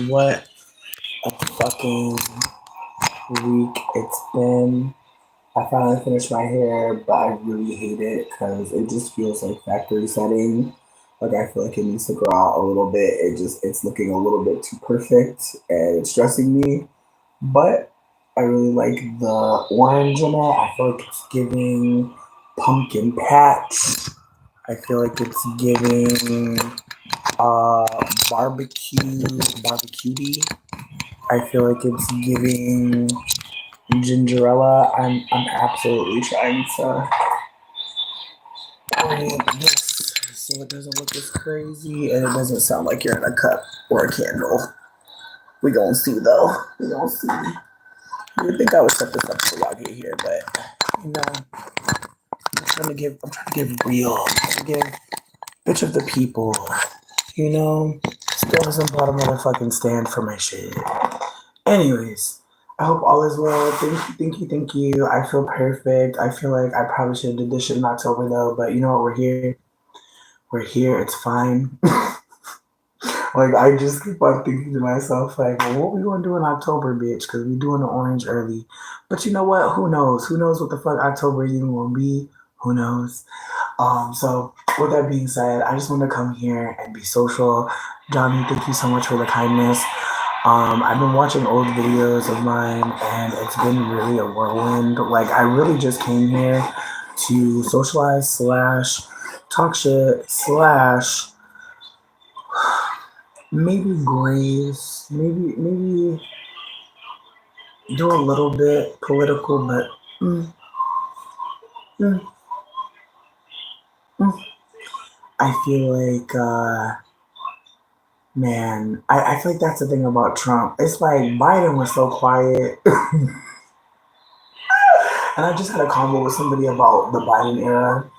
What a fucking week it's been. I finally finished my hair, but I really hate it because it just feels like factory setting. Like I feel like it needs to grow out a little bit. It's looking a little bit too perfect and it's stressing me. But I really like the orange in it. I feel like it's giving pumpkin patch. I feel like it's giving uh barbecue. I feel like it's giving gingerella. I'm absolutely trying to orient this so it doesn't look as crazy and it doesn't sound like you're in a cup or a candle. We gonna see though. We gonna see. You think I would set this up before y'all get here, but you know, I'm trying to give real. I'm trying to give bitch of the people. You know, still hasn't bought a motherfucking stand for my shit. Anyways, I hope all is well. Thank you. I feel perfect. I feel like I probably should have did this shit in October though, but you know what? We're here. We're here. It's fine. Like I just keep on thinking to myself, like, well, what we gonna do in October, bitch? Because we doing the orange early. But you know what? Who knows? Who knows what the fuck October is even gonna be? Who knows? So with that being said, I just want to come here and be social. Johnny, thank you so much for the kindness. I've been watching old videos of mine and it's been really a whirlwind. Like I really just came here to socialize slash talk shit slash maybe graze, maybe do a little bit political, but mm, mm, mm. I feel like man, I feel like that's the thing about Trump. It's like Biden was so quiet. And I just had a convo with somebody about the Biden era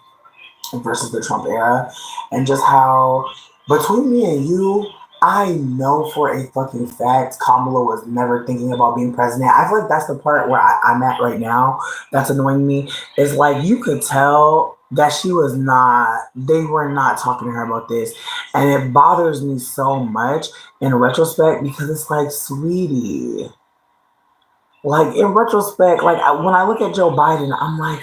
versus the Trump era, and just how between me and you, I know for a fucking fact Kamala was never thinking about being president. I feel like that's the part where I'm at right now. That's annoying me. Is like you could tell that she was not. They were not talking to her about this, and it bothers me so much in retrospect because it's like, sweetie. Like in retrospect, like when I look at Joe Biden, I'm like,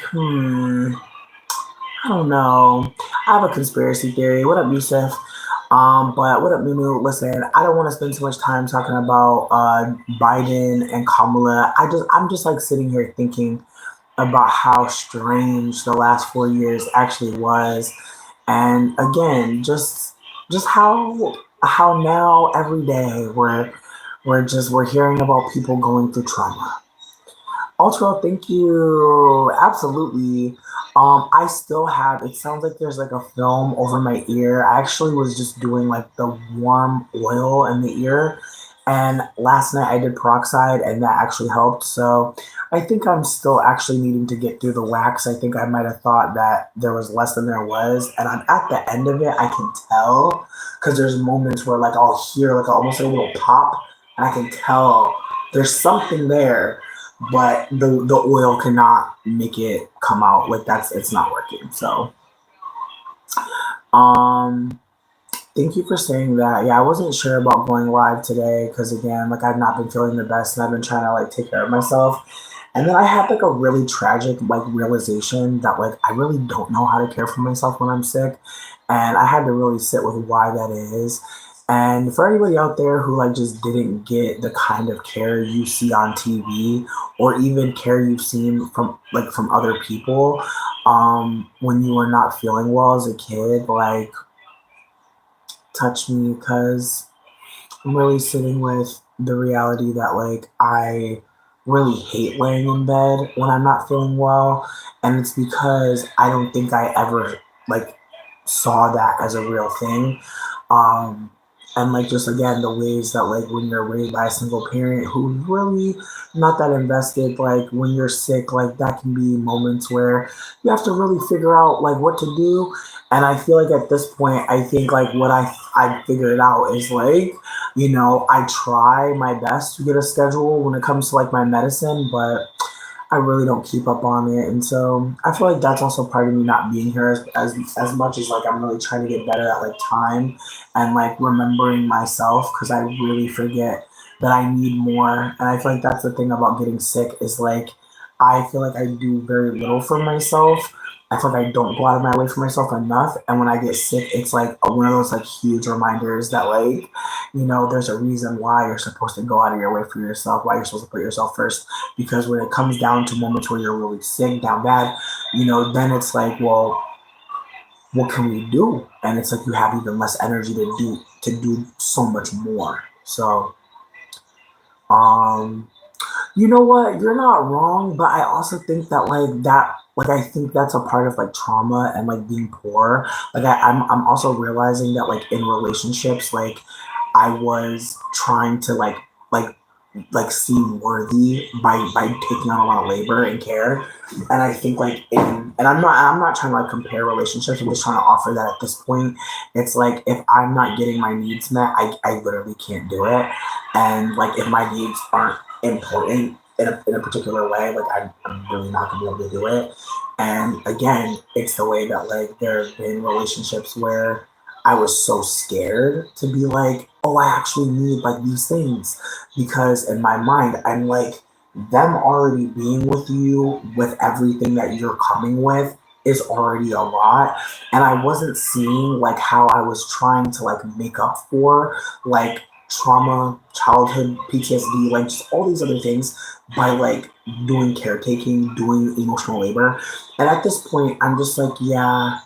I don't know. I have a conspiracy theory. What up, Yusef? But what up, Nunu? Listen, I don't want to spend too much time talking about Biden and Kamala. I'm just like sitting here thinking about how strange the last 4 years actually was, and again, just how now every day we're hearing about people going through trauma. Ultra, thank you. Absolutely. I still have, it sounds like there's like a film over my ear. I actually was just doing like the warm oil in the ear. And last night I did peroxide and that actually helped. So I think I'm still actually needing to get through the wax. I think I might have thought that there was less than there was. And I'm at the end of it, I can tell because there's moments where like I'll hear like almost like a little pop and I can tell there's something there, but the oil cannot make it come out. Like that's it's not working. So um thank you for saying that. Yeah, I wasn't sure about going live today because again, like I've not been feeling the best and I've been trying to like take care of myself. And then I had like a really tragic like realization that like I really don't know how to care for myself when I'm sick. And I had to really sit with why that is. And for anybody out there who like just didn't get the kind of care you see on TV or even care you've seen from other people when you were not feeling well as a kid, like touch me because I'm really sitting with the reality that like I really hate laying in bed when I'm not feeling well, and it's because I don't think I ever like saw that as a real thing. Um, and like just again the ways that like when you're raised by a single parent who's really not that invested, like when you're sick, like that can be moments where you have to really figure out like what to do. And I feel like at this point, I think like what I figured out is like, you know, I try my best to get a schedule when it comes to like my medicine, but I really don't keep up on it, and so I feel like that's also part of me not being here as much as like I'm really trying to get better at like time and like remembering myself because I really forget that I need more, and I feel like that's the thing about getting sick is like I feel like I do very little for myself. I feel like I don't go out of my way for myself enough, and when I get sick, it's like one of those like huge reminders that like there's a reason why you're supposed to go out of your way for yourself, why you're supposed to put yourself first because when it comes down to moments where you're really sick, down bad, then it's like, well, what can we do? And it's like you have even less energy to do so much more. So, um, you know what? You're not wrong, but I also think that I think that's a part of like trauma and like being poor. Like I'm also realizing that like in relationships, like I was trying to like seem worthy by taking on a lot of labor and care. And I think and I'm not trying to like compare relationships. I'm just trying to offer that at this point, it's like if I'm not getting my needs met, I literally can't do it. And like if my needs aren't important in a particular way, like I'm really not gonna be able to do it. And again, it's the way that like there have been relationships where I was so scared to be like, oh, I actually need like these things because in my mind, I'm like, them already being with you with everything that you're coming with is already a lot. And I wasn't seeing like how I was trying to like make up for like trauma, childhood PTSD, like just all these other things by like doing caretaking, doing emotional labor. And at this point, I'm just like, yeah,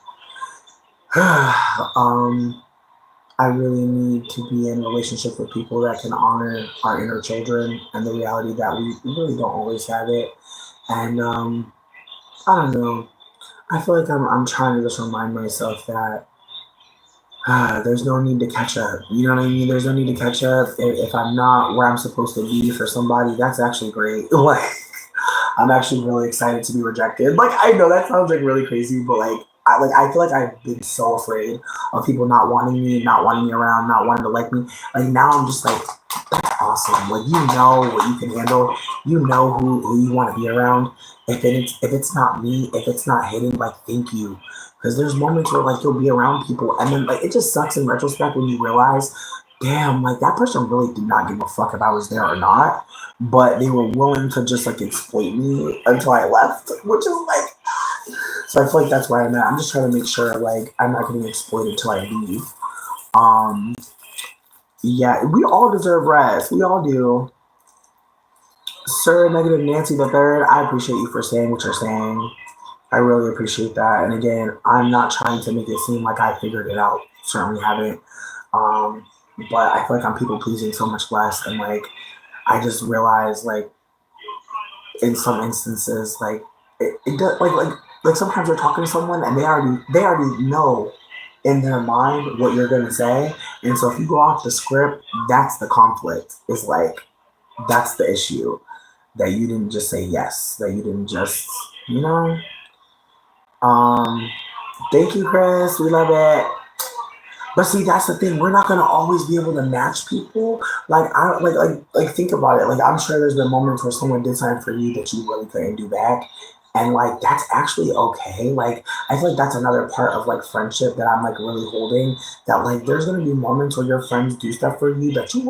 um, I really need to be in a relationship with people that can honor our inner children and the reality that we really don't always have it. And I don't know. I feel like I'm trying to just remind myself that there's no need to catch up. You know what I mean? There's no need to catch up. If I'm not where I'm supposed to be for somebody, that's actually great. Like I'm actually really excited to be rejected. Like I know that sounds like really crazy, but I feel like I've been so afraid of people not wanting me around, not wanting to like me. Like now I'm just like that's awesome. Like you know what you can handle. You know who you want to be around. If it's not me, if it's not hitting, like thank you. Because there's moments where like you'll be around people and then like it just sucks in retrospect when you realize, damn, like that person really did not give a fuck if I was there or not, but they were willing to just like exploit me until I left, which is like, so I feel like that's where I'm at. I'm just trying to make sure like I'm not getting exploited till I leave. Um, yeah, we all deserve rest. We all do. Sir Negative Nancy the Third, I appreciate you for saying what you're saying. I really appreciate that. And again, I'm not trying to make it seem like I figured it out. Certainly haven't. Um, but I feel like I'm people pleasing so much less, and like I just realized like in some instances it does like sometimes you're talking to someone and they already know in their mind what you're gonna say, and so if you go off the script, that's the conflict. Is like that's the issue that you didn't just say yes, that you didn't just you know. Um, thank you, Chris. We love it. But see, that's the thing. We're not gonna always be able to match people. Like I like think about it. Like I'm sure there's been moments where someone did something for you that you really couldn't do back. And like that's actually okay. Like I feel like that's another part of like friendship that I'm like really holding. That like there's gonna be moments where your friends do stuff for you that you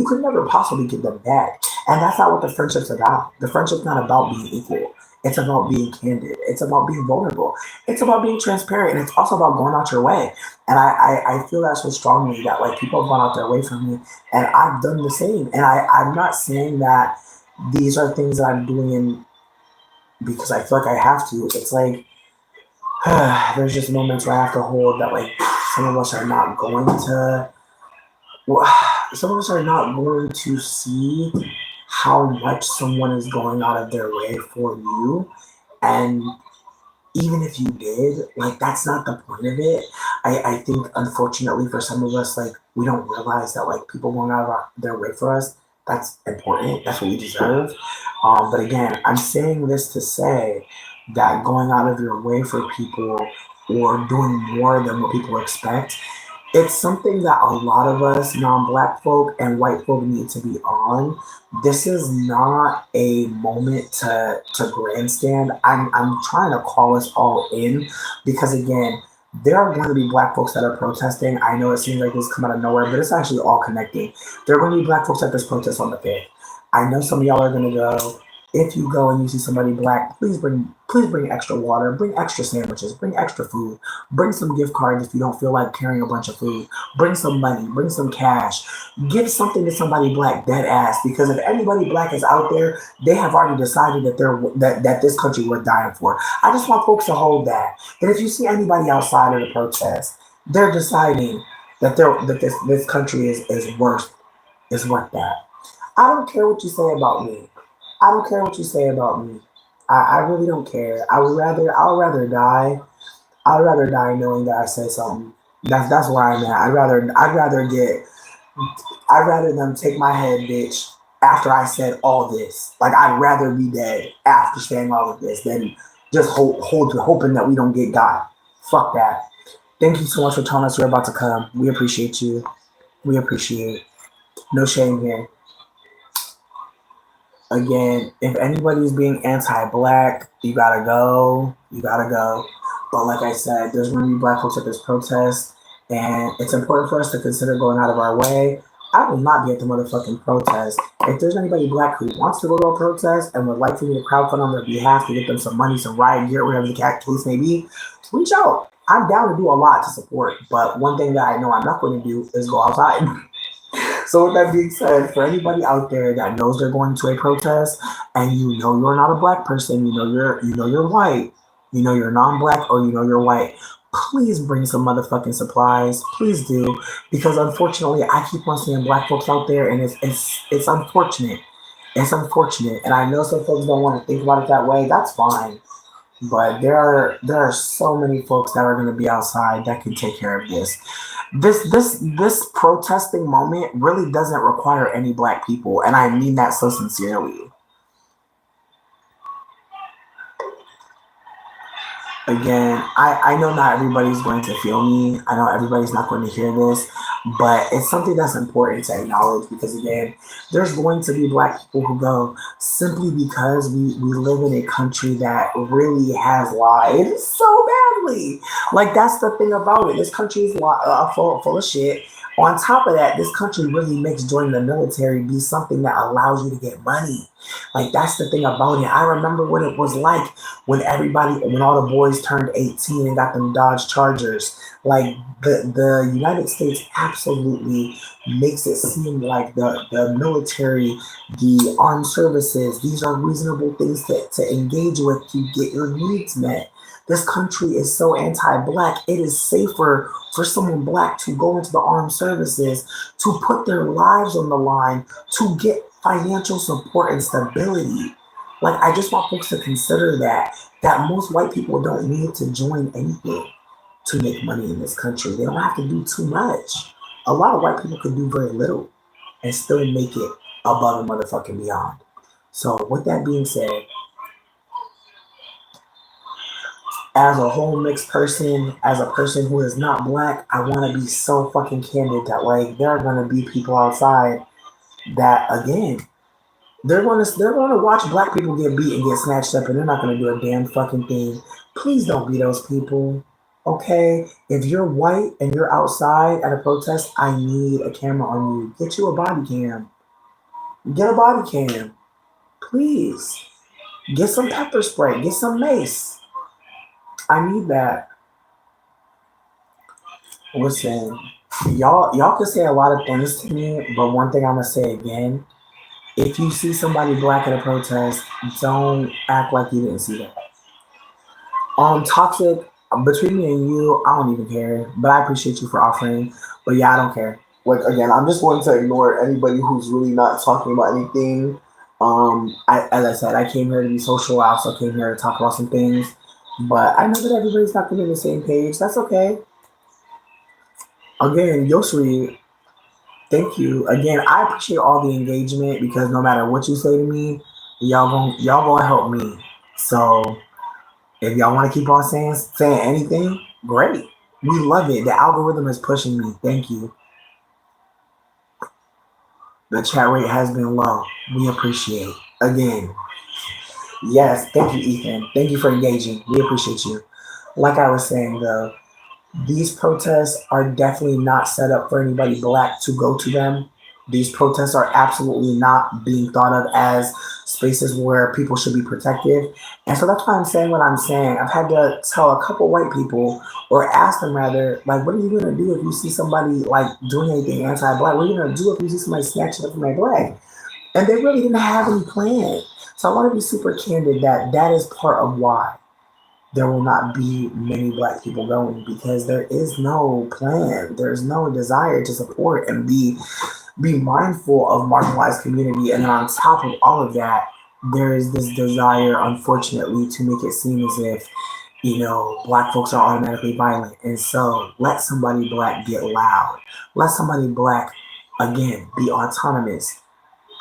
could never possibly give them back. And that's not what the friendship's about. The friendship's not about being equal. It's about being candid. It's about being vulnerable. It's about being transparent. And it's also about going out your way. And I feel that so strongly that like people have gone out their way for me and I've done the same. And I'm not saying that these are things that I'm doing in because I feel like I have to. It's like there's just moments where I have to hold that like some of us are not going to some of us are not going to see how much someone is going out of their way for you. And even if you did, like that's not the point of it. I think unfortunately for some of us, like we don't realize that like people going out of their way for us, that's important. That's what we deserve. But again, I'm saying this to say that going out of your way for people or doing more than what people expect it's something that a lot of us non-black folk and white folk need to be on. This is not a moment to grandstand. I'm trying to call us all in because again, there are going to be black folks that are protesting. I know it seems like this come out of nowhere, but it's actually all connecting. There are going to be black folks at this protest on the 5th. I know some of y'all are going to go. If you go and you see somebody black, please bring extra water, bring extra sandwiches, bring extra food. Bring some gift cards if you don't feel like carrying a bunch of food. Bring some money. Bring some cash. Give something to somebody black, dead ass. Because if anybody black is out there, they have already decided that this country we're dying for. I just want folks to hold that. And if you see anybody outside of the protest, they're deciding that this country is worth that. I don't care what you say about me. I don't care what you say about me. I really don't care. I would rather die. I'd rather die knowing that I said something. That's where I'm at. I'd rather them take my head, bitch, after I said all this. Like I'd rather be dead after saying all of this than just hoping that we don't get got. Fuck that. Thank you so much for telling us you're about to come. We appreciate you. We appreciate. No shame here. Again, if anybody's being anti-black, you gotta go. You gotta go. But like I said, there's gonna be black folks at this protest, and it's important for us to consider going out of our way. I will not be at the motherfucking protest. If there's anybody black who wants to go to a protest and would like for me to crowdfund on their behalf to get them some money, some riot gear, whatever the case may be, reach out. I'm down to do a lot to support, but one thing that I know I'm not going to do is go outside. So with that being said, for anybody out there that knows they're going to a protest and you know you're not a black person, you know you're white, you know you're non-black or you know you're white, please bring some motherfucking supplies. Please do. Because unfortunately I keep on seeing black folks out there and it's unfortunate. It's unfortunate. And I know some folks don't want to think about it that way. That's fine. But there are so many folks that are going to be outside that can take care of this. This protesting moment really doesn't require any black people, and I mean that so sincerely. Again, I know not everybody's going to feel me. I know everybody's not going to hear this, but it's something that's important to acknowledge because again, there's going to be black people who go simply because we live in a country that really has lied so badly. Like that's the thing about it. This country is full of shit. On top of that, this country really makes joining the military be something that allows you to get money. Like that's the thing about it. I remember what it was like when all the boys turned 18 and got them Dodge Chargers. Like the United States absolutely makes it seem like the military, the armed services, these are reasonable things to engage with to get your needs met. This country is so anti-black. It is safer for someone black to go into the armed services, to put their lives on the line, to get financial support and stability. Like I just want folks to consider that most white people don't need to join anything to make money in this country. They don't have to do too much. A lot of white people could do very little and still make it above and motherfucking beyond. So with that being said, as a whole mixed person, as a person who is not black, I want to be so fucking candid that like there are gonna be people outside that again they're gonna watch black people get beat and get snatched up, and they're not gonna do a damn fucking thing. Please don't be those people. Okay, if you're white and you're outside at a protest, I need a camera on you. Get you a body cam. Get a body cam, please. Get some pepper spray. Get some mace. I need that. Listen, y'all can say a lot of things to me, but one thing I'm gonna say again: if you see somebody black at a protest, don't act like you didn't see that. Toxic, between me and you, I don't even care. But I appreciate you for offering. But yeah, I don't care. Like again, I'm just going to ignore anybody who's really not talking about anything. As I said, I came here to be social. I also came here to talk about some things. But I know that everybody's not going to be on the same page. That's okay. Again, Yosri, thank you. Again, I appreciate all the engagement because no matter what you say to me, y'all gonna help me. So if y'all want to keep on saying anything, great. We love it. The algorithm is pushing me. Thank you. The chat rate has been low. We appreciate. Again, yes, thank you, Ethan. Thank you for engaging. We appreciate you. Like I was saying, though, these protests are definitely not set up for anybody black to go to them. These protests are absolutely not being thought of as spaces where people should be protected. And so that's why I'm saying what I'm saying. I've had to tell a couple white people, or ask them rather, like, what are you going to do if you see somebody like doing anything anti-black? What are you going to do if you see somebody snatching up from their black? And they really didn't have any plan. So I want to be super candid that that is part of why there will not be many black people going, because there is no plan. There's no desire to support and be mindful of marginalized community. And then on top of all of that, there is this desire, unfortunately, to make it seem as if, black folks are automatically violent. And so let somebody black get loud. Let somebody black, again, be autonomous.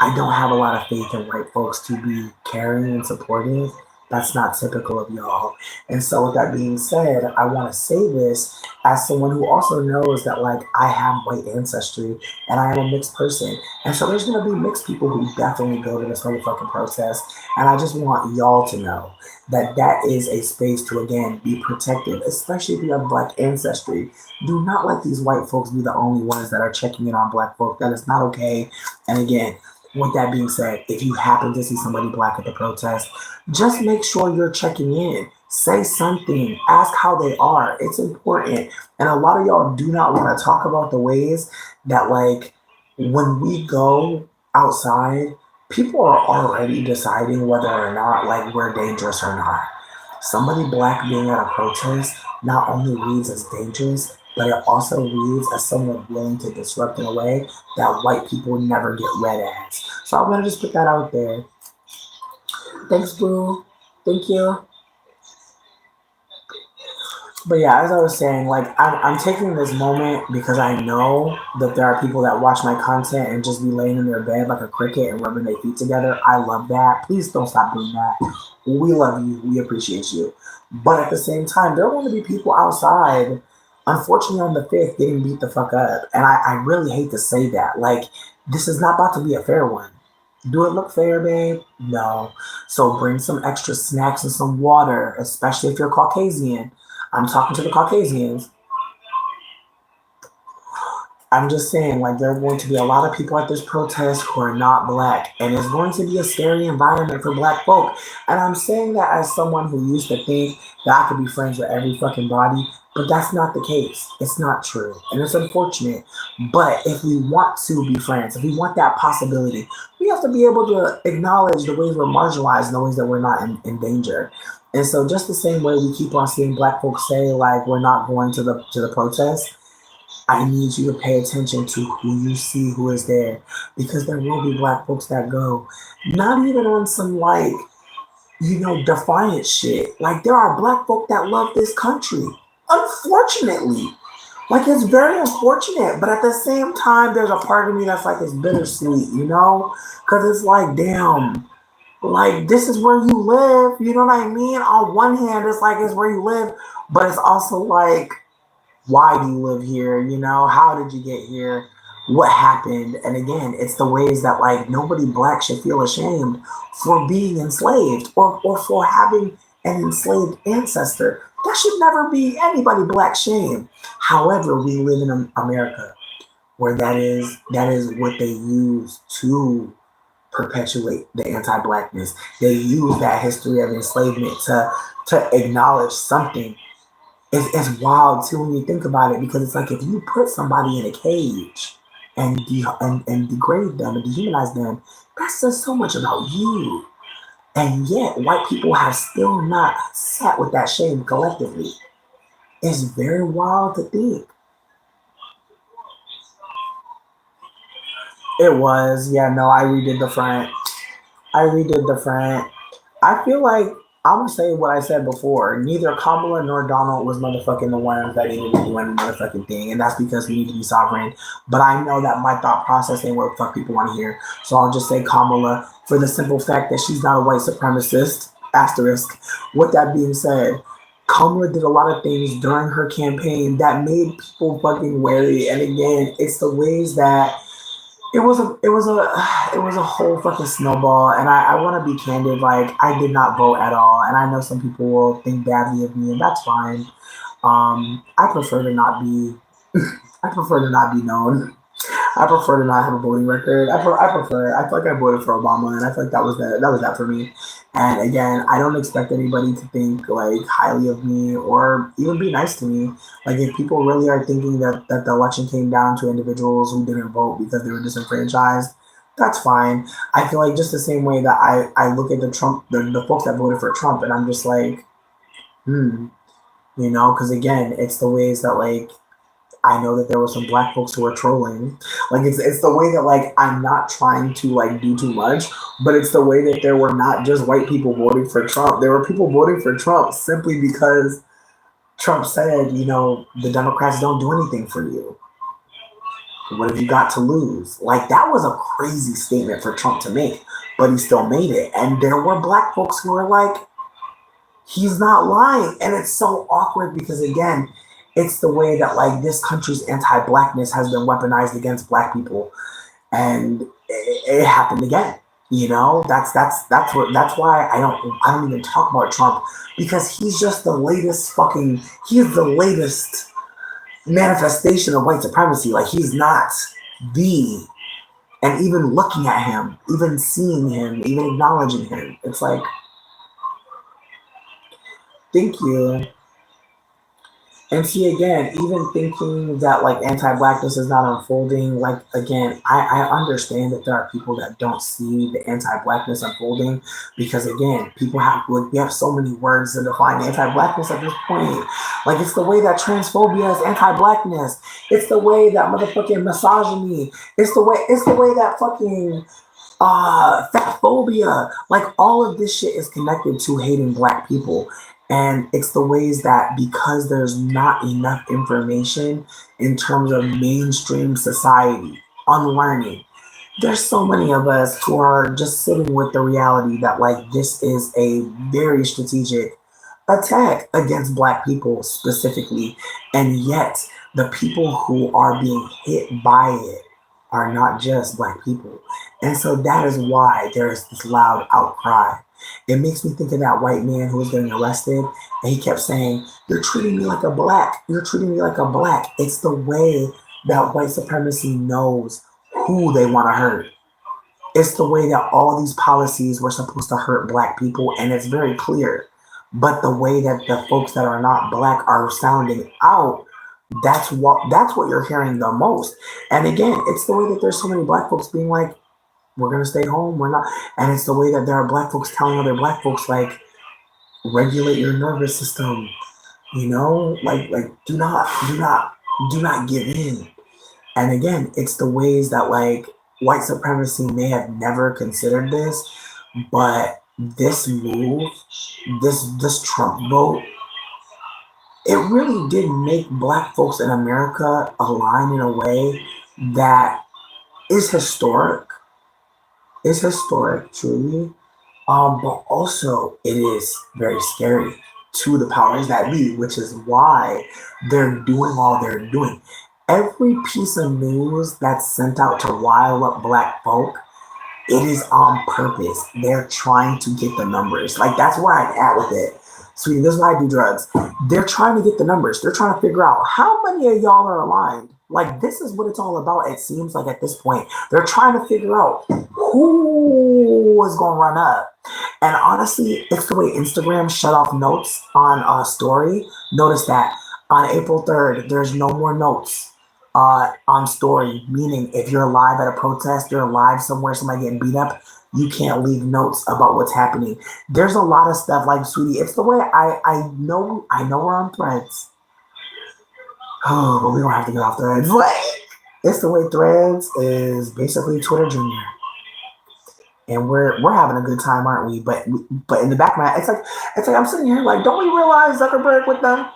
I don't have a lot of faith in white folks to be caring and supportive. That's not typical of y'all. And so, with that being said, I want to say this as someone who also knows that, like, I have white ancestry and I am a mixed person. And so, there's going to be mixed people who definitely go to this motherfucking protest. And I just want y'all to know that that is a space to, again, be protected, especially if you have black ancestry. Do not let these white folks be the only ones that are checking in on black folk. That is not okay. And again, with that being said, if you happen to see somebody black at the protest, just make sure you're checking in. Say something. Ask how they are. It's important. And a lot of y'all do not want to talk about the ways that, like, when we go outside, people are already deciding whether or not, like, we're dangerous or not. Somebody black being at a protest not only reads as dangerous, but it also reads as someone willing to disrupt in a way that white people never get read as. So I'm gonna just put that out there. Thanks, Boo. Thank you. But yeah, as I was saying, like, I'm taking this moment because I know that there are people that watch my content and just be laying in their bed like a cricket and rubbing their feet together. I love that. Please don't stop doing that. We love you. We appreciate you. But at the same time, there are going to be people outside, unfortunately, on the 5th getting beat the fuck up. And I really hate to say that. Like, this is not about to be a fair one. Do it look fair, babe? No. So bring some extra snacks and some water, especially if you're Caucasian. I'm talking to the Caucasians. I'm just saying, like, there are going to be a lot of people at this protest who are not black, and it's going to be a scary environment for black folk. And I'm saying that as someone who used to think that I could be friends with every fucking body, but that's not the case. It's not true, and it's unfortunate. But if we want to be friends, if we want that possibility, we have to be able to acknowledge the ways we're marginalized and the ways that we're not in danger. And so, just the same way we keep on seeing black folks say, like, we're not going to the protest, I need you to pay attention to who you see who is there, because there will be black folks that go. Not even on some, like, defiant shit. Like, there are black folk that love this country. Unfortunately. Like, it's very unfortunate, but at the same time, there's a part of me that's like, it's bittersweet, you know? Because it's like, damn, like, this is where you live, you know what I mean? On one hand, it's like, it's where you live, but it's also like, why do you live here? How did you get here? What happened? And again, it's the ways that, like, nobody black should feel ashamed for being enslaved, or for having an enslaved ancestor. That should never be anybody black shame. However, we live in America where that is what they use to perpetuate the anti-blackness. They use that history of enslavement to acknowledge something. It's wild too when you think about it, because it's like, if you put somebody in a cage and degrade them and dehumanize them, that says so much about you. And yet, white people have still not sat with that shame collectively. It's very wild to think. It was, yeah, no, I redid the front. I redid the front. I feel like I'm gonna say what I said before. Neither Kamala nor Donald was motherfucking the ones that needed to do any motherfucking thing, and that's because we need to be sovereign. But I know that my thought process ain't what the fuck people want to hear, so I'll just say Kamala for the simple fact that she's not a white supremacist. Asterisk. With that being said, Kamala did a lot of things during her campaign that made people fucking wary. And again, it's the ways that it was a whole fucking snowball. And I want to be candid. Like, I did not vote at all, and I know some people will think badly of me, and that's fine. I prefer to not be. I prefer to not be known. I prefer to not have a voting record. I feel like I voted for Obama, and I feel like that for me. And again, I don't expect anybody to think like highly of me or even be nice to me. Like, if people really are thinking that the election came down to individuals who didn't vote because they were disenfranchised, that's fine. I feel like just the same way that I look at the folks that voted for Trump, and I'm just like, hmm, because again, it's the ways that, like, I know that there were some black folks who were trolling. Like, it's the way that, like, I'm not trying to like do too much, but it's the way that there were not just white people voting for Trump. There were people voting for Trump simply because Trump said, the Democrats don't do anything for you. What have you got to lose? Like, that was a crazy statement for Trump to make, but he still made it. And there were black folks who were like, he's not lying. And it's so awkward because, again, it's the way that, like, this country's anti-blackness has been weaponized against black people, and it happened again. That's why I don't even talk about Trump, because he's just the latest fucking he's the latest manifestation of white supremacy. Like, he's not the and even looking at him, even seeing him, even acknowledging him, it's like, thank you. And see, again, even thinking that, like, anti-blackness is not unfolding, like, again, I understand that there are people that don't see the anti-blackness unfolding, because, again, people have, like, we have so many words to define anti-blackness at this point. Like, it's the way that transphobia is anti-blackness. It's the way that motherfucking misogyny. It's the way that fucking fat phobia. Like, all of this shit is connected to hating black people. And it's the ways that, because there's not enough information in terms of mainstream society on learning, there's so many of us who are just sitting with the reality that, like, this is a very strategic attack against black people specifically. And yet the people who are being hit by it are not just black people. And so that is why there is this loud outcry. It makes me think of that white man who was getting arrested, and he kept saying, "You're treating me like a black. You're treating me like a black." It's the way that white supremacy knows who they want to hurt. It's the way that all these policies were supposed to hurt black people, and it's very clear. But the way that the folks that are not black are sounding out, that's what you're hearing the most. And again, it's the way that there's so many black folks being like, "We're gonna stay home. We're not." And it's the way that there are black folks telling other black folks, like, regulate your nervous system. Like, do not give in. And again, it's the ways that, like, white supremacy may have never considered this, but this move, this Trump vote, it really did make black folks in America align in a way that is historic. Is historic, truly. But also it is very scary to the powers that be, which is why they're doing all they're doing. Every piece of news that's sent out to rile up black folk, it is on purpose. They're trying to get the numbers. Like, that's where I'm at with it. Sweetie, this is why I do drugs. They're trying to get the numbers. They're trying to figure out how many of y'all are aligned. Like, this is what it's all about, it seems like, at this point. They're trying to figure out who is going to run up. And honestly, it's the way Instagram shut off notes on a story. Notice that on April 3rd, there's no more notes on story, meaning if you're live at a protest, you're live somewhere, somebody getting beat up, you can't leave notes about what's happening. There's a lot of stuff, like, sweetie, it's the way I know we're on Threads. Oh, but we don't have to get off Threads. But it's the way Threads is basically Twitter Junior. And we're having a good time, aren't we? But in the back of my, it's like I'm sitting here like, don't we realize Zuckerberg with them?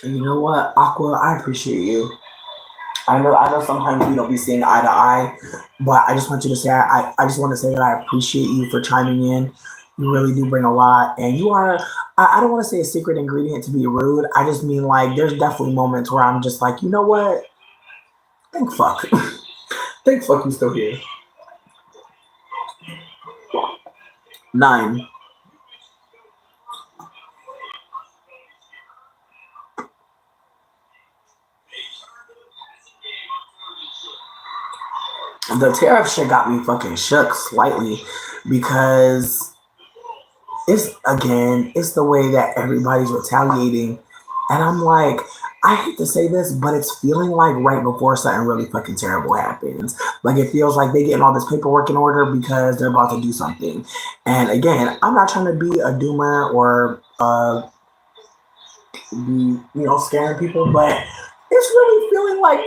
And you know what, Aqua, I appreciate you. I know sometimes we don't be seeing eye to eye, but I just want you to say I just want to say that I appreciate you for chiming in. You really do bring a lot, and you are. I don't want to say a secret ingredient to be rude. I just mean like there's definitely moments where I'm just like, you know what? Thank fuck, thank fuck you still here. 9. The tariff shit got me fucking shook slightly because it's the way that everybody's retaliating, and I'm like, I hate to say this, but it's feeling like right before something really fucking terrible happens. Like it feels like they getting all this paperwork in order because they're about to do something. And again, I'm not trying to be a doomer or be scaring people, but it's really feeling like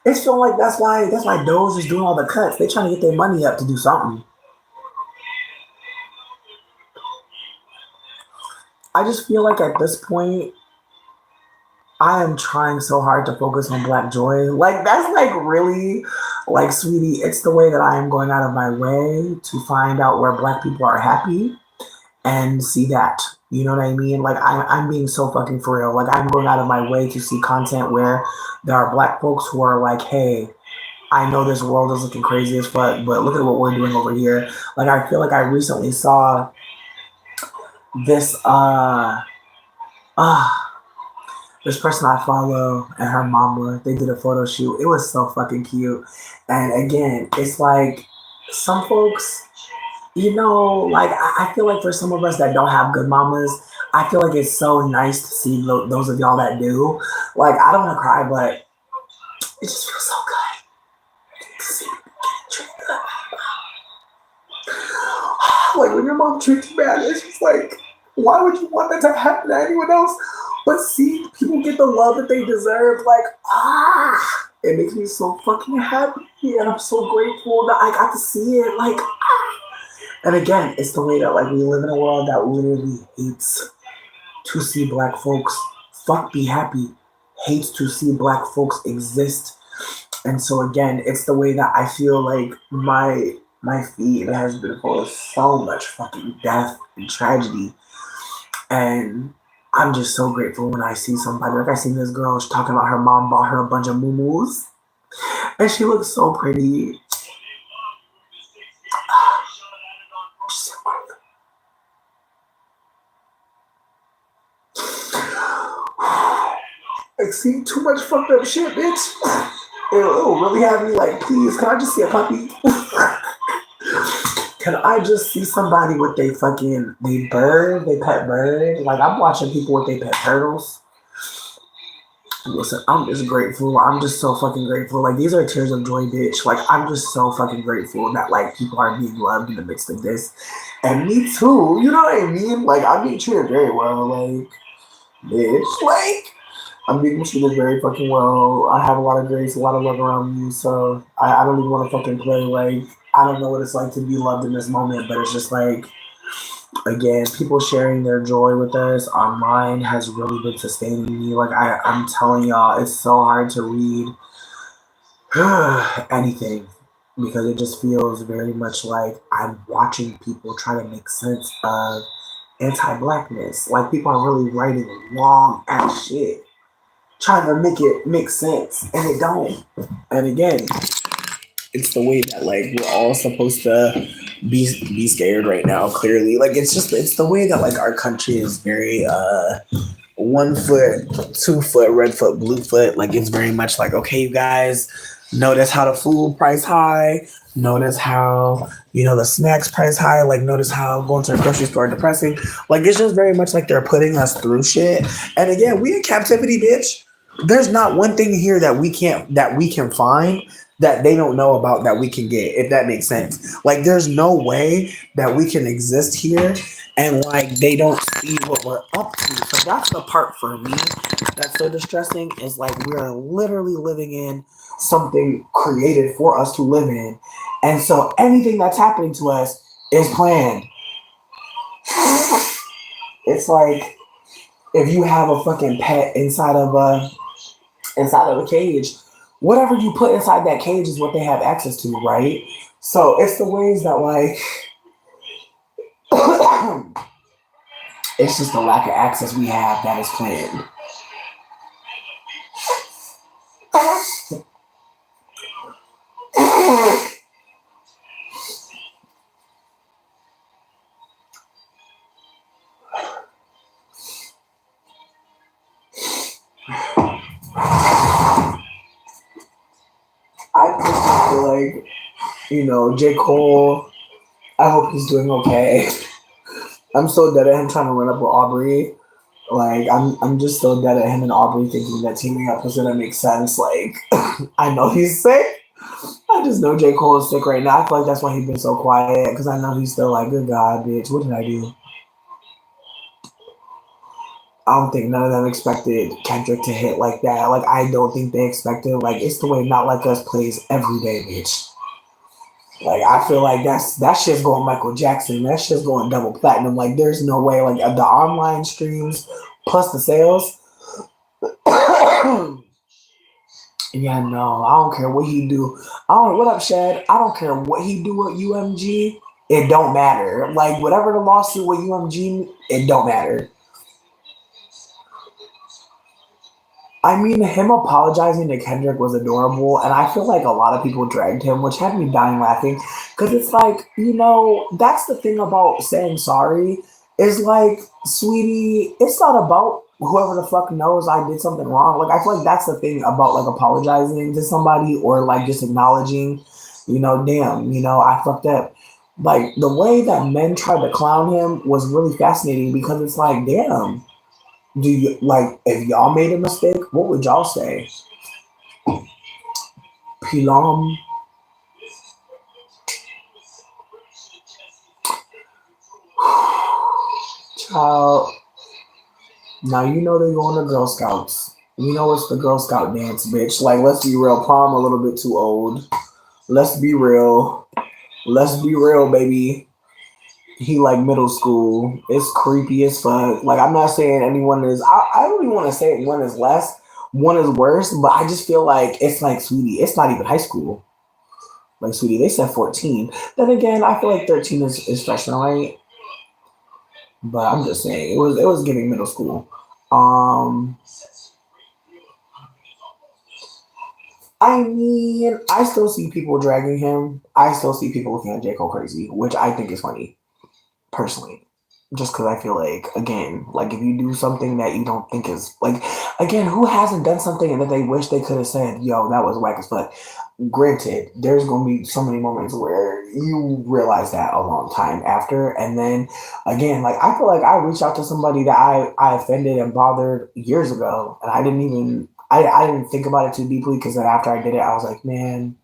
it's feeling like that's why Doge is doing all the cuts. They trying to get their money up to do something. I just feel like at this point I am trying so hard to focus on Black joy. Like that's like really like sweetie, it's the way that I am going out of my way to find out where Black people are happy and see that. You know what I mean? Like I'm being so fucking for real. Like I'm going out of my way to see content where there are Black folks who are like, hey, I know this world is looking crazy as fuck, but look at what we're doing over here. Like I feel like I recently saw this uh this person I follow and her mama, they did a photo shoot. It was so fucking cute. And again, it's like some folks, like I feel like for some of us that don't have good mamas, I feel like it's so nice to see those of y'all that do. Like I don't want to cry, but it just feels so good to see people getting treated good. Like when your mom treats you bad, it's just like, why would you want that to happen to anyone else? But see people get the love that they deserve. Like, it makes me so fucking happy. And I'm so grateful that I got to see it. Like, And again, it's the way that like we live in a world that literally hates to see Black folks fuck be happy, hates to see Black folks exist. And so again, it's the way that I feel like my feed has been full of so much fucking death and tragedy. And I'm just so grateful when I see somebody. Like I seen this girl, she's talking about her mom bought her a bunch of moo-moos. And she looks so pretty. I see too much fucked up shit, bitch. It'll really have me like, please, can I just see a puppy? Can I just see somebody with they bird, they pet bird? Like I'm watching people with they pet turtles. Listen, I'm just grateful. I'm just so fucking grateful. Like these are tears of joy, bitch. Like I'm just so fucking grateful that like people are being loved in the midst of this. And me too. You know what I mean? Like I'm being treated very well. Like, bitch, like I'm being treated very fucking well. I have a lot of grace, a lot of love around me. So I don't even want to fucking play. Like I don't know what it's like to be loved in this moment, but it's just like again, people sharing their joy with us online has really been sustaining me. Like I'm telling y'all, it's so hard to read anything because it just feels very much like I'm watching people try to make sense of anti-blackness. Like people are really writing long ass shit, trying to make it make sense, and it don't. And again, it's the way that like we're all supposed to be scared right now. Clearly, like it's the way that like our country is very 1 foot, 2 foot, red foot, blue foot. Like it's very much like okay, you guys notice how the food price high. Notice how the snacks price high. Like notice how going to the grocery store depressing. Like it's just very much like they're putting us through shit. And again, we in captivity, bitch. There's not one thing here that we can find that they don't know about that we can get, if that makes sense. Like there's no way that we can exist here and like they don't see what we're up to. So that's the part for me that's so distressing is like we're literally living in something created for us to live in. And so anything that's happening to us is planned. It's like if you have a fucking pet inside of a cage, whatever you put inside that cage is what they have access to, right? So it's the ways that like it's just the lack of access we have that is planned. I personally feel like, J. Cole, I hope he's doing okay. I'm so dead at him trying to run up with Aubrey. Like I'm just so dead at him and Aubrey thinking that teaming up is gonna make sense. Like I know he's sick. I just know J. Cole is sick right now. I feel like that's why he's been so quiet because I know he's still like, good God, bitch, what did I do? I don't think none of them expected Kendrick to hit like that. Like I don't think they expected. Like it's the way Not Like Us plays every day, bitch. Like I feel like that shit's going Michael Jackson. That shit's going double platinum. Like there's no way. Like the online streams plus the sales. Yeah, no, I don't care what he do. I don't. What up, Shad? I don't care what he do with UMG. It don't matter. Like whatever the lawsuit with UMG, it don't matter. I mean, him apologizing to Kendrick was adorable, and I feel like a lot of people dragged him, which had me dying laughing. Because it's like, that's the thing about saying sorry. Is like, sweetie, it's not about whoever the fuck knows I did something wrong. Like, I feel like that's the thing about like apologizing to somebody or like just acknowledging, damn, I fucked up. Like the way that men tried to clown him was really fascinating because it's like, damn, do you like if y'all made a mistake, what would y'all say? Pilum, child. Now you know they're going to Girl Scouts. You know it's the Girl Scout dance, bitch. Like let's be real, Palm a little bit too old. Let's be real. Let's be real, baby. He like middle school. It's creepy as fuck. Like I'm not saying anyone is. I don't even want to say one is less, one is worse. But I just feel like it's like, sweetie, it's not even high school. Like, sweetie, they said 14. Then again, I feel like 13 is freshman, right? But I'm just saying, it was giving middle school. Um, I mean, I still see people dragging him. I still see people looking at J. Cole crazy, which I think is funny, personally. Just because I feel like, again, like if you do something that you don't think is like, again, who hasn't done something and that they wish they could have said, yo, that was whack as fuck. Granted, there's going to be so many moments where you realize that a long time after. And then again, like I feel like I reached out to somebody that I offended and bothered years ago. And I didn't think about it too deeply because then after I did it, I was like, man,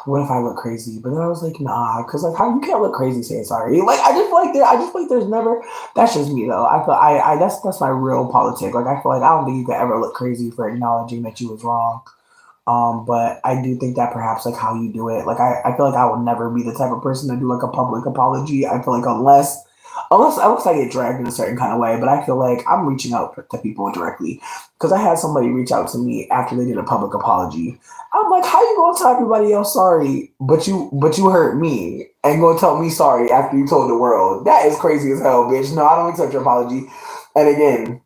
what if I look crazy? But then I was like, nah, because like how you can't look crazy saying sorry. Like I just feel like there's never. That's just me though. I feel I that's my real politic. Like I feel like I don't think you could ever look crazy for acknowledging that you was wrong. But I do think that perhaps like how you do it, like I feel like I would never be the type of person to do like a public apology. I feel like unless I get dragged in a certain kind of way, but I feel like I'm reaching out to people directly because I had somebody reach out to me after they did a public apology. I'm like, how you gonna tell everybody else sorry, but you hurt me and gonna tell me sorry after you told the world? That is crazy as hell, bitch. No, I don't accept your apology. And again,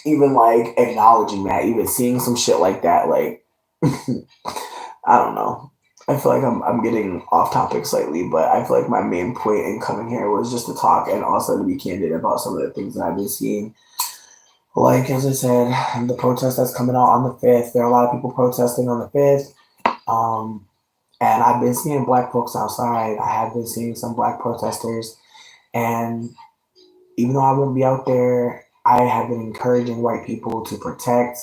even like acknowledging that, even seeing some shit like that, like I don't know. I feel like I'm getting off topic slightly, but I feel like my main point in coming here was just to talk and also to be candid about some of the things that I've been seeing. Like as I said, the protest that's coming out on the 5th. There are a lot of people protesting on the 5th. Um, and I've been seeing black folks outside. I have been seeing some black protesters. And even though I won't be out there, I have been encouraging white people to protect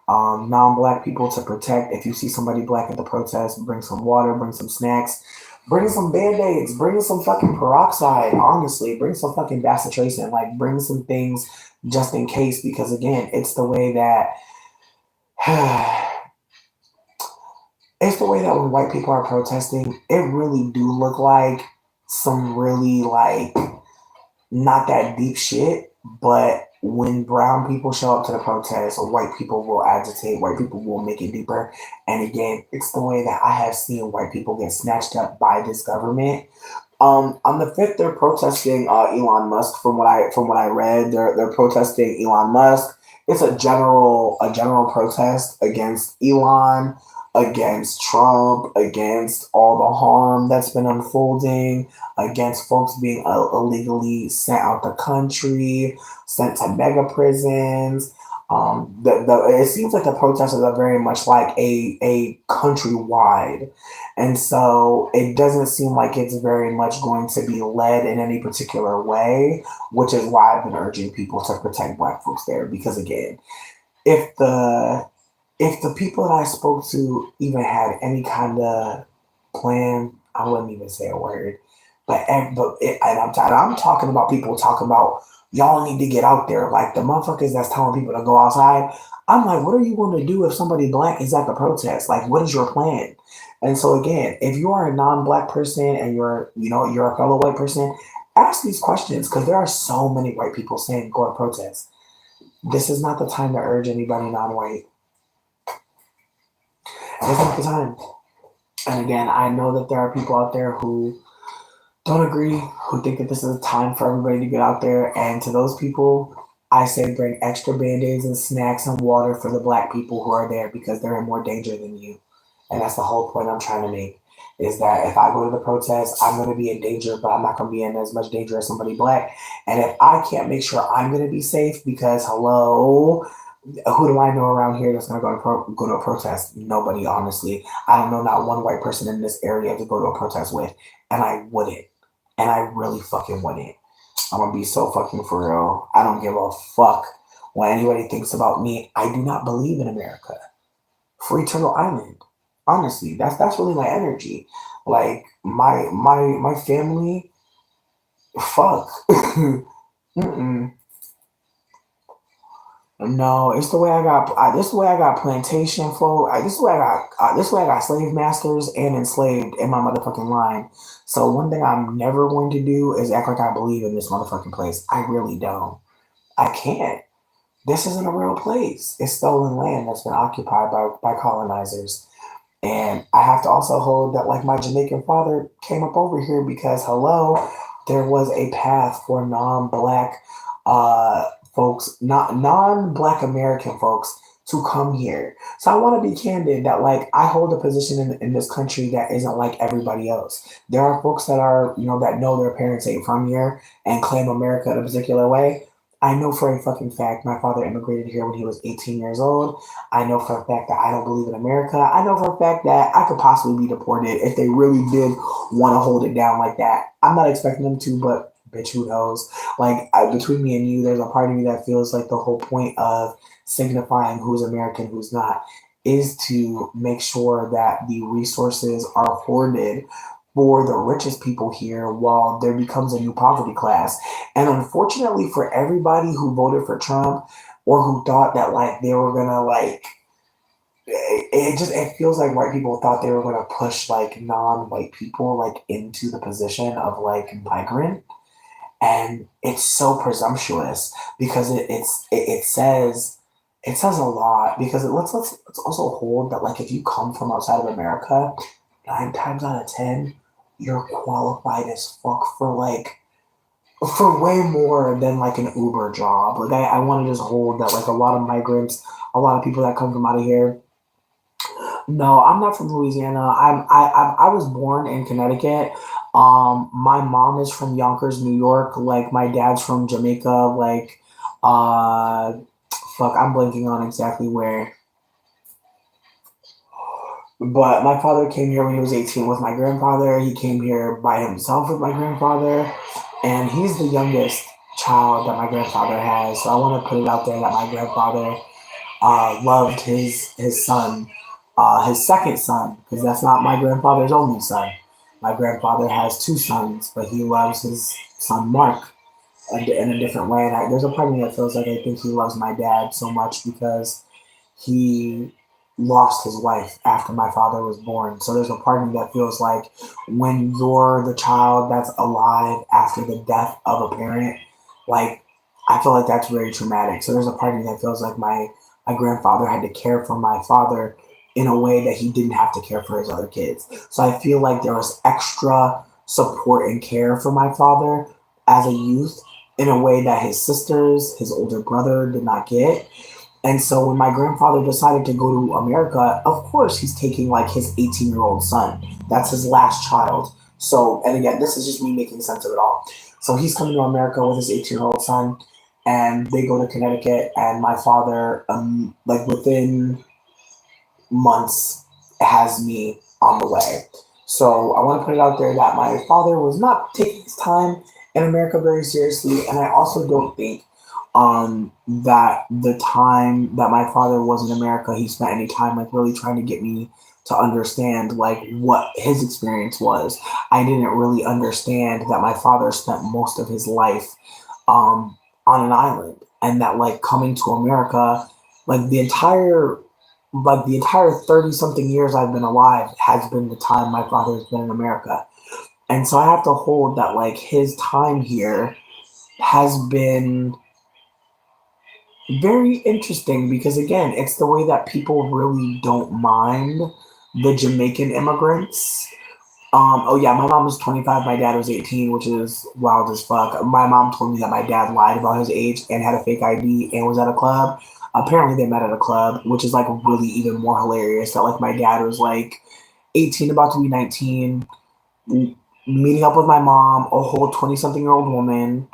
non-black people to protect. If you see somebody black at the protest, bring some water, bring some snacks, bring some band-aids, bring some fucking peroxide, honestly, bring some fucking bacitracin, like bring some things just in case, because again, it's the way that it's the way that when white people are protesting, it really do look like some really like not that deep shit, but when brown people show up to the protest, white people will agitate, white people will make it deeper. And again, it's the way that I have seen white people get snatched up by this government. On the fifth, they're protesting Elon Musk. From what I read, they're protesting Elon Musk. It's a general protest against Elon, against Trump, against all the harm that's been unfolding, against folks being illegally sent out the country, sent to mega prisons. It seems like the protesters are very much like a countrywide, and so it doesn't seem like it's very much going to be led in any particular way, which is why I've been urging people to protect Black folks there. Because again, if the if the people that I spoke to even had any kind of plan, I wouldn't even say a word. I'm talking about people talking about y'all need to get out there. Like the motherfuckers that's telling people to go outside. I'm like, what are you going to do if somebody black is at the protest? Like, what is your plan? And so again, if you are a non-black person and you're a fellow white person, ask these questions because there are so many white people saying go and protest. This is not the time to urge anybody non-white. This is not the time. And again, I know that there are people out there who don't agree, who think that this is a time for everybody to get out there. And to those people, I say bring extra band-aids and snacks and water for the black people who are there because they're in more danger than you. And that's the whole point I'm trying to make. Is that if I go to the protest, I'm going to be in danger, but I'm not going to be in as much danger as somebody black. And if I can't make sure I'm going to be safe, because hello, who do I know around here that's going to go to a protest? Nobody, honestly. I don't know not one white person in this area to go to a protest with, and I wouldn't. And I really fucking wouldn't. I'm gonna be so fucking for real. I don't give a fuck what anybody thinks about me. I do not believe in America. Free Turtle Island. Honestly, that's really my energy. Like my family. Fuck. Mm-mm. No, it's the way I got. This is the way I got plantation folk. This is the way I got. This is the way I got slave masters and enslaved in my motherfucking line. So one thing I'm never going to do is act like I believe in this motherfucking place. I really don't. I can't. This isn't a real place. It's stolen land that's been occupied by colonizers. And I have to also hold that, like, my Jamaican father came up over here because, hello, there was a path for non-black folks, not non-black American folks, to come here. So I want to be candid that, like, I hold a position in this country that isn't like everybody else. There are folks that are, that know their parents ain't from here and claim America in a particular way. I know for a fucking fact my father immigrated here when he was 18 years old. I know for a fact that I don't believe in America. I know for a fact that I could possibly be deported if they really did want to hold it down like that. I'm not expecting them to, but bitch, who knows? Like, between me and you, there's a part of me that feels like the whole point of signifying who's American, who's not, is to make sure that the resources are hoarded for the richest people here while there becomes a new poverty class. And unfortunately for everybody who voted for Trump or who thought that like they were gonna like it feels like white people thought they were gonna push like non-white people like into the position of like migrant. And it's so presumptuous because it says a lot because let's also hold that like if you come from outside of America, 9 times out of 10, you're qualified as fuck for way more than like an Uber job. Like I want to just hold that like a lot of migrants, a lot of people that come from out of here. No, I'm not from Louisiana. I was born in Connecticut. My mom is from Yonkers, New York. Like my dad's from Jamaica. Like, uh, fuck, I'm blanking on exactly where. But my father came here when he was 18 with my grandfather. He came here by himself with my grandfather, and he's the youngest child that my grandfather has. So I want to put it out there that my grandfather loved his son, his second son, because that's not my grandfather's only son. My grandfather has two sons, but he loves his son Mark in a different way. And there's a part of me that feels like I think he loves my dad so much because he lost his wife after my father was born. So there's a part of me that feels like when you're the child that's alive after the death of a parent, like I feel like that's very traumatic. So there's a part of me that feels like my grandfather had to care for my father in a way that he didn't have to care for his other kids. So I feel like there was extra support and care for my father as a youth in a way that his sisters, his older brother did not get. And so when my grandfather decided to go to America, of course he's taking like his 18-year-old son. That's his last child. So, and again, this is just me making sense of it all. So he's coming to America with his 18-year-old son, and they go to Connecticut. And my father, like within months, has me on the way. So I want to put it out there that my father was not taking his time in America very seriously, and I also don't think that the time that my father was in America, he spent any time like really trying to get me to understand like what his experience was. I didn't really understand that my father spent most of his life on an island, and that like coming to America, like the entire 30 something years I've been alive has been the time my father has been in America. And so I have to hold that like his time here has been very interesting because again, it's the way that people really don't mind the Jamaican immigrants. Oh yeah, my mom was 25, my dad was 18, which is wild as fuck. My mom told me that my dad lied about his age and had a fake ID and was at a club. Apparently they met at a club, which is like really even more hilarious that like my dad was like 18 about to be 19, meeting up with my mom, a whole 20 something year old woman.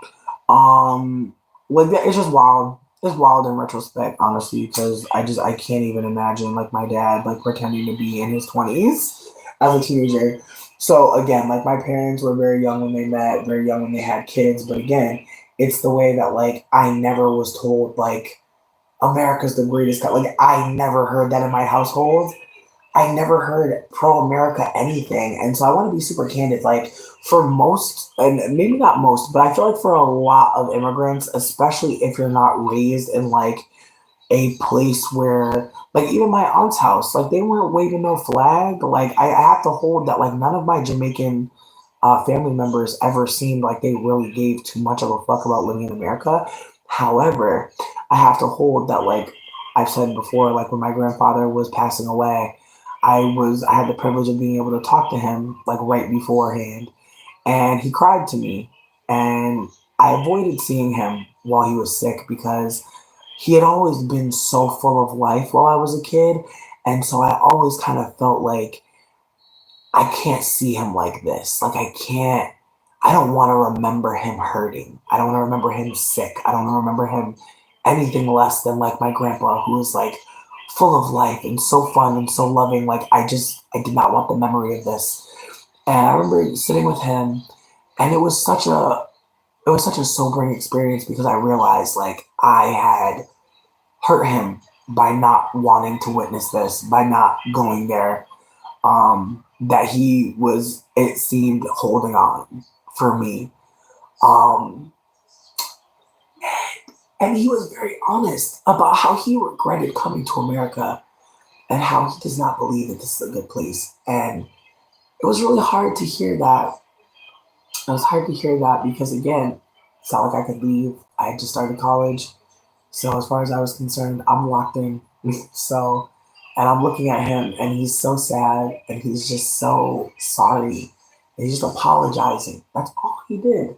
Um, like that, it's just wild. It's wild in retrospect, honestly, because I can't even imagine like my dad like pretending to be in his 20s as a teenager. So again, like my parents were very young when they met, very young when they had kids. But again, it's the way that like I never was told like America's the greatest. Like I never heard that in my household. I never heard pro America anything. And so I want to be super candid. Like, for most, and maybe not most, but I feel like for a lot of immigrants, especially if you're not raised in like a place where, like, even my aunt's house, like, they weren't waving no flag. Like, I have to hold that, like, none of my Jamaican family members ever seemed like they really gave too much of a fuck about living in America. However, I have to hold that, like I've said before, like when my grandfather was passing away, I had the privilege of being able to talk to him like right beforehand, and he cried to me, and I avoided seeing him while he was sick because he had always been so full of life while I was a kid, and so I always kind of felt like I can't see him like this. Like I don't want to remember him hurting. I don't want to remember him sick. I don't want to remember him anything less than like my grandpa who was like full of life and so fun and so loving. Like I did not want the memory of this. And I remember sitting with him, and it was such a sobering experience because I realized like I had hurt him by not wanting to witness this, by not going there, that he was, it seemed, holding on for me. Um, and he was very honest about how he regretted coming to America and how he does not believe that this is a good place. And it was really hard to hear that. It was hard to hear that because, again, it's not like I could leave. I had just started college. So, as far as I was concerned, I'm locked in. So, and I'm looking at him, and he's so sad, and he's just so sorry. And he's just apologizing. That's all he did.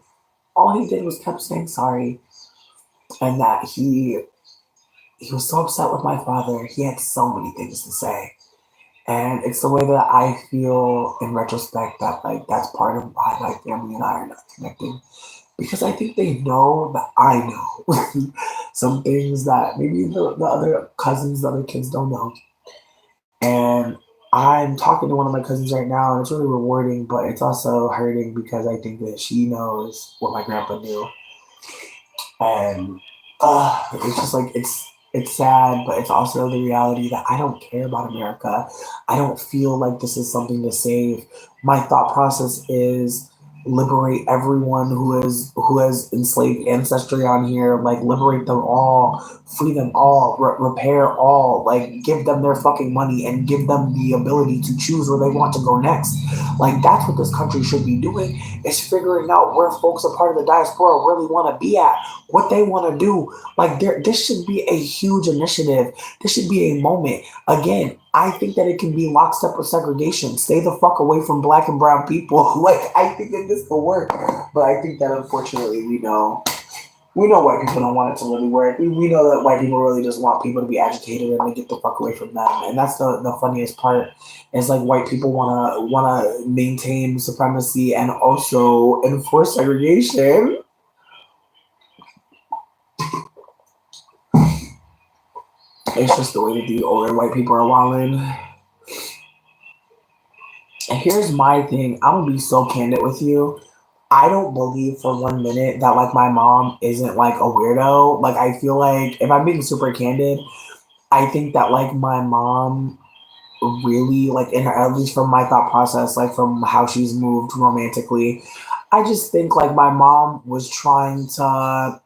All he did was kept saying sorry, and that he was so upset with my father. He had so many things to say, and it's the way that I feel in retrospect that like that's part of why my family and I are not connecting, because I think they know that I know some things that maybe the other cousins, the other kids don't know. And I'm talking to one of my cousins right now, and it's really rewarding, but it's also hurting because I think that she knows what my grandpa knew, and it's just like it's sad, but it's also the reality that I don't care about America. I don't feel like this is something to save. My thought process is liberate everyone who has enslaved ancestry on here, like liberate them all, free them all, repair all, like give them their fucking money and give them the ability to choose where they want to go next. Like that's what this country should be doing, is figuring out where folks a part of the diaspora really want to be at, what they want to do. Like this should be a huge initiative. This should be a moment. Again, I think that it can be lockstep with segregation. Stay the fuck away from black and brown people. Like I think that this will work, but I think that unfortunately we know white people don't want it to really work. We know that white people really just want people to be agitated and to get the fuck away from them. And that's the funniest part. Is like white people wanna maintain supremacy and also enforce segregation. It's just the way that the older white people are wilding. Here's my thing. I'm gonna be so candid with you. I don't believe for 1 minute that like my mom isn't like a weirdo. Like I feel like if I'm being super candid, I think that like my mom really like in her, at least from my thought process, like from how she's moved romantically, I just think like my mom was trying to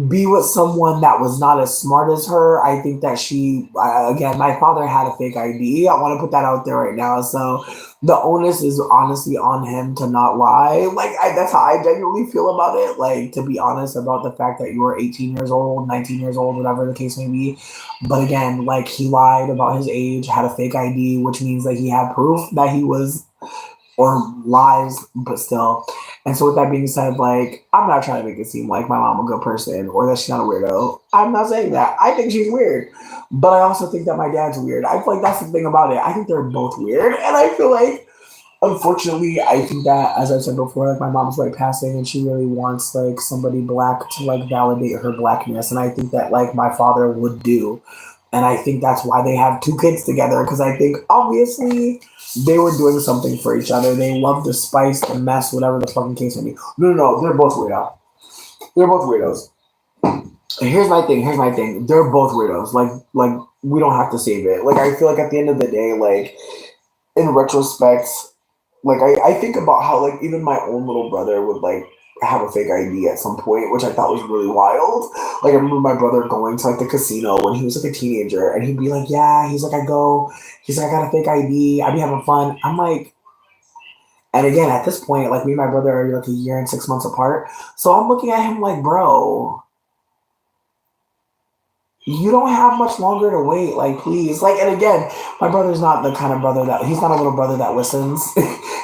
be with someone that was not as smart as her. I think that she, again, my father had a fake ID. I want to put that out there right now. So the onus is honestly on him to not lie. Like, that's how I genuinely feel about it. Like, to be honest about the fact that you were 18 years old, 19 years old, whatever the case may be. But again, like, he lied about his age, had a fake ID, which means that he had proof that he was, or lies, but still. And so with that being said, like I'm not trying to make it seem like my mom a good person or that she's not a weirdo. I'm not saying that. I think she's weird. But I also think that my dad's weird. I feel like that's the thing about it. I think they're both weird. And I feel like unfortunately I think that as I said before, like my mom's like passing and she really wants like somebody black to like validate her blackness. And I think that like my father would do. And I think that's why they have two kids together. Because I think obviously they were doing something for each other. They love the spice, the mess, whatever the fucking case may be. No. They're both weirdos. They're both weirdos. Here's my thing. Here's my thing. They're both weirdos. Like we don't have to save it. Like I feel like at the end of the day, like in retrospect, like I think about how like even my own little brother would like have a fake ID at some point, which I thought was really wild. Like I remember my brother going to like the casino when he was like a teenager, and he'd be like, "Yeah," he's like, he's like, "I got a fake ID. I be having fun." I'm like, and again at this point, like me and my brother are like a year and 6 months apart, so I'm looking at him like, bro, you don't have much longer to wait. Like, please. Like, and again, my brother's not the kind of brother that he's not a little brother that listens.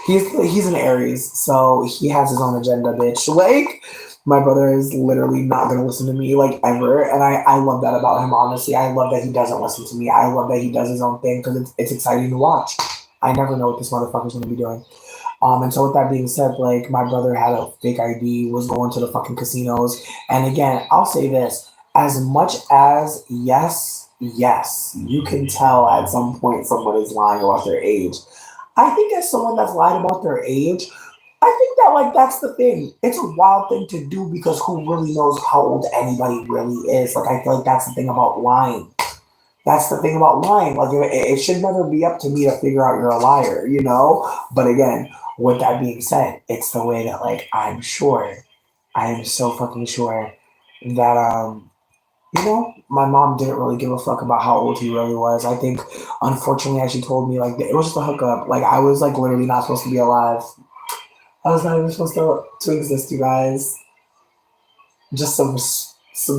he's an Aries, so he has his own agenda, bitch. Like, my brother is literally not gonna listen to me like ever, and I love that about him. Honestly, I love that he doesn't listen to me. I love that he does his own thing because it's exciting to watch. I never know what this motherfucker's gonna be doing. And so with that being said, like my brother had a fake ID, was going to the fucking casinos. And again, I'll say this. As much as yes, you can tell at some point someone is lying about their age. I think as someone that's lied about their age, I think that like that's the thing. It's a wild thing to do because who really knows how old anybody really is? Like I feel like that's the thing about lying. That's the thing about lying. Like it should never be up to me to figure out you're a liar, you know. But again, with that being said, it's the way that like I'm sure, I am so fucking sure that you know, my mom didn't really give a fuck about how old he really was. I think, unfortunately, as she told me, like it was just a hookup. Like I was like literally not supposed to be alive. I was not even supposed to exist, you guys. Just some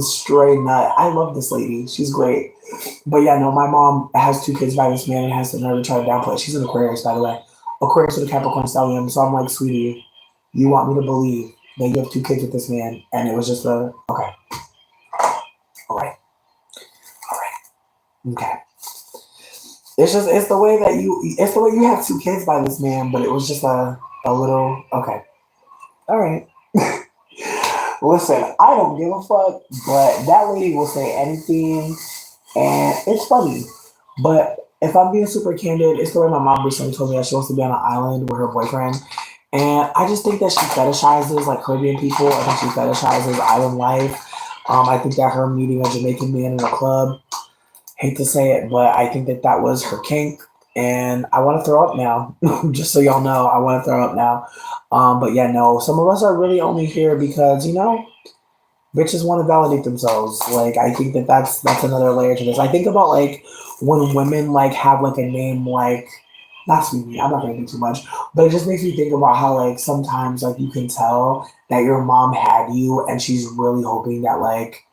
stray nut. I love this lady. She's great. But yeah, no, my mom has two kids by this man and has the nerve to try to downplay it. She's an Aquarius, by the way. Aquarius with a Capricorn stallion. So I'm like, sweetie, you want me to believe that you have two kids with this man, and it was just a okay. All right. All right. Okay. It's the way that it's the way you have two kids by this man, but it was just a little okay. All right. Listen, I don't give a fuck, but that lady will say anything, and it's funny. But if I'm being super candid, it's the way my mom recently told me that she wants to be on an island with her boyfriend. And I just think that she fetishizes like Caribbean people. I think she fetishizes island life. I think that her meeting a Jamaican man in a club, hate to say it, but I think that that was her kink. and I want to throw up now. Just so y'all know, I want to throw up now. But yeah, no, some of us are really only here because bitches want to validate themselves. Like I think that's another layer to this. I think about like when women like have like a name like not sweetie, I'm not gonna do too much, but it just makes me think about how like sometimes like you can tell that your mom had you and she's really hoping that like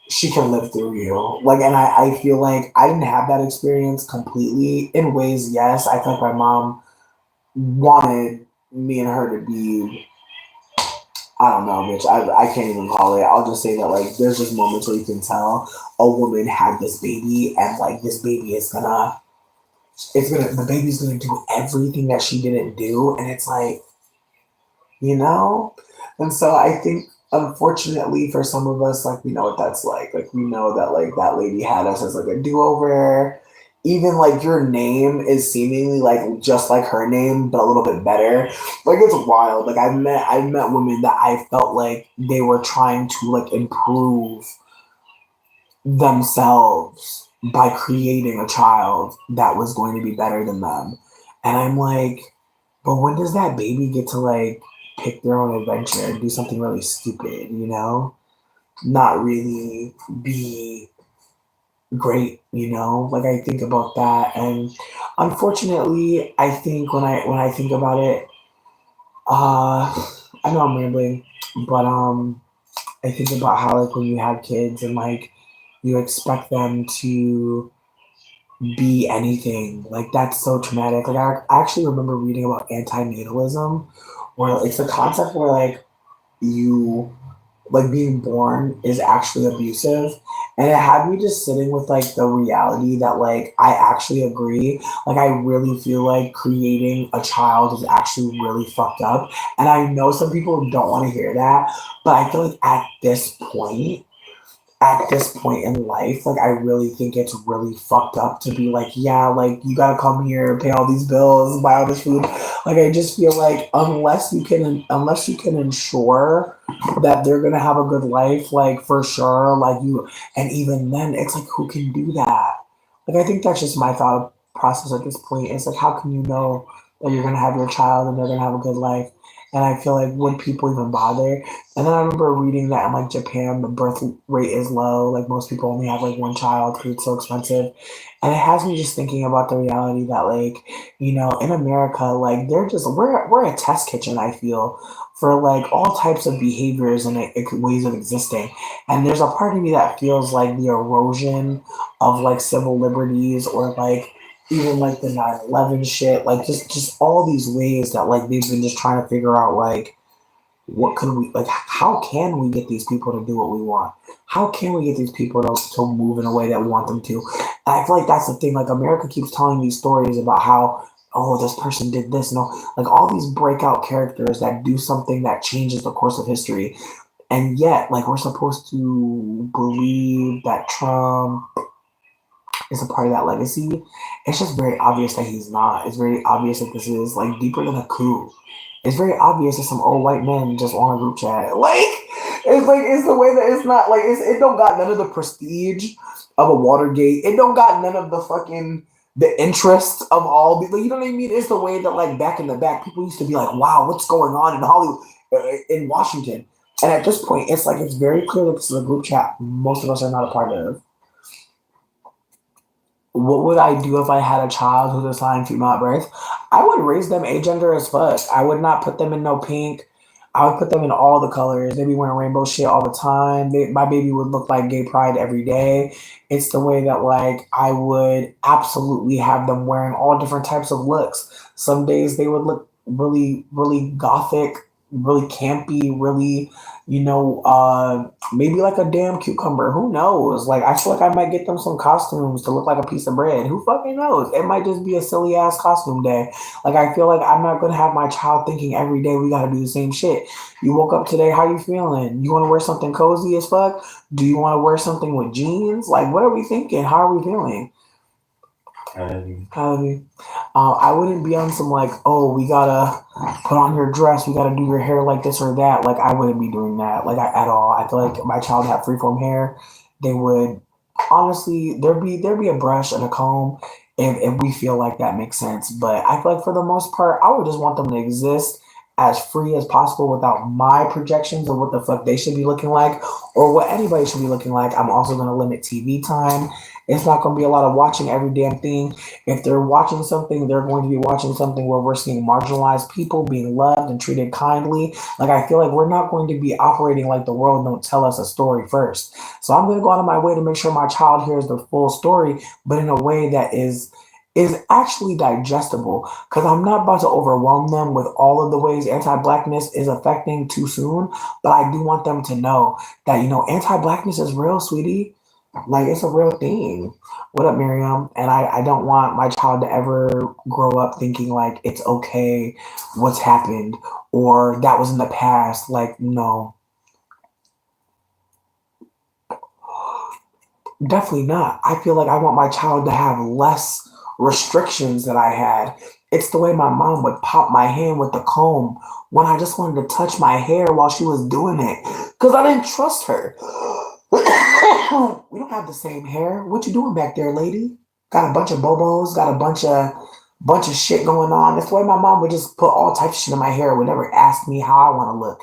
she can live through you. Like and I feel like I didn't have that experience completely. In ways, yes. I feel like my mom wanted me and her to be I don't know, Mitch. I can't even call it. I'll just say that like there's just moments where you can tell a woman had this baby and like this baby is gonna the baby's gonna do everything that she didn't do and it's like, you know? And so I think unfortunately for some of us, like we know what that's like. Like we know that like that lady had us as like a do over. Even like your name is seemingly like just like her name, but a little bit better. Like it's wild. Like I've met women that I felt like they were trying to like improve themselves by creating a child that was going to be better than them. And I'm like, but when does that baby get to like pick their own adventure and do something really stupid, you know? Not really be great, you know? Like I think about that and unfortunately I think when I think about it, I know I'm rambling, but I think about how like when you have kids and like you expect them to be anything. Like that's so traumatic. Like I actually remember reading about antinatalism, where it's a concept where like you like being born is actually abusive, and it had me just sitting with like the reality that like I actually agree. Like I really feel like creating a child is actually really fucked up, and I know some people don't want to hear that, but I feel like at this point in life, like I really think it's really fucked up to be like, yeah, like you gotta come here, pay all these bills, buy all this food. Like I just feel like unless you can ensure that they're gonna have a good life, like for sure, like you and even then it's like who can do that? Like I think that's just my thought process at this point. It's like how can you know that you're gonna have your child and they're gonna have a good life? And I feel like would people even bother? And then I remember reading that in like Japan, the birth rate is low. Like most people only have like one child because it's so expensive. And it has me just thinking about the reality that like, in America, like we're a test kitchen, I feel, for like all types of behaviors and ways of existing. And there's a part of me that feels like the erosion of like civil liberties or like even like the 9/11 shit, like just all these ways that like they've been just trying to figure out like what can we like how can we get these people to do what we want, how can we get these people to move in a way that we want them to. And I feel like that's the thing, like America keeps telling these stories about how oh this person did this, like all these breakout characters that do something that changes the course of history, and yet like we're supposed to believe that Trump is a part of that legacy. It's just very obvious that he's not. It's very obvious that this is like deeper than a coup. It's very obvious that some old white men just on a group chat. Like it's the way that it's not like it don't got none of the prestige of a Watergate. It don't got none of the fucking the interest of all the you know what I mean? It's the way that like back in the back people used to be like, wow, what's going on in Hollywood in Washington? And at this point, it's like it's very clear that this is a group chat most of us are not a part of. What would I do if I had a child who's assigned female at birth? I would raise them agender as fuck. I would not put them in no pink. I would put them in all the colors. They'd be wearing rainbow shit all the time. My baby would look like gay pride every day. It's the way that like I would absolutely have them wearing all different types of looks. Some days they would look really, really gothic, really campy, really, maybe like a damn cucumber. Who knows? Like I feel like I might get them some costumes to look like a piece of bread. Who fucking knows? It might just be a silly ass costume day. Like I feel like I'm not gonna have my child thinking every day we gotta do the same shit. You woke up today, how you feeling? You wanna wear something cozy as fuck? Do you wanna wear something with jeans? Like what are we thinking? How are we feeling? Um, I wouldn't be on some like, oh, we gotta put on your dress, we gotta do your hair like this or that. Like I wouldn't be doing that, like at all. I feel like my child had freeform hair. They would honestly, there'd be a brush and a comb, if we feel like that makes sense. But I feel like for the most part, I would just want them to exist as free as possible without my projections of what the fuck they should be looking like or what anybody should be looking like. I'm also going to limit TV time. It's not going to be a lot of watching every damn thing. If they're watching something, they're going to be watching something where we're seeing marginalized people being loved and treated kindly. Like, I feel like we're not going to be operating like the world don't tell us a story first. So I'm going to go out of my way to make sure my child hears the full story, but in a way that is actually digestible, because I'm not about to overwhelm them with all of the ways anti-blackness is affecting too soon. But I do want them to know that, anti-blackness is real, sweetie. Like, it's a real thing. What up, Miriam? And I don't want my child to ever grow up thinking like it's okay what's happened or that was in the past. Like, no, definitely not. I feel like I want my child to have less restrictions that I had. It's the way my mom would pop my hand with the comb when I just wanted to touch my hair while she was doing it because I didn't trust her. We don't have the same hair. What you doing back there, lady? Got a bunch of bobos, got a bunch of shit going on. That's why my mom would just put all types of shit in my hair, would never ask me how I want to look.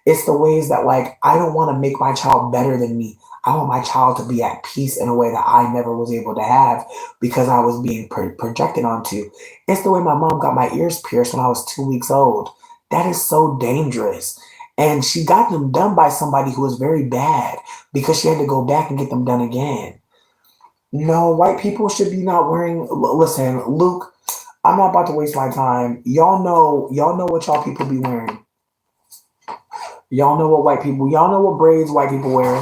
It's the ways that like I don't want to make my child better than me. I want my child to be at peace in a way that I never was able to have because I was being projected onto. It's the way my mom got my ears pierced when I was 2 weeks old. That is so dangerous. And she got them done by somebody who was very bad because she had to go back and get them done again. No, white people should be not wearing. Listen, Luke, I'm not about to waste my time. Y'all know what y'all people be wearing. Y'all know what white people. Y'all know what braids white people wear.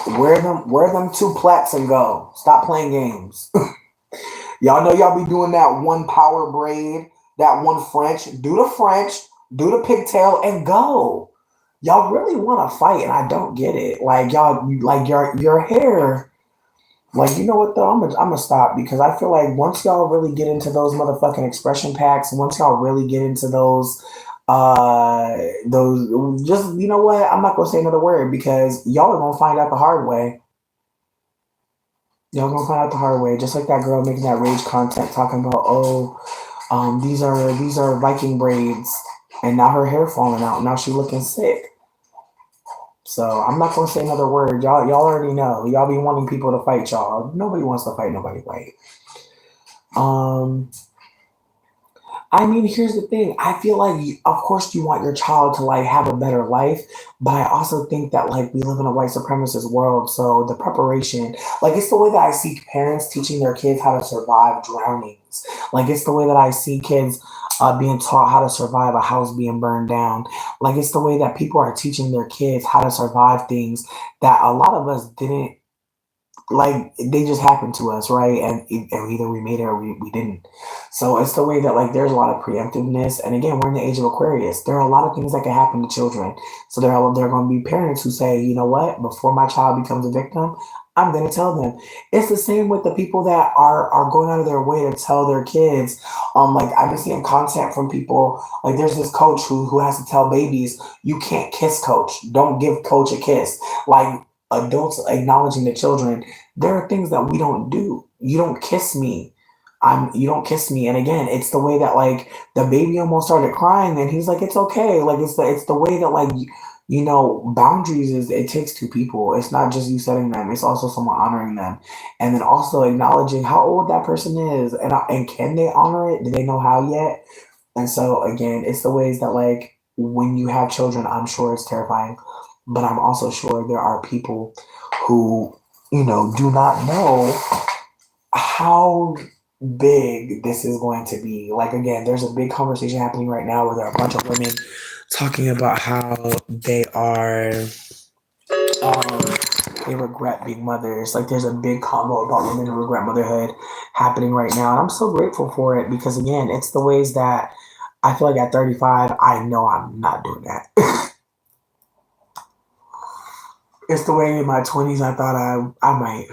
Wear them two plaits and go. Stop playing games. Y'all know y'all be doing that one power braid, that one French. Do the French, do the pigtail, and go. Y'all really want to fight, and I don't get it. Like y'all, like your hair. Like, you know what though? I'm gonna stop because I feel like once y'all really get into those motherfucking expression packs, once y'all really get into those just you know what? I'm not gonna say another word because y'all are gonna find out the hard way. Y'all gonna find out the hard way. Just like that girl making that rage content talking about, oh, these are Viking braids, and now her hair falling out. Now she looking sick. So I'm not gonna say another word. Y'all already know. Y'all be wanting people to fight y'all. Nobody wants to fight nobody, right? Um, I mean, here's the thing. I feel like, of course, you want your child to like have a better life, but I also think that like we live in a white supremacist world, so the preparation, like it's the way that I see parents teaching their kids how to survive drownings. Like it's the way that I see kids being taught how to survive a house being burned down. Like it's the way that people are teaching their kids how to survive things that a lot of us didn't like they just happened to us, right? And either we made it or we didn't. So it's the way that like there's a lot of preemptiveness. And again, we're in the age of Aquarius. There are a lot of things that can happen to children. So there are going to be parents who say, you know what, before my child becomes a victim, I'm going to tell them. It's the same with the people that are going out of their way to tell their kids. Like I've been seeing content from people. Like there's this coach who has to tell babies, you can't kiss coach. Don't give coach a kiss. Like adults acknowledging the children, there are things that we don't do. You don't kiss me. You don't kiss me. And again, it's the way that like the baby almost started crying and he's like, it's okay. Like it's the way that like boundaries is it takes two people. It's not just you setting them, it's also someone honoring them. And then also acknowledging how old that person is and can they honor it? Do they know how yet? And so again, it's the ways that like when you have children, I'm sure it's terrifying, but I'm also sure there are people who, do not know how big this is going to be. Like again, there's a big conversation happening right now where there are a bunch of women talking about how um they regret being mothers. Like there's a big combo about women who regret motherhood happening right now. And I'm so grateful for it because again, it's the ways that I feel like at 35, I know I'm not doing that. It's the way in my 20s I thought I might,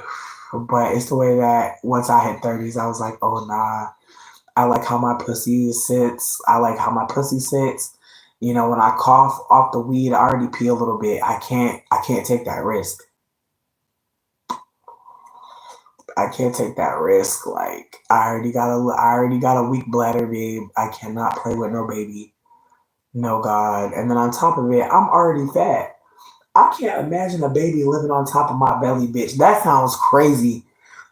but it's the way that once I hit 30s, I was like, oh nah. I like how my pussy sits. I like how my pussy sits. When I cough off the weed, I already pee a little bit. I can't take that risk. I can't take that risk. Like I already got a weak bladder, babe. I cannot play with no baby. No God. And then on top of it, I'm already fat. I can't imagine a baby living on top of my belly, bitch. That sounds crazy.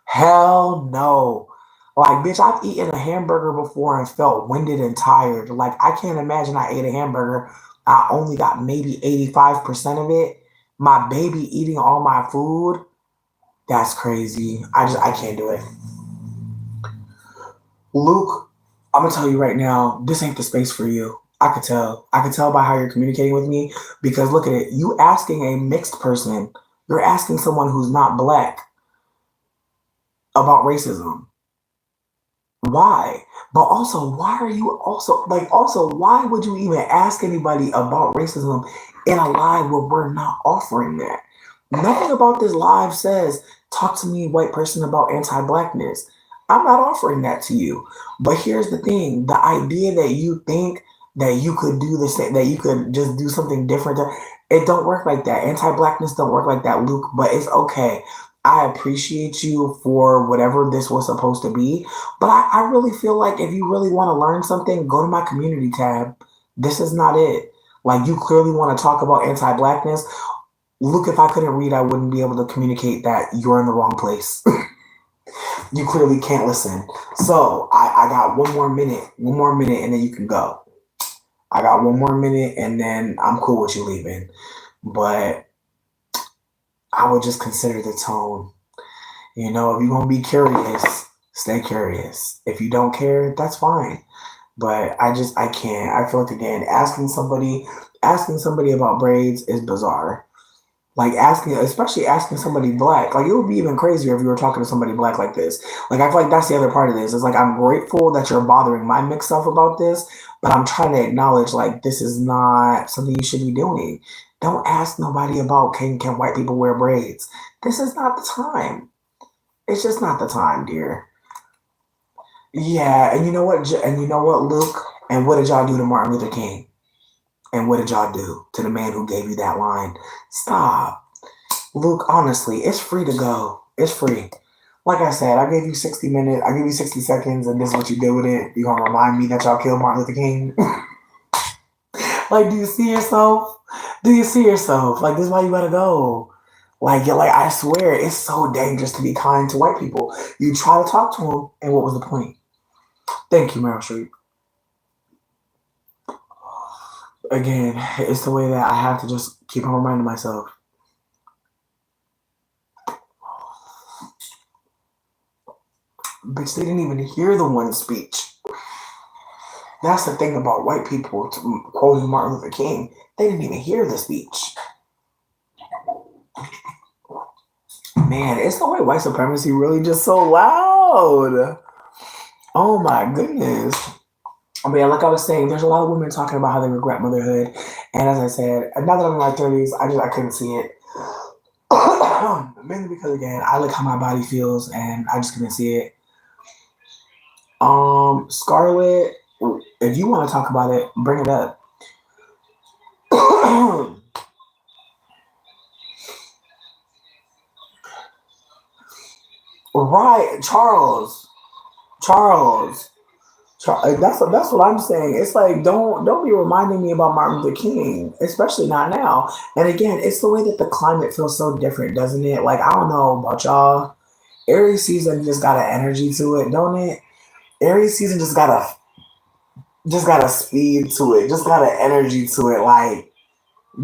Hell no. Like, bitch, I've eaten a hamburger before and felt winded and tired. Like, I can't imagine I ate a hamburger. I only got maybe 85% of it. My baby eating all my food. That's crazy. I can't do it. Luke, I'm gonna tell you right now, this ain't the space for you. I could tell. I could tell by how you're communicating with me because look at it. You asking a mixed person, you're asking someone who's not black about racism. Why? But also, why are you also why would you even ask anybody about racism in a live where we're not offering that? Nothing about this live says talk to me, white person, about anti-blackness. I'm not offering that to you. But here's the thing: the idea that you think that you could do the same, that you could just do something different, it don't work like that. Anti-blackness don't work like that, Luke. But it's okay. I appreciate you for whatever this was supposed to be. But I really feel like if you really want to learn something, go to my community tab. This is not it. Like, you clearly want to talk about anti-blackness. Luke, if I couldn't read, I wouldn't be able to communicate that you're in the wrong place. You clearly can't listen. So I got one more minute, and then you can go. I got one more minute, and then I'm cool with you leaving. But I would just consider the tone. You know, if you're gonna be curious, stay curious. If you don't care, that's fine. But I can't. I feel like again, asking somebody about braids is bizarre. Like asking, especially asking somebody black, like it would be even crazier if you were talking to somebody black like this. Like I feel like that's the other part of this. It's like I'm grateful that you're bothering my mixed self about this, but I'm trying to acknowledge like this is not something you should be doing. Don't ask nobody about can white people wear braids. This is not the time. It's just not the time, dear. Yeah, and you know what? And you know what, Luke? And what did y'all do to Martin Luther King? And what did y'all do to the man who gave you that line? Stop. Luke, honestly, it's free to go. It's free. Like I said, I gave you 60 minutes, I gave you 60 seconds, and this is what you did with it. You gonna remind me that y'all killed Martin Luther King? Like, do you see yourself? Do you see yourself? Like, this is why you gotta go. Like, you're like, I swear, it's so dangerous to be kind to white people. You try to talk to them, and what was the point? Thank you, Meryl Streep. Again, it's the way that I have to just keep on reminding myself. Bitch, they didn't even hear the one speech. That's the thing about white people quoting Martin Luther King. They didn't even hear the speech. Man, it's the way white supremacy really just so loud. Oh my goodness. I mean, like I was saying, there's a lot of women talking about how they regret motherhood. And as I said, now that I'm in my 30s, I couldn't see it. Mainly because again, I like how my body feels and I just couldn't see it. Scarlett, if you want to talk about it, bring it up. Right, Charles. That's what I'm saying. It's like don't be reminding me about Martin Luther King, especially not now. And again, it's the way that the climate feels so different, doesn't it? Like I don't know about y'all. Aries season just got an energy to it, don't it? Aries season just got a speed to it, just got an energy to it. Like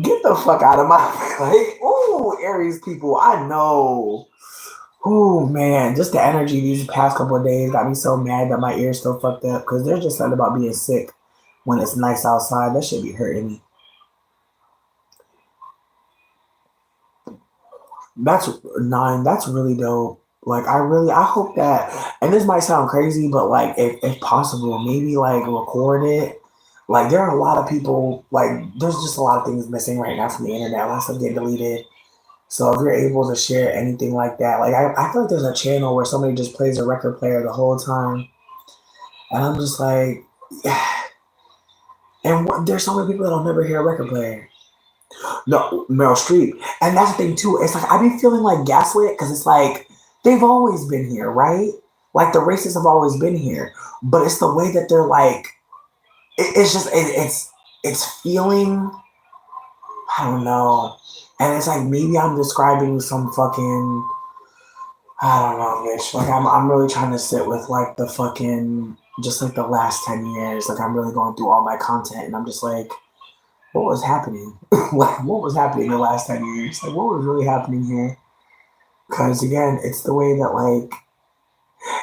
get the fuck out of my like. Ooh, Aries people, I know. Oh man, just the energy these past couple of days got me so mad that my ears still fucked up because there's just something about being sick when it's nice outside. That should be hurting me. That's nine. That's really dope. Like I hope that, and this might sound crazy, but like if possible, maybe like record it. Like there are a lot of people, like there's just a lot of things missing right now from the internet. A lot of stuff getting deleted. So if you're able to share anything like that, like I feel like there's a channel where somebody just plays a record player the whole time, and I'm just like, yeah. And there's so many people that don't never hear a record player. No, Meryl Streep, and that's the thing too. It's like I be feeling like gaslit because it's like they've always been here, right? Like the racists have always been here, but it's the way that they're like. It's just it's feeling. I don't know, and it's like maybe I'm describing some fucking. I don't know, bitch. Like I'm really trying to sit with like the fucking just like the last 10 years. Like I'm really going through all my content, and I'm just like, what was happening? Like what was happening the last 10 years? Like what was really happening here? Because again, it's the way that like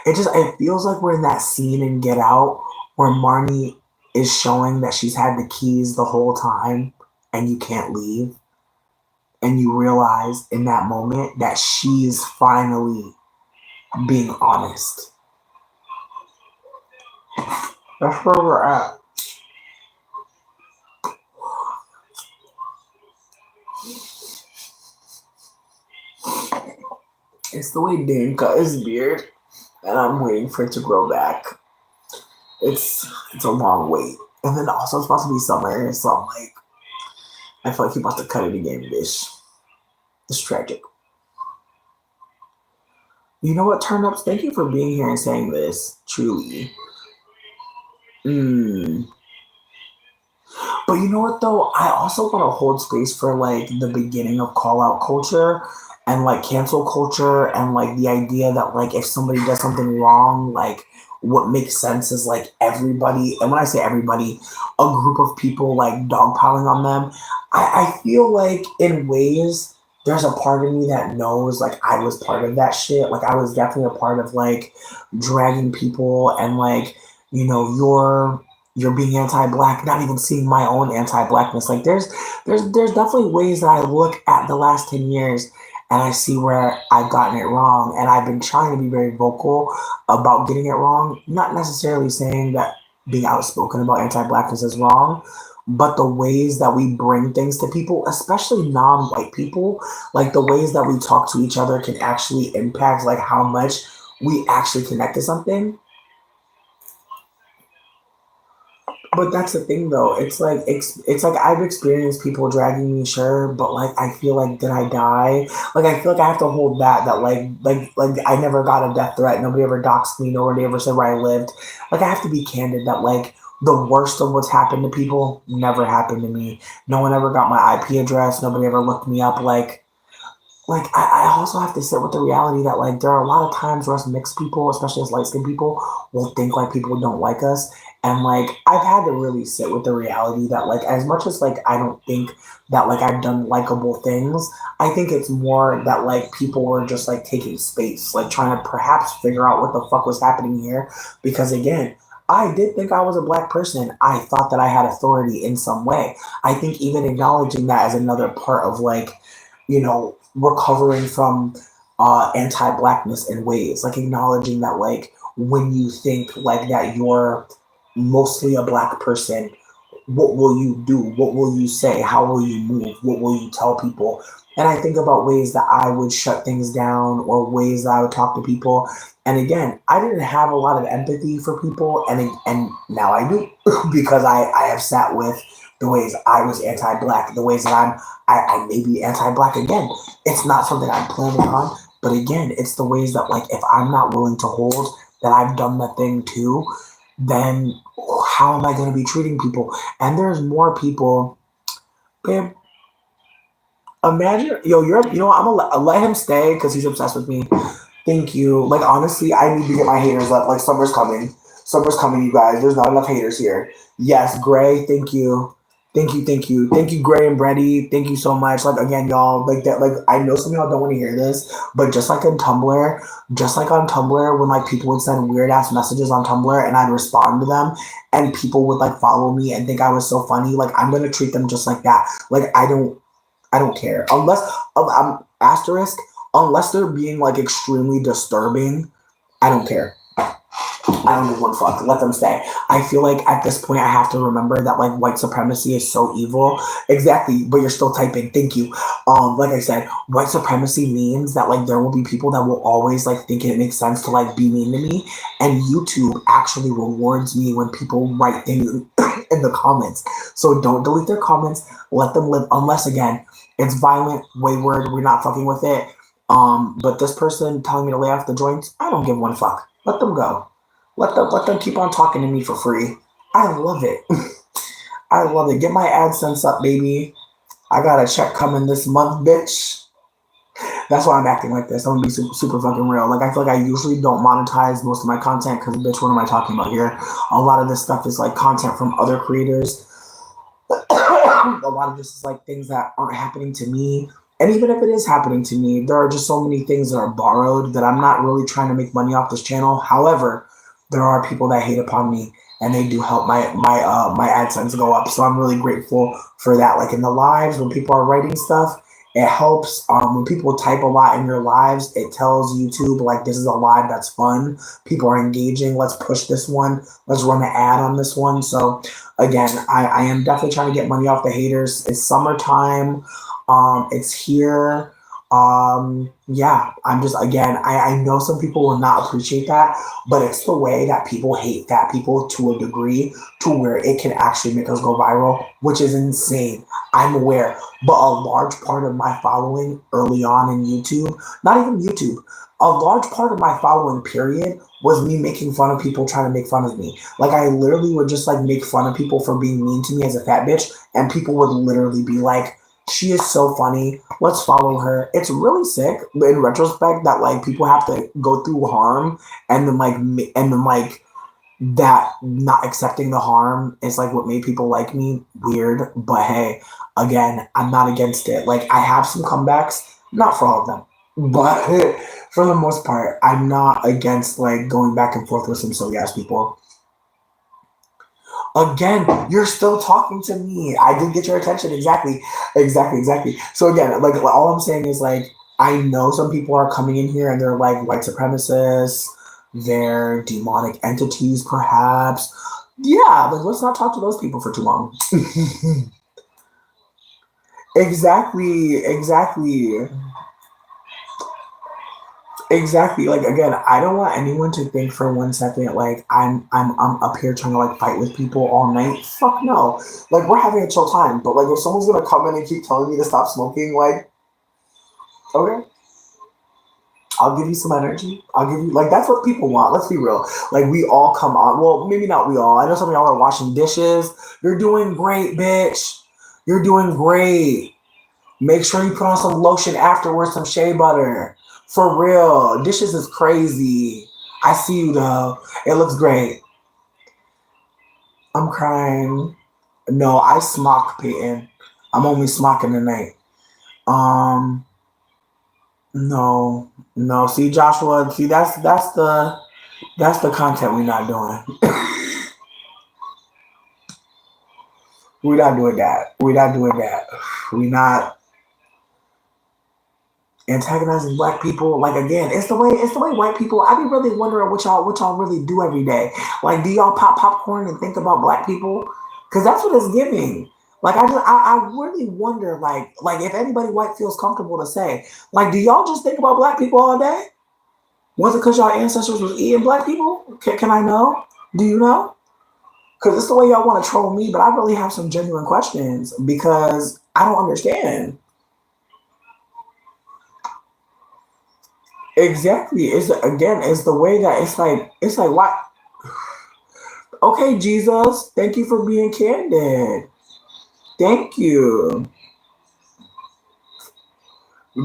it feels like we're in that scene in Get Out where Marnie is showing that she's had the keys the whole time and you can't leave. And you realize in that moment that she's finally being honest. That's where we're at. It's the way Dane cut his beard, and I'm waiting for it to grow back. It's a long wait. And then also it's supposed to be summer, so I'm like, I feel like he about to cut it again, bitch. It's tragic. You know what, Turnips? Thank you for being here and saying this. Truly. But you know what though? I also want to hold space for like the beginning of call out culture and like cancel culture and like the idea that like if somebody does something wrong, like what makes sense is like everybody, and when I say everybody, a group of people like dogpiling on them. I feel like in ways there's a part of me that knows like I was part of that shit. Like I was definitely a part of like dragging people and like, you know, you're being anti-black, not even seeing my own anti-blackness. Like there's definitely ways that I look at the last 10 years and I see where I've gotten it wrong. And I've been trying to be very vocal about getting it wrong, not necessarily saying that being outspoken about anti-blackness is wrong, but the ways that we bring things to people, especially non-white people, like the ways that we talk to each other can actually impact like how much we actually connect to something. But that's the thing, though. It's like I've experienced people dragging me, sure, but like I feel like did I die? Like I feel like I have to hold that like I never got a death threat. Nobody ever doxed me. Nobody ever said where I lived. Like I have to be candid that like the worst of what's happened to people never happened to me. No one ever got my IP address. Nobody ever looked me up. Like I also have to sit with the reality that like there are a lot of times where us mixed people, especially as light skinned people, will think like people don't like us. And like I've had to really sit with the reality that like as much as like I don't think that like I've done likable things, I think it's more that like people were just like taking space, like trying to perhaps figure out what the fuck was happening here. Because again, I did think I was a black person. I thought that I had authority in some way. I think even acknowledging that as another part of like, you know, recovering from anti-blackness in ways like acknowledging that like when you think like that you're mostly a black person, what will you do, what will you say, how will you move, what will you tell people? And I think about ways that I would shut things down or ways that I would talk to people. And again, I didn't have a lot of empathy for people, and now I do because I have sat with the ways I was anti-black, the ways that I may be anti-black again. It's not something I'm planning on, but again, it's the ways that like if I'm not willing to hold that I've done the thing too, then how am I going to be treating people? And there's more people, babe. Imagine, yo, you know, I'm gonna let him stay because he's obsessed with me. Thank you. Like honestly, I need to get my haters up. Like summer's coming. Summer's coming, you guys. There's not enough haters here. Yes, Gray. Thank you. Thank you, thank you, thank you, Gray and Brady. Thank you so much. Like again, y'all, like that. Like I know some of y'all don't want to hear this, but just like on Tumblr, when like people would send weird ass messages on Tumblr and I'd respond to them, and people would like follow me and think I was so funny. Like I'm gonna treat them just like that. Like I don't care unless asterisk unless they're being like extremely disturbing. I don't care. I don't give one fuck. Let them stay. I feel like at this point I have to remember that like white supremacy is so evil. Exactly, but you're still typing. Thank you. Like I said, white supremacy means that like there will be people that will always like think it makes sense to like be mean to me, and YouTube actually rewards me when people write things in the comments. So don't delete their comments. Let them live. Unless again, it's violent, wayward. We're not fucking with it. But this person telling me to lay off the joints, I don't give one fuck. Let them go. Let them keep on talking to me for free. I love it. I love it. Get my AdSense up, baby. I got a check coming this month, bitch. That's why I'm acting like this. I'm gonna be super, super fucking real. Like, I feel like I usually don't monetize most of my content because, bitch, what am I talking about here? A lot of this stuff is like content from other creators. A lot of this is like things that aren't happening to me. And even if it is happening to me, there are just so many things that are borrowed that I'm not really trying to make money off this channel. However, there are people that hate upon me and they do help my AdSense go up. So I'm really grateful for that. Like in the lives when people are writing stuff, it helps. When people type a lot in your lives, it tells YouTube like this is a live that's fun. People are engaging. Let's push this one. Let's run an ad on this one. So again, I am definitely trying to get money off the haters. It's summertime. It's here. Yeah, I'm just, again, I know some people will not appreciate that, but it's the way that people hate fat people to a degree to where it can actually make us go viral, which is insane. I'm aware, but a large part of my following early on in YouTube, not even YouTube, a large part of my following period was me making fun of people trying to make fun of me. Like I literally would just like make fun of people for being mean to me as a fat bitch, and people would literally be like, she is so funny. Let's follow her. It's really sick in retrospect that like people have to go through harm and then that not accepting the harm is like what made people like me. Weird, but hey, again, I'm not against it. Like I have some comebacks, not for all of them, but for the most part, I'm not against like going back and forth with some silly ass people. Again, you're still talking to me. I did get your attention. Exactly. Exactly. Exactly. So again, like all I'm saying is like I know some people are coming in here and they're like white supremacists, they're demonic entities, perhaps. Yeah, like let's not talk to those people for too long. Exactly. Exactly. Exactly. Like again, I don't want anyone to think for 1 second like I'm up here trying to like fight with people all night. Fuck no. Like we're having a chill time. But like if someone's gonna come in and keep telling me to stop smoking, like, okay, I'll give you some energy. I'll give you like that's what people want. Let's be real. Like we all come on. Well, maybe not we all. I know some of y'all are washing dishes. You're doing great, bitch. You're doing great. Make sure you put on some lotion afterwards, some shea butter. For real. Dishes is crazy. I see you though. It looks great. I'm crying. No, I smock, Peyton. I'm only smocking tonight. Um, no, no. See, Joshua. See, that's the content we're not doing. We're not doing that. We're not doing that. We're not antagonizing black people. Like again, it's the way white people. I be really wondering what y'all really do every day. Like, do y'all pop popcorn and think about black people? Because that's what it's giving. Like I really wonder like if anybody white feels comfortable to say like, do y'all just think about black people all day? Was it because y'all ancestors was eating black people? Can I know? Do you know? Because it's the way y'all want to troll me, but I really have some genuine questions because I don't understand. Exactly. It's the way that it's like what? Okay, Jesus, thank you for being candid. Thank you.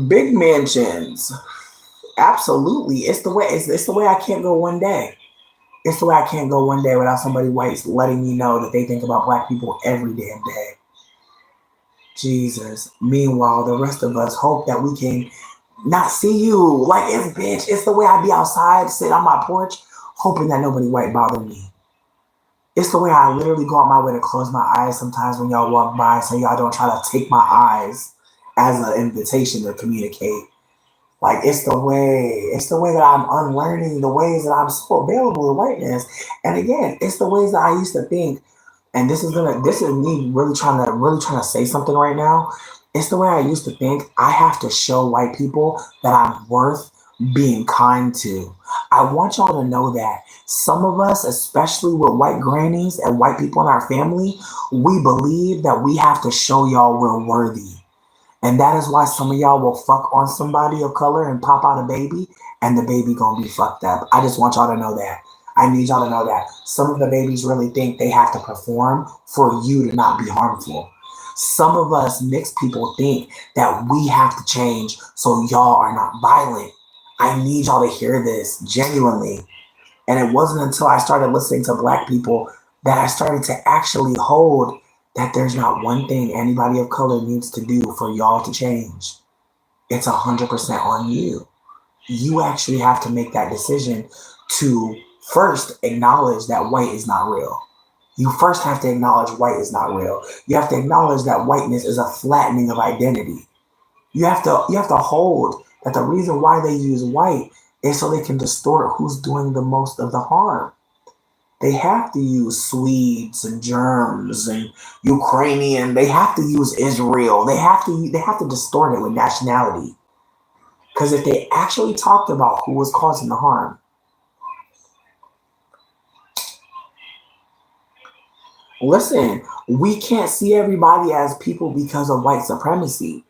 Big mansions. Absolutely. It's the way I can't go one day. It's the way I can't go one day without somebody white letting me know that they think about black people every damn day. Jesus. Meanwhile, the rest of us hope that we can not see you. Like it's bitch. It's the way I be outside, sit on my porch, hoping that nobody white bother me. It's the way I literally go out my way to close my eyes sometimes when y'all walk by, so y'all don't try to take my eyes as an invitation to communicate. Like it's the way that I'm unlearning the ways that I'm so available to whiteness. And again, it's the ways that I used to think. And this is me really trying to say something right now. It's the way I used to think. I have to show white people that I'm worth being kind to. I want y'all to know that some of us, especially with white grannies and white people in our family, we believe that we have to show y'all we're worthy. And that is why some of y'all will fuck on somebody of color and pop out a baby, and the baby gonna be fucked up. I just want y'all to know that. I need y'all to know that. Some of the babies really think they have to perform for you to not be harmful. Some of us mixed people think that we have to change so y'all are not violent. I need y'all to hear this genuinely. And it wasn't until I started listening to black people that I started to actually hold that there's not one thing anybody of color needs to do for y'all to change. It's 100% on you. You actually have to make that decision to first acknowledge that white is not real. You first have to acknowledge white is not real. You have to acknowledge that whiteness is a flattening of identity. You have to hold that the reason why they use white is so they can distort who's doing the most of the harm. They have to use Swedes and Germs and Ukrainian. They have to use Israel. They have to distort it with nationality. Because if they actually talked about who was causing the harm, listen, we can't see everybody as people because of white supremacy.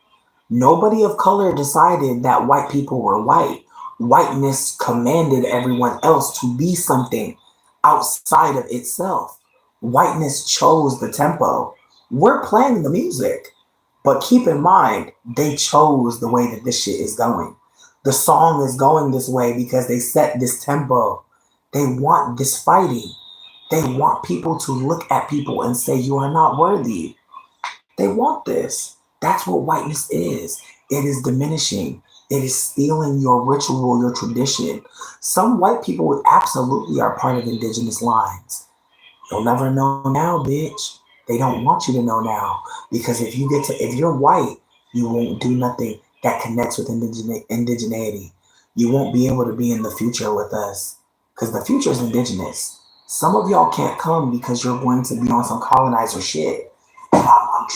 Nobody of color decided that white people were white. Whiteness commanded everyone else to be something outside of itself. Whiteness chose the tempo. We're playing the music, but keep in mind, they chose the way that this shit is going. The song is going this way because they set this tempo. They want this fighting. They want people to look at people and say, you are not worthy. They want this. That's what whiteness is. It is diminishing. It is stealing your ritual, your tradition. Some white people absolutely are part of indigenous lines. You'll never know now, bitch. They don't want you to know now. Because if you're white, you won't do nothing that connects with indigeneity. You won't be able to be in the future with us. Because the future is indigenous. Some of y'all can't come because you're going to be on some colonizer shit. And I'm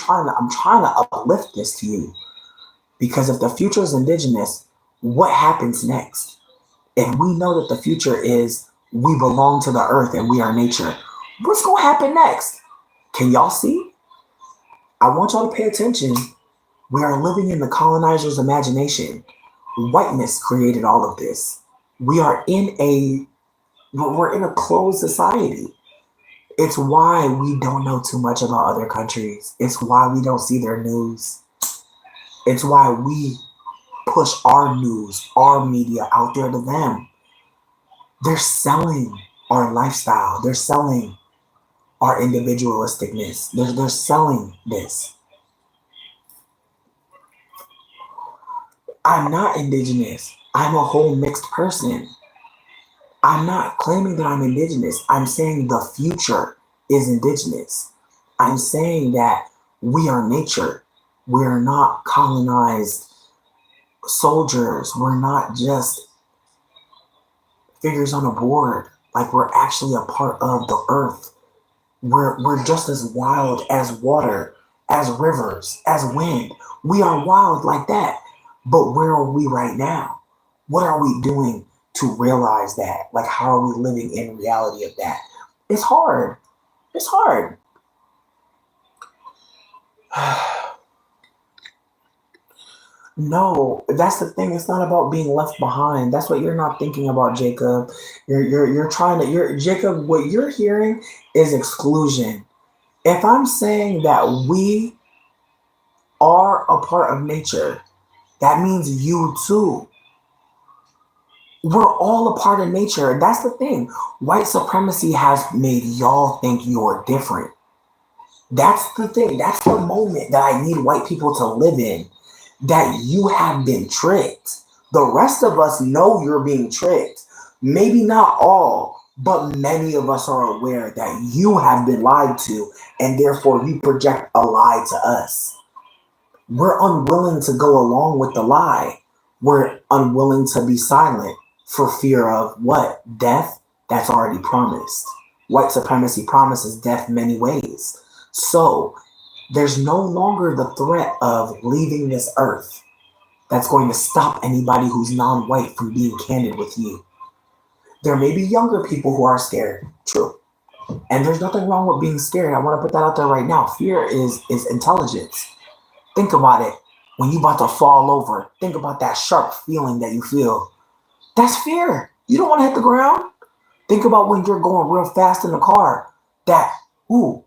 trying to uplift this to you. Because if the future is indigenous, what happens next? If we know that the future is we belong to the earth and we are nature, what's going to happen next? Can y'all see? I want y'all to pay attention. We are living in the colonizer's imagination. Whiteness created all of this. We are in a we're in a closed society. It's why we don't know too much about other countries. It's why we don't see their news. It's why we push our news, our media out there to them. They're selling our lifestyle. They're selling our individualisticness. They're selling this. I'm not indigenous. I'm a whole mixed person. I'm not claiming that I'm indigenous. I'm saying the future is indigenous. I'm saying that we are nature. We are not colonized soldiers. We're not just figures on a board. Like we're actually a part of the earth. We're just as wild as water, as rivers, as wind. We are wild like that. But where are we right now? What are we doing to realize that? Like, how are we living in reality of that? It's hard. It's hard. No, that's the thing. It's not about being left behind. That's what you're not thinking about, Jacob. You're trying to you're Jacob, what you're hearing is exclusion. If I'm saying that we are a part of nature, that means you too. We're all a part of nature. That's the thing. White supremacy has made y'all think you're different. That's the thing. That's the moment that I need white people to live in. That you have been tricked. The rest of us know you're being tricked. Maybe not all, but many of us are aware that you have been lied to, and therefore you project a lie to us. We're unwilling to go along with the lie. We're unwilling to be silent for fear of what? Death? That's already promised. White supremacy promises death many ways. So there's no longer the threat of leaving this earth that's going to stop anybody who's non-white from being candid with you. There may be younger people who are scared. True. And there's nothing wrong with being scared. I want to put that out there right now. Fear is intelligence. Think about it. When you about to fall over, think about that sharp feeling that you feel. That's fear. You don't want to hit the ground. Think about when you're going real fast in the car. That, ooh,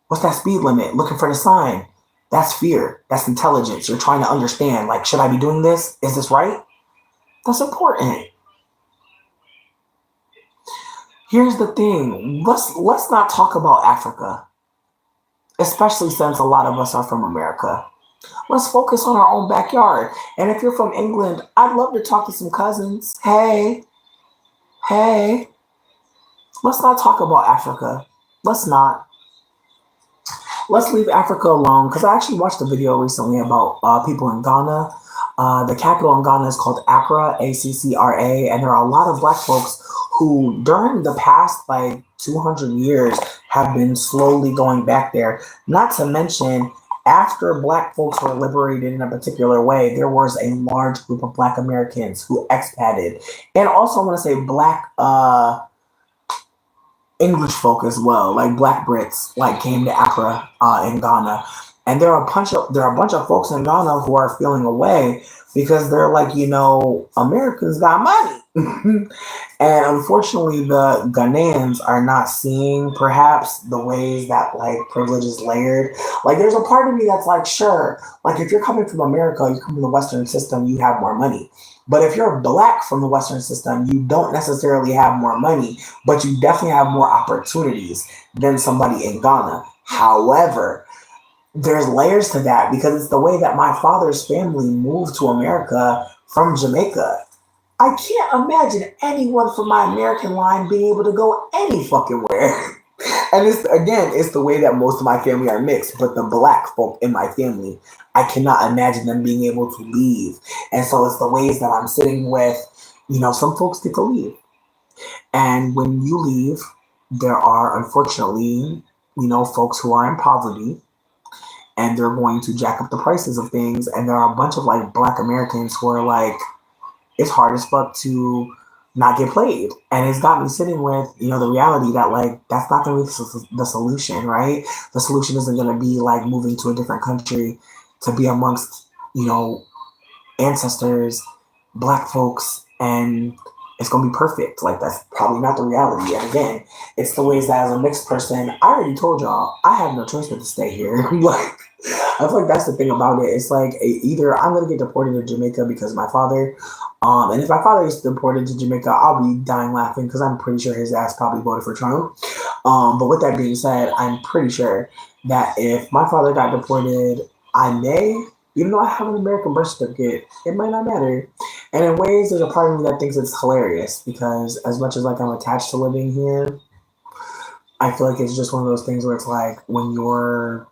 what's that speed limit? Looking for the sign. That's fear. That's intelligence. You're trying to understand, like, should I be doing this? Is this right? That's important. Here's the thing. Let's not talk about Africa, especially since a lot of us are from America. Let's focus on our own backyard. And if you're from England, I'd love to talk to some cousins. Hey, hey, let's not talk about Africa. Let's not. Let's leave Africa alone because I actually watched a video recently about people in Ghana. The capital in Ghana is called Accra, ACCRA, and there are a lot of black folks who, during the past like 200 years, have been slowly going back there. Not to mention, after black folks were liberated in a particular way, there was a large group of black Americans who expatted. And also, I want to say black English folk as well, like black Brits, like came to Accra in Ghana, and there are a bunch of folks in Ghana who are feeling away because they're like, Americans got money, and unfortunately, the Ghanaians are not seeing perhaps the ways that like privilege is layered. Like, there's a part of me that's like, sure, like if you're coming from America, you come from the Western system, you have more money. But if you're black from the Western system, you don't necessarily have more money, but you definitely have more opportunities than somebody in Ghana. However, there's layers to that because it's the way that my father's family moved to America from Jamaica. I can't imagine anyone from my American line being able to go any fucking where. And it's the way that most of my family are mixed, but the black folk in my family, I cannot imagine them being able to leave. And so it's the ways that I'm sitting with, some folks get to leave. And when you leave, there are unfortunately, folks who are in poverty and they're going to jack up the prices of things. And there are a bunch of like black Americans who are like, it's hard as fuck to not get played. And it's got me sitting with, the reality that like, that's not going to be the solution, right? The solution isn't going to be like moving to a different country to be amongst, ancestors, black folks, and it's going to be perfect. Like, that's probably not the reality. And again, it's the ways that as a mixed person, I already told y'all, I have no choice but to stay here. Like, I feel like that's the thing about it. It's like either I'm going to get deported to Jamaica because of my father, and if my father gets deported to Jamaica, I'll be dying laughing because I'm pretty sure his ass probably voted for Trump. But with that being said, I'm pretty sure that if my father got deported, I may, even though I have an American birth certificate, it might not matter. And in ways, there's a part of me that thinks it's hilarious because as much as like I'm attached to living here, I feel like it's just one of those things where it's like when you're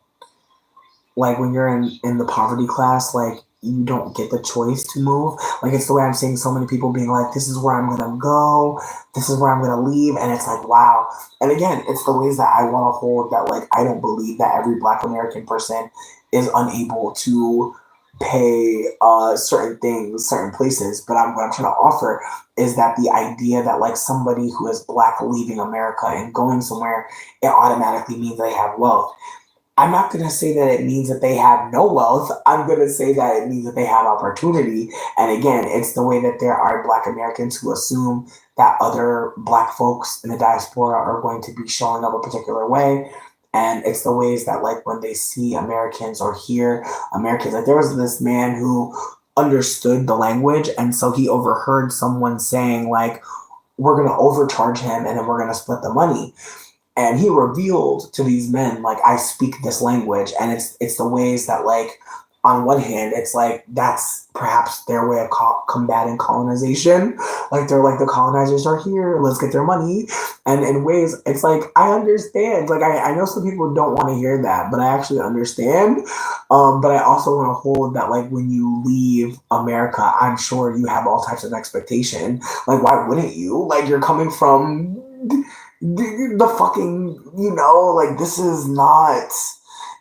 in the poverty class, like you don't get the choice to move. Like, it's the way I'm seeing so many people being like, this is where I'm gonna go, this is where I'm gonna leave, and it's like, wow. And again, it's the ways that I want to hold that, like, I don't believe that every black American person is unable to pay certain things, certain places. But what I'm trying to offer is that the idea that like somebody who is black leaving America and going somewhere, it automatically means they have wealth. I'm not going to say that it means that they have no wealth. I'm going to say that it means that they have opportunity. And again, it's the way that there are black Americans who assume that other black folks in the diaspora are going to be showing up a particular way. And it's the ways that like when they see Americans or hear Americans, like there was this man who understood the language. And so he overheard someone saying like, we're going to overcharge him and then we're going to split the money. And he revealed to these men, like, I speak this language. And it's the ways that, like, on one hand, it's like that's perhaps their way of combating colonization. Like, they're like, the colonizers are here, let's get their money. And in ways, it's like, I understand. Like, I know some people don't want to hear that, but I actually understand. But I also want to hold that, like, when you leave America, I'm sure you have all types of expectation. Like, why wouldn't you? Like, you're coming from the fucking, like, this is not.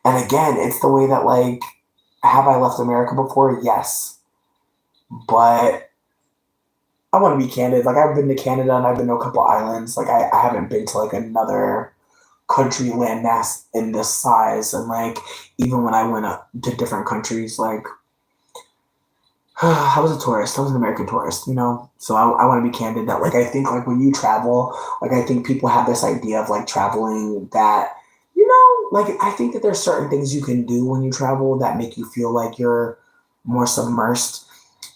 And again, it's the way that, like, have I left America before? Yes. But I want to be candid. Like, I've been to Canada and I've been to a couple islands. Like, I haven't been to, like, another country landmass in this size. And, like, even when I went up to different countries, like, I was a tourist. I was an American tourist, So I want to be candid that like I think like when you travel, like I think people have this idea of like traveling that, like I think that there's certain things you can do when you travel that make you feel like you're more submersed.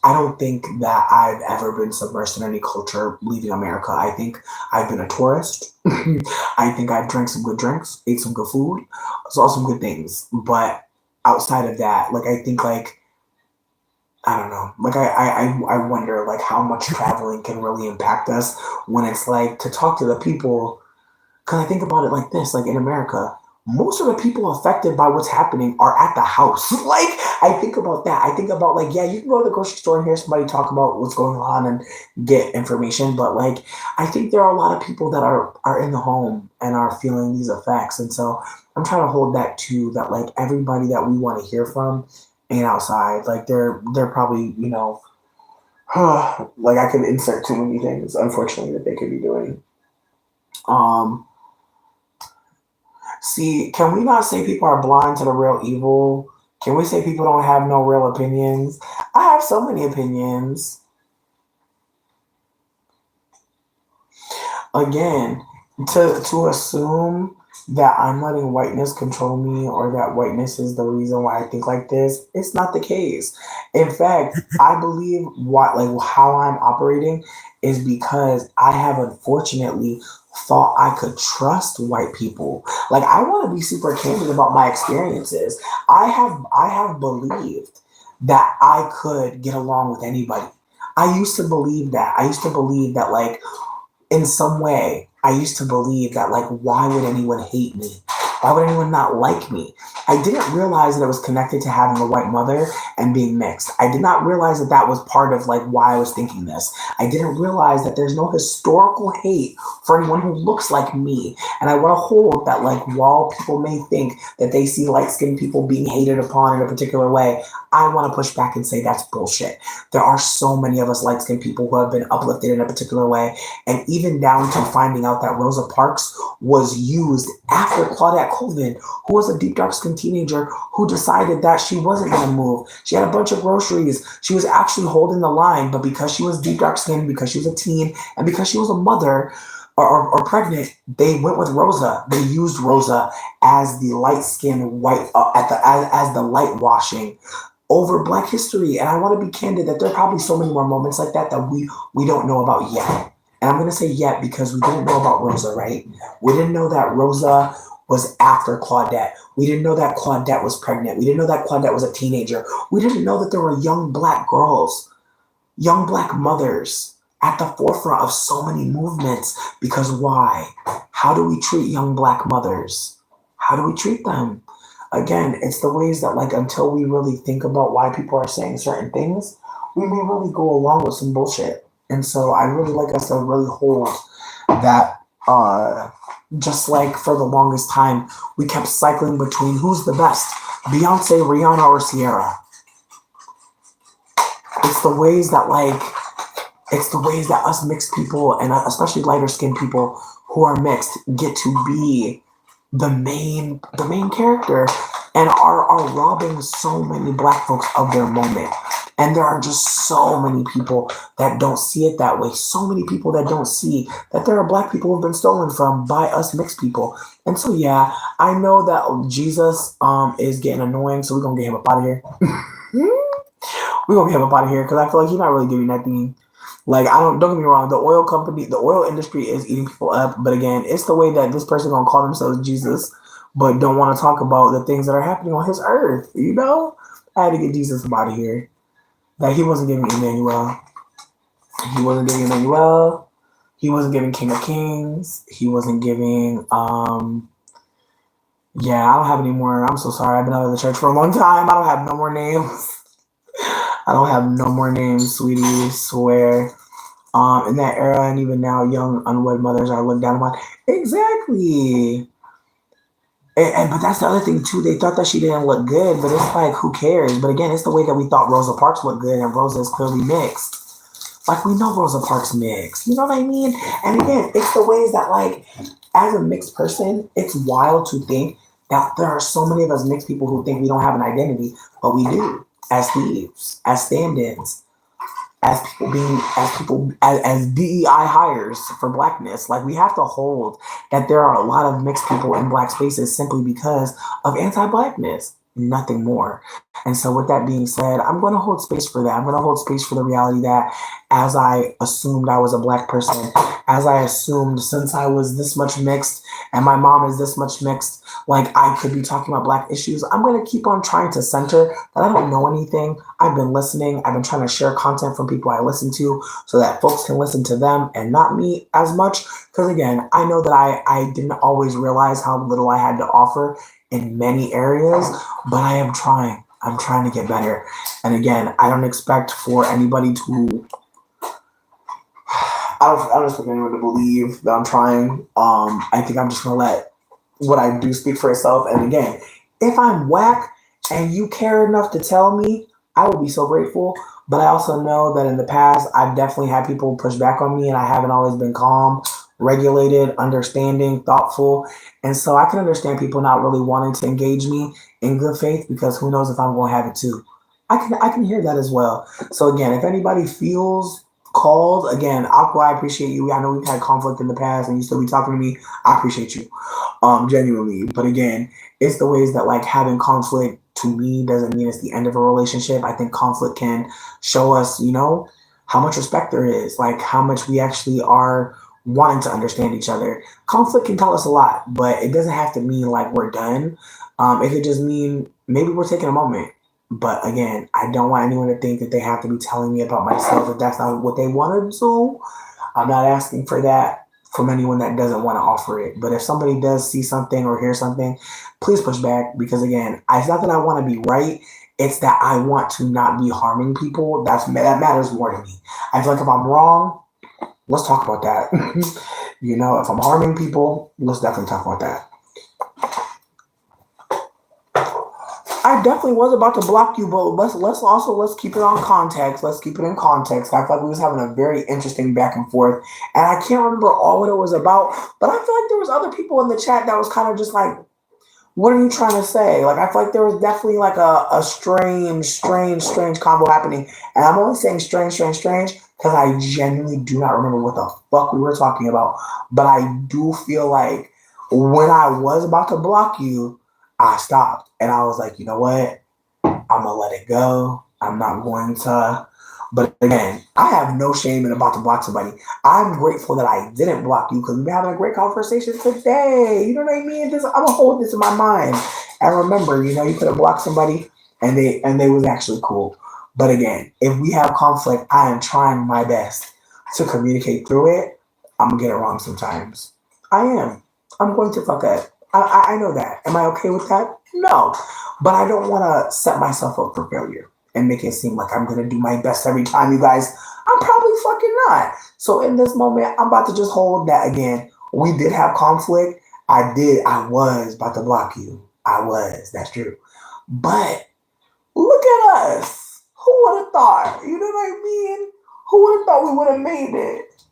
I don't think that I've ever been submersed in any culture leaving America. I think I've been a tourist. I think I've drank some good drinks, ate some good food, saw some good things. But outside of that, like I think like I don't know. Like I wonder like how much traveling can really impact us when it's like to talk to the people. Cause I think about it like this, like in America, most of the people affected by what's happening are at the house. Like I think about that. I think about like, yeah, you can go to the grocery store and hear somebody talk about what's going on and get information, but like I think there are a lot of people that are in the home and are feeling these effects. And so I'm trying to hold that too, that like everybody that we want to hear from ain't outside. Like they're probably, like I could insert too many things, unfortunately, that they could be doing. Um See, can we not say people are blind to the real evil? Can we say people don't have no real opinions? I have so many opinions. Again, to assume that I'm letting whiteness control me or that whiteness is the reason why I think like this, it's not the case. In fact, I believe what like how I'm operating is because I have unfortunately thought I could trust white people. Like I want to be super candid about my experiences. I have believed that I could get along with anybody. I used to believe that. I used to believe that like in some way, I used to believe that, like, why would anyone hate me? Why would anyone not like me? I didn't realize that it was connected to having a white mother and being mixed. I did not realize that that was part of, like, why I was thinking this. I didn't realize that there's no historical hate for anyone who looks like me. And I want to hold that, like, while people may think that they see light skinned people being hated upon in a particular way, I want to push back and say that's bullshit. There are so many of us light skinned people who have been uplifted in a particular way, and even down to finding out that Rosa Parks was used after Claudette Colvin, who was a deep dark skinned teenager who decided that she wasn't going to move. She had a bunch of groceries. She was actually holding the line, but because she was deep dark skinned, because she was a teen, and because she was a mother or pregnant, they went with Rosa. They used Rosa as the light skinned white as the light washing over Black history. And I want to be candid that there are probably so many more moments like that that we don't know about yet. And I'm going to say yet because we didn't know about Rosa, right? We didn't know that Rosa was after Claudette. We didn't know that Claudette was pregnant. We didn't know that Claudette was a teenager. We didn't know that there were young Black girls, young Black mothers at the forefront of so many movements. Because why? How do we treat young Black mothers? How do we treat them? Again, it's the ways that, like, until we really think about why people are saying certain things, we may really go along with some bullshit. And so I really like us to really hold that, just like for the longest time, we kept cycling between who's the best, Beyonce, Rihanna, or Sierra. It's the ways that, like, it's the ways that us mixed people, and especially lighter skinned people who are mixed, get to be the main character and are robbing so many Black folks of their moment. And there are just so many people that don't see it that way. So many people that don't see that there are Black people who've been stolen from by us mixed people. And so yeah, I know that Jesus is getting annoying, so we're gonna get him up out of here. We're gonna get him up out of here because I feel like he's not really giving nothing. Like don't get me wrong, the oil company, the oil industry is eating people up. But again, it's the way that this person gonna call themselves Jesus, but don't want to talk about the things that are happening on his earth. I had to get Jesus up out of here. That he wasn't giving Emmanuel. He wasn't giving Emmanuel. He wasn't giving King of Kings. He wasn't giving yeah, I don't have any more. I'm so sorry. I've been out of the church for a long time. I don't have no more names. I don't have no more names, sweetie. Swear. In that era and even now, young unwed mothers are looked down upon. Exactly. But that's the other thing too. They thought that she didn't look good, but it's like, who cares? But again, it's the way that we thought Rosa Parks looked good, and Rosa is clearly mixed. Like we know Rosa Parks mixed. You know what I mean? And again, it's the ways that, like, as a mixed person, it's wild to think that there are so many of us mixed people who think we don't have an identity, but we do. as thieves, as stand-ins, as DEI hires for blackness. Like we have to hold that there are a lot of mixed people in black spaces simply because of anti-blackness, nothing more. And so with that being said, I'm going to hold space for that. I'm going to hold space for the reality that as I assumed I was a black person, as I assumed since I was this much mixed and my mom is this much mixed, like I could be talking about black issues. I'm going to keep on trying to center that I don't know anything. I've been listening. I've been trying to share content from people I listen to so that folks can listen to them and not me as much. Because again, I know that I didn't always realize how little I had to offer in many areas, but I am trying. I'm trying to get better. And again, I don't expect for anybody to I don't expect anyone to believe that I'm trying. I think I'm just gonna let what I do speak for itself. And again, if I'm whack and you care enough to tell me, I will be so grateful. But I also know that in the past, I've definitely had people push back on me, and I haven't always been calm, regulated, understanding, thoughtful. And so I can understand people not really wanting to engage me in good faith because who knows if I'm going to have it too. I can hear that as well. So again, if anybody feels called, again, Aqua, I appreciate you. I know we've had conflict in the past and you still be talking to me. I appreciate you. Genuinely. But again, it's the ways that like having conflict to me doesn't mean it's the end of a relationship. I think conflict can show us, how much respect there is, like how much we actually are wanting to understand each other. Conflict can tell us a lot, but it doesn't have to mean like we're done. It could just mean maybe we're taking a moment. But again, I don't want anyone to think that they have to be telling me about myself if that's not what they want to do. I'm not asking for that from anyone that doesn't want to offer it. But if somebody does see something or hear something, please push back because again, it's not that I want to be right. It's that I want to not be harming people. That matters more to me. I feel like if I'm wrong, let's talk about that. If I'm harming people, let's definitely talk about that. I definitely was about to block you, but let's keep it on context. Let's keep it in context. I felt like we was having a very interesting back and forth, and I can't remember all what it was about. But I feel like there was other people in the chat that was kind of just like, "What are you trying to say?" Like I feel like there was definitely like a strange combo happening, and I'm only saying strange because I genuinely do not remember what the fuck we were talking about. But I do feel like when I was about to block you, I stopped and I was like, you know what? I'm gonna let it go. I'm not going to. But again, I have no shame in about to block somebody. I'm grateful that I didn't block you because we've been having a great conversation today. You know what I mean? I'm gonna hold this in my mind. And remember, you could have blocked somebody and they was actually cool. But again, if we have conflict, I am trying my best to communicate through it. I'm gonna get it wrong sometimes. I am. I'm going to fuck up. I know that. Am I okay with that? No. But I don't want to set myself up for failure and make it seem like I'm going to do my best every time, you guys. I'm probably fucking not. So in this moment, I'm about to just hold that again. We did have conflict. I was about to block you. I was. That's true. But look at us. Who would have thought? You know what I mean? Who would have thought we would have made it?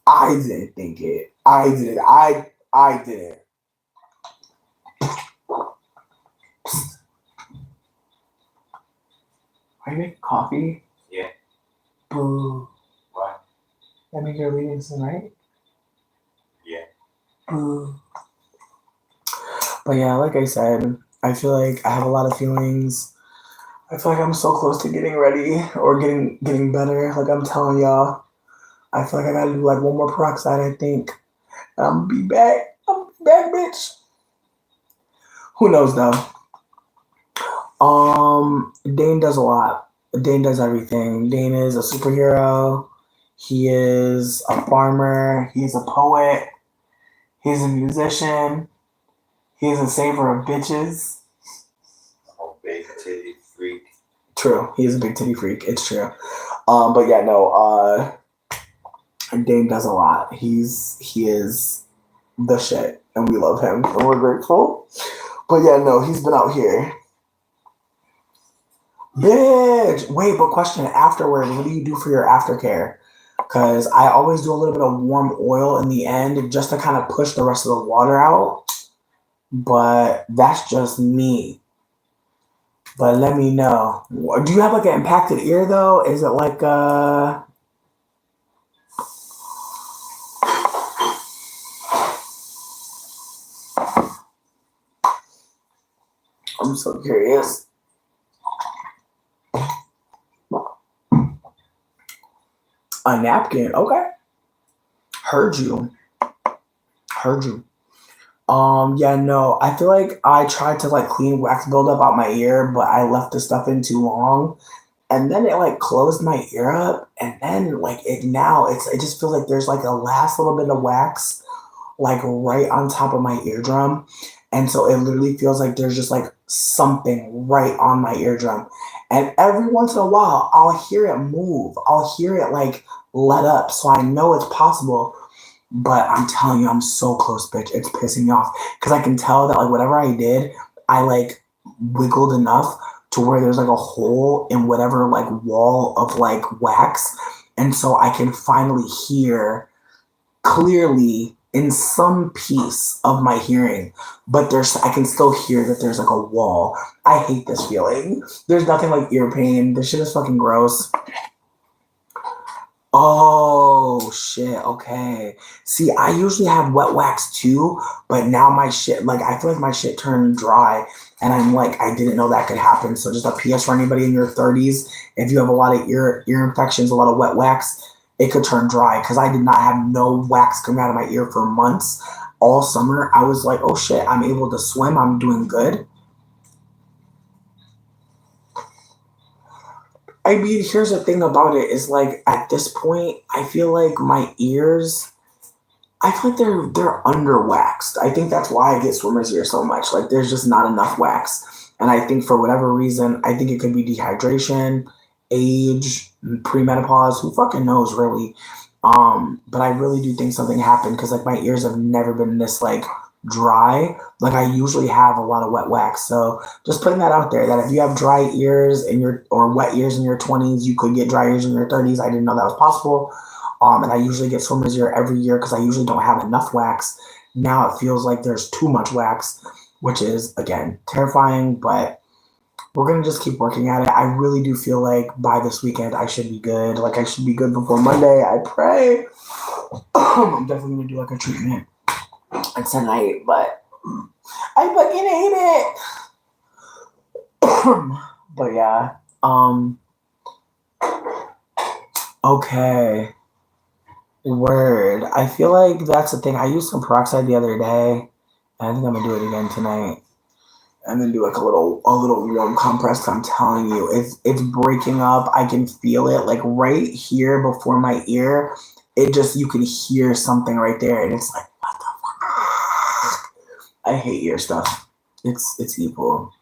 I didn't think it. I did. I didn't. Are you making coffee? Yeah. Boo. Why? That means you're leaving tonight? Yeah. Boo. But yeah, like I said, I feel like I have a lot of feelings. I feel like I'm so close to getting ready or getting better. Like I'm telling y'all, I feel like I gotta do like one more peroxide, I think. I'm gonna be back. I'm back, bitch. Who knows though? Dane does a lot. Dane does everything. Dane is a superhero. He is a farmer. He's a poet. He's a musician. He's a saver of bitches. A big titty freak. True. He is a big titty freak. It's true. But yeah, no, Dane does a lot. He is the shit, and we love him, and we're grateful. But yeah, no, he's been out here. Bitch! Wait, but question afterwards, what do you do for your aftercare? Because I always do a little bit of warm oil in the end just to kind of push the rest of the water out. But that's just me. But let me know. Do you have like an impacted ear though? Is it like I'm so curious. A napkin. Okay. Heard you. Heard you. Yeah, no. I feel like I tried to like clean wax buildup out my ear, but I left the stuff in too long. And then it like closed my ear up. And then like it just feels like there's like a last little bit of wax like right on top of my eardrum. And so it literally feels like there's just like something right on my eardrum. And every once in a while, I'll hear it move. I'll hear it like let up. So I know it's possible. But I'm telling you, I'm so close, bitch. It's pissing me off. Because I can tell that like whatever I did, I like wiggled enough to where there's like a hole in whatever like wall of like wax. And so I can finally hear clearly in some piece of my hearing, but I can still hear that there's like a wall. I hate this feeling. There's nothing like ear pain. This shit is fucking gross. Oh shit, okay. See, I usually have wet wax too, but now my shit, like I feel like my shit turned dry and I'm like, I didn't know that could happen. So just a PS for anybody in your 30s, if you have a lot of ear infections, a lot of wet wax, it could turn dry because I did not have no wax coming out of my ear for months. All summer, I was like, oh shit, I'm able to swim, I'm doing good. I mean, here's the thing about it is like at this point, I feel like my ears I feel like they're underwaxed. I think that's why I get swimmer's ear so much. Like there's just not enough wax. And I think for whatever reason, I think it could be dehydration, age, premenopause, who fucking knows really. But I really do think something happened because like my ears have never been this like dry. Like I usually have a lot of wet wax. So just putting that out there that if you have dry ears in your or wet ears in your 20s, you could get dry ears in your 30s. I didn't know that was possible. And I usually get swimmer's ear every year because I usually don't have enough wax. Now it feels like there's too much wax, which is again terrifying, but we're gonna just keep working at it. I really do feel like by this weekend I should be good. Like I should be good before Monday. I pray. I'm definitely gonna do like a treatment tonight, but I fucking hate it. But yeah. Okay. Word. I feel like that's the thing. I used some peroxide the other day, and I think I'm gonna do it again tonight. And then do like a little warm compress. I'm telling you, it's breaking up. I can feel it like right here before my ear. It just you can hear something right there, and it's like what the fuck. I hate ear stuff. It's evil.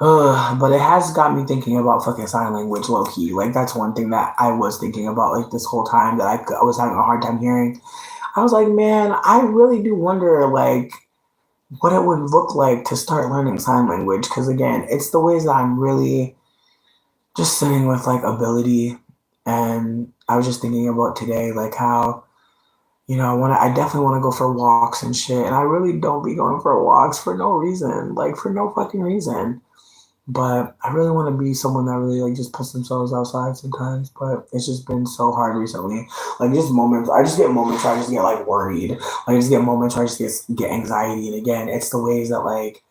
But it has got me thinking about fucking sign language low key. Like that's one thing that I was thinking about like this whole time that I was having a hard time hearing. I was like, man, I really do wonder like what it would look like to start learning sign language. Because again, it's the ways that I'm really just sitting with like ability. And I was just thinking about today, like how I definitely want to go for walks and shit. And I really don't be going for walks for no reason, like for no fucking reason. But I really want to be someone that really like just puts themselves outside sometimes. But it's just been so hard recently. Like just moments, I just get moments where I just get like worried. Like I just get moments where I just get anxiety. And again, it's the ways that like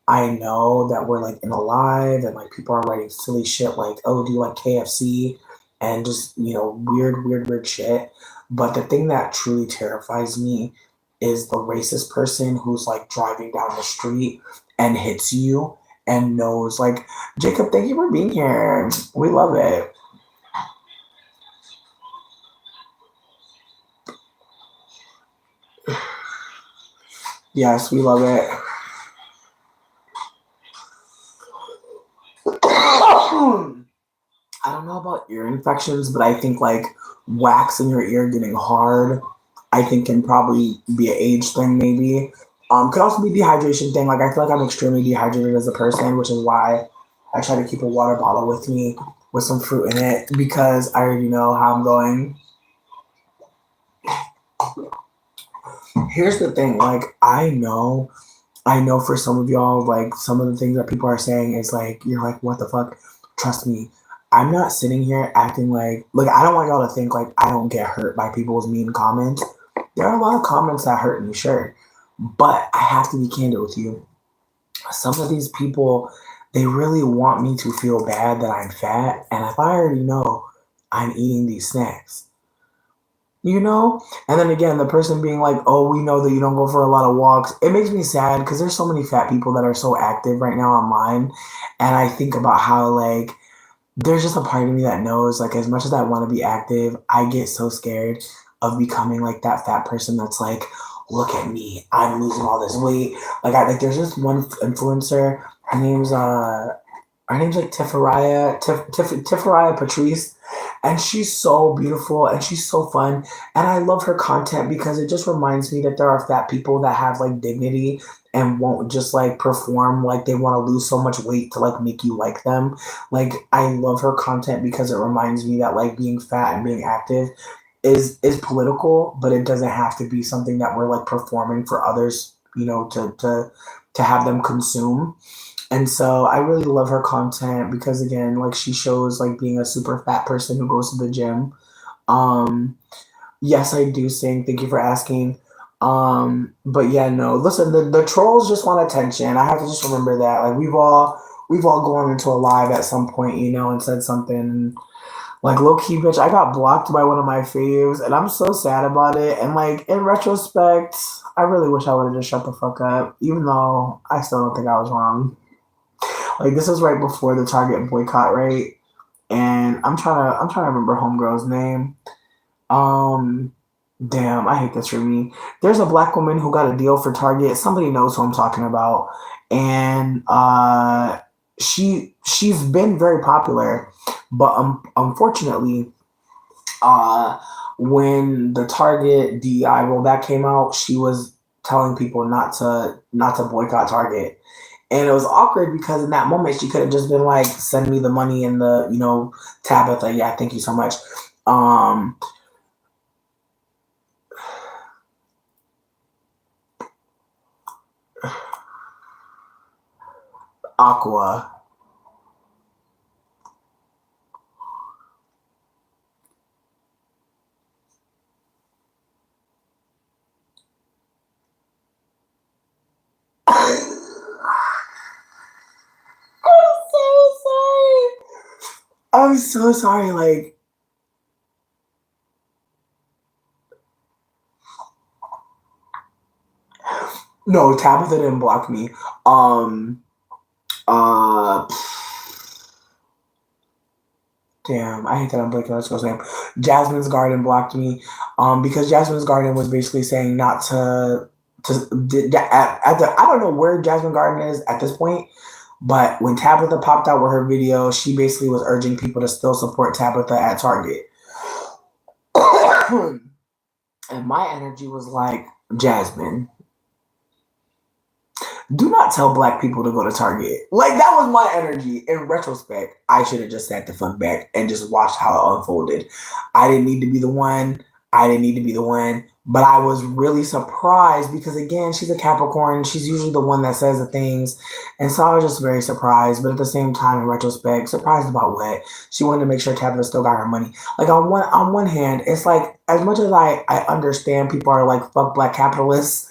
I know that we're like in a live and like people are writing silly shit like, oh, do you like KFC? And just, weird shit. But the thing that truly terrifies me is the racist person who's like driving down the street and hits you and knows like, Jacob, thank you for being here. We love it. Yes, we love it. I don't know about ear infections, but I think like wax in your ear getting hard, I think can probably be an age thing maybe. Could also be dehydration thing. Like I feel like I'm extremely dehydrated as a person, which is why I try to keep a water bottle with me with some fruit in it because I already know how I'm going. Here's the thing, like I know I know for some of y'all, like some of the things that people are saying is like, you're like, what the fuck? Trust me, I'm not sitting here acting like I don't want y'all to think like I don't get hurt by people's mean comments. There are a lot of comments that hurt me, sure, but I have to be candid with you. Some of these people, they really want me to feel bad that I'm fat, and if I already know I'm eating these snacks, you know? And then again, the person being like, oh, we know that you don't go for a lot of walks. It makes me sad because there's so many fat people that are so active right now online. And I think about how, like, there's just a part of me that knows, like, as much as I want to be active, I get so scared of becoming like that fat person that's like, look at me, I'm losing all this weight. There's this one influencer, her name's like Tiffariah Patrice, and she's so beautiful and she's so fun, and I love her content because it just reminds me that there are fat people that have like dignity and won't just like perform like they want to lose so much weight to like make you like them. Like I love her content because it reminds me that like being fat and being active is political, but it doesn't have to be something that we're like performing for others, to have them consume. And so I really love her content because again, like she shows like being a super fat person who goes to the gym. Um, yes, I do sing. Thank you for asking. But yeah, no. Listen, the trolls just want attention. I have to just remember that. Like we've all gone into a live at some point, and said something like low key, bitch. I got blocked by one of my faves, and I'm so sad about it. And like in retrospect, I really wish I would have just shut the fuck up, even though I still don't think I was wrong. Like this was right before the Target boycott, right? And I'm trying to remember homegirl's name. Um, damn, I hate this for me. There's a black woman who got a deal for Target. Somebody knows who I'm talking about, and she's been very popular, but unfortunately, uh, when the Target DEI rollback came out, she was telling people not to boycott Target. And it was awkward because in that moment she could have just been like, send me the money and Tabitha, yeah, thank you so much. Um Aqua. I'm so sorry. Like, no, Tabitha didn't block me. Um, uh, Damn, I hate that I'm blanking on this girl's name. Jasmine's Garden blocked me, because Jasmine's Garden was basically saying not at the I don't know where Jasmine Garden is at this point, but when Tabitha popped out with her video, she basically was urging people to still support Tabitha at Target. And my energy was like, Jasmine, do not tell black people to go to Target. Like that was my energy. In retrospect, I should have just sat the fuck back and just watched how it unfolded. I didn't need to be the one. I didn't need to be the one. But I was really surprised because again, she's a Capricorn. She's usually the one that says the things. And so I was just very surprised. But at the same time, in retrospect, surprised about what? She wanted to make sure Tabitha still got her money. Like on one hand, it's like as much as I understand people are like fuck black capitalists,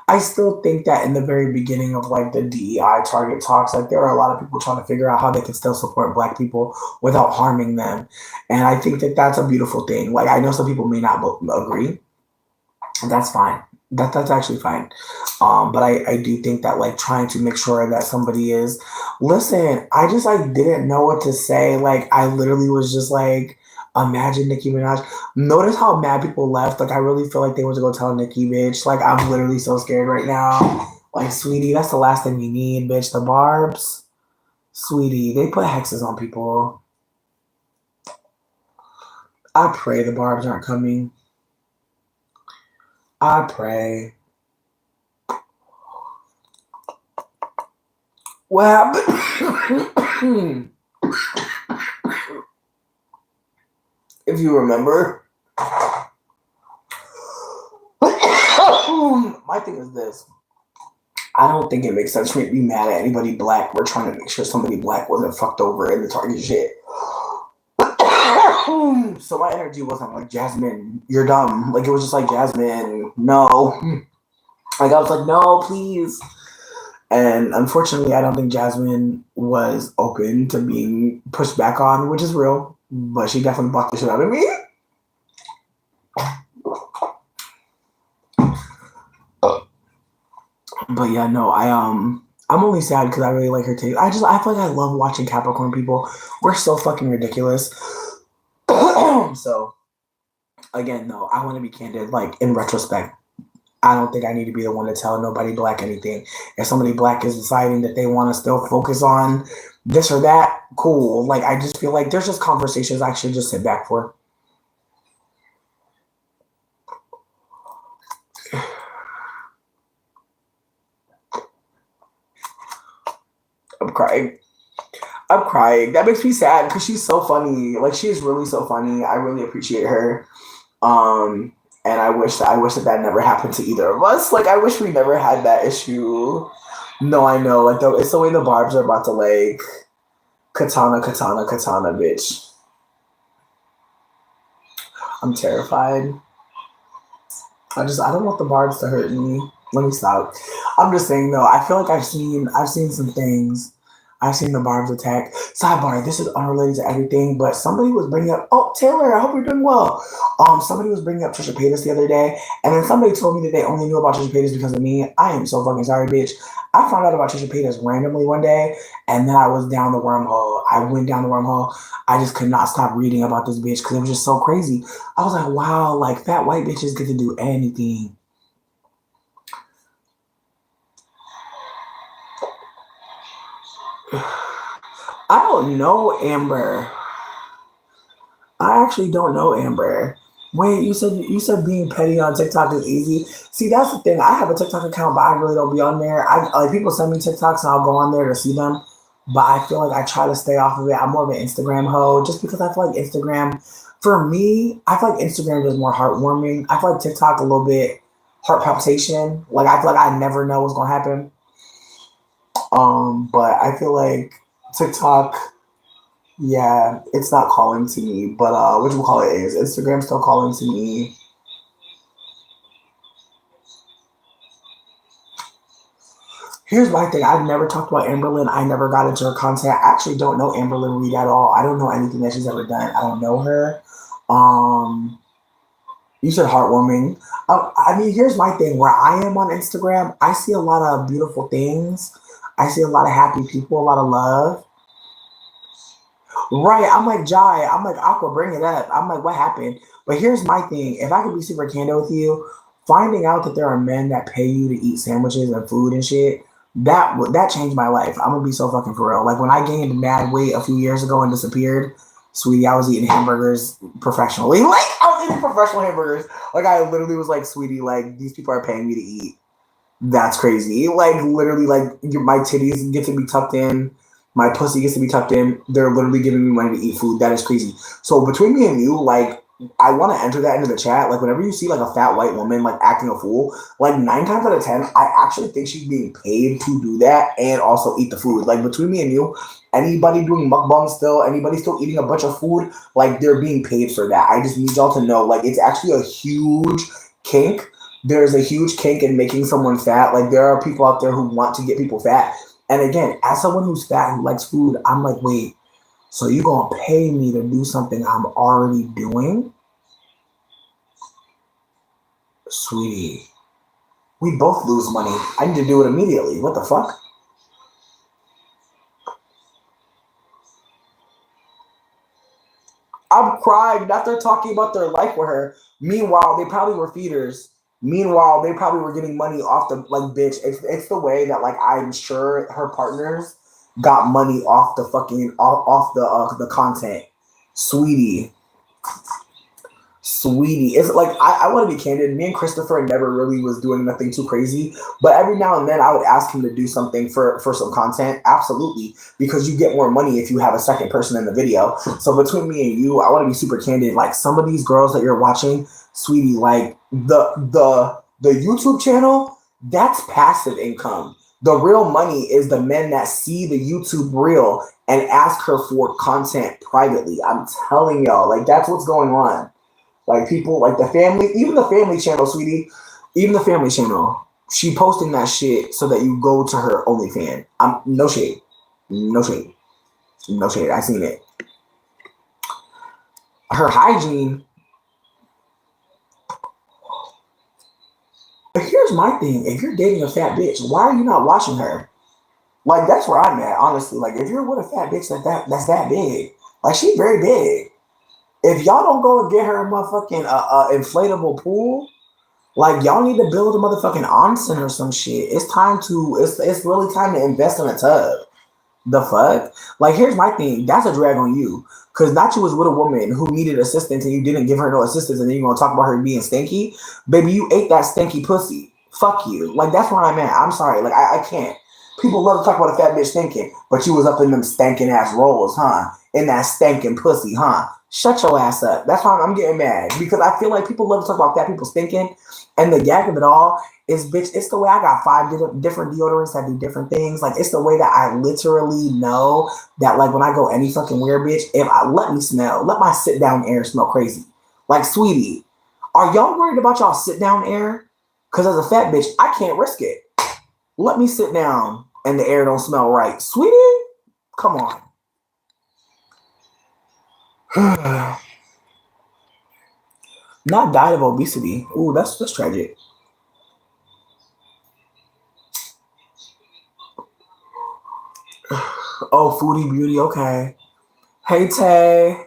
I still think that in the very beginning of like the DEI target talks, like there are a lot of people trying to figure out how they can still support black people without harming them. And I think that that's a beautiful thing. Like I know some people may not agree. That's fine. That's actually fine. But I do think that like trying to make sure that somebody is listen, I just like didn't know what to say. Like I literally was just like, imagine Nicki Minaj. Notice how mad people left. Like I really feel like they went to go tell Nicki, bitch. Like I'm literally so scared right now. Like, sweetie, that's the last thing we need, bitch. The barbs. Sweetie, they put hexes on people. I pray the barbs aren't coming. I pray. What happened? If you remember. My thing is this. I don't think it makes sense for me to be mad at anybody black. We're trying to make sure somebody black wasn't fucked over in the Target shit. So my energy wasn't like, Jasmine, you're dumb. Like, it was just like, Jasmine, no. Like, I was like, no, please. And unfortunately, I don't think Jasmine was open to being pushed back on, which is real. But she definitely blocked the shit out of me. But yeah, no, I'm only sad because I really like her taste. I feel like I love watching Capricorn people. We're so fucking ridiculous. So again, no, I want to be candid. Like, in retrospect, I don't think I need to be the one to tell nobody black anything. If somebody black is deciding that they want to still focus on this or that, cool. Like, I just feel like there's just conversations I should just sit back for. I'm crying. I'm crying. That makes me sad because she's so funny. Like, she's really so funny. I really appreciate her. And I wish that never happened to either of us. Like, I wish we never had that issue. No, I know. Like, it's the way the Barbs are about to, like, katana, bitch. I'm terrified. I don't want the Barbs to hurt me. Let me stop. I'm just saying though, I feel like I've seen some things. I've seen the Barbs attack. Sidebar, this is unrelated to everything, but somebody was bringing up, oh, Taylor, I hope you're doing well. Somebody was bringing up Trisha Paytas the other day, and then somebody told me that they only knew about Trisha Paytas because of me. I am so fucking sorry, bitch. I found out about Trisha Paytas randomly one day, and then I was down the wormhole. I went down the wormhole. I just could not stop reading about this bitch because it was just so crazy. I was like, wow, like, fat white bitches get to do anything. I don't know Amber. I actually don't know Amber. Wait, you said being petty on TikTok is easy. See, that's the thing. I have a TikTok account, but I really don't be on there. I like, people send me TikToks and I'll go on there to see them. But I feel like I try to stay off of it. I'm more of an Instagram hoe, just because I feel like Instagram, for me, I feel like Instagram is more heartwarming. I feel like TikTok a little bit heart palpitation. Like, I feel like I never know what's gonna happen. But I feel like TikTok, yeah, it's not calling to me. But what you call it is Instagram still calling to me. Here's my thing. I've never talked about Amberlynn. I never got into her content. I actually don't know Amberlynn Reed at all. I don't know anything that she's ever done. I don't know her. You said heartwarming. I mean, here's my thing. Where I am on Instagram, I see a lot of beautiful things. I see a lot of happy people, a lot of love. Right. I'm like, Jai. I'm like, Aqua, bring it up. I'm like, what happened? But here's my thing. If I could be super candid with you, finding out that there are men that pay you to eat sandwiches and food and shit, that changed my life. I'm gonna be so fucking for real. Like, when I gained mad weight a few years ago and disappeared, sweetie, I was eating hamburgers professionally. Like, I was eating professional hamburgers. Like, I literally was like, sweetie, like, these people are paying me to eat. That's crazy. Like, literally, like, my titties get to be tucked in. My pussy gets to be tucked in. They're literally giving me money to eat food. That is crazy. So between me and you, like, I want to enter that into the chat. Like, whenever you see like a fat white woman like acting a fool, like 9 times out of 10, I actually think she's being paid to do that and also eat the food. Like, between me and you, anybody doing mukbang still, anybody still eating a bunch of food, like, they're being paid for that. I just need y'all to know, like, it's actually a huge kink. There's a huge kink in making someone fat. Like, there are people out there who want to get people fat. And again, as someone who's fat, who likes food, I'm like, wait, so you gonna pay me to do something I'm already doing? Sweetie, we both lose money. I need to do it immediately. What the fuck? I'm crying. That they're talking about their life with her. Meanwhile, they probably were feeders. Meanwhile, they probably were getting money off the, like, bitch. It's the way that, like, I'm sure her partners got money off the fucking off the content. Sweetie. It's like, I want to be candid. Me and Christopher never really was doing nothing too crazy, but every now and then I would ask him to do something for some content. Absolutely, because you get more money if you have a second person in the video. So between me and you, I want to be super candid. Like, some of these girls that you're watching, sweetie, like the YouTube channel, that's passive income. The real money is the men that see the YouTube reel and ask her for content privately. I'm telling y'all, like that's what's going on. Like people, like the family, even the family channel, sweetie, even the family channel. She posting that shit so that you go to her OnlyFans. I'm no shade, no shade, no shade. I seen it. Her hygiene. But here's my thing: if you're dating a fat bitch, why are you not washing her? Like that's where I'm at, honestly. Like if you're with a fat bitch that's that big, like she's very big. If y'all don't go and get her a motherfucking inflatable pool, like y'all need to build a motherfucking onsen or some shit. It's really time to invest in a tub. The fuck? Like here's my thing. That's a drag on you. Cause not you was with a woman who needed assistance and you didn't give her no assistance and then you're gonna talk about her being stinky. Baby, you ate that stinky pussy. Fuck you. Like that's where I'm at. I'm sorry. Like I can't. People love to talk about a fat bitch stinking, but you was up in them stankin' ass rolls, huh? In that stankin' pussy, huh? Shut your ass up. That's why I'm getting mad because I feel like people love to talk about fat people stinking, and the gag of it all is, bitch. It's the way I got five different deodorants that do different things. Like it's the way that I literally know that, like when I go any fucking weird, bitch, if I let me smell, let my sit down air smell crazy. Like, sweetie, are y'all worried about y'all sit down air? Because as a fat bitch, I can't risk it. Let me sit down and the air don't smell right. Sweetie, come on. Not died of obesity. Ooh, that's tragic. Oh, foodie beauty. Okay. Hey Tay.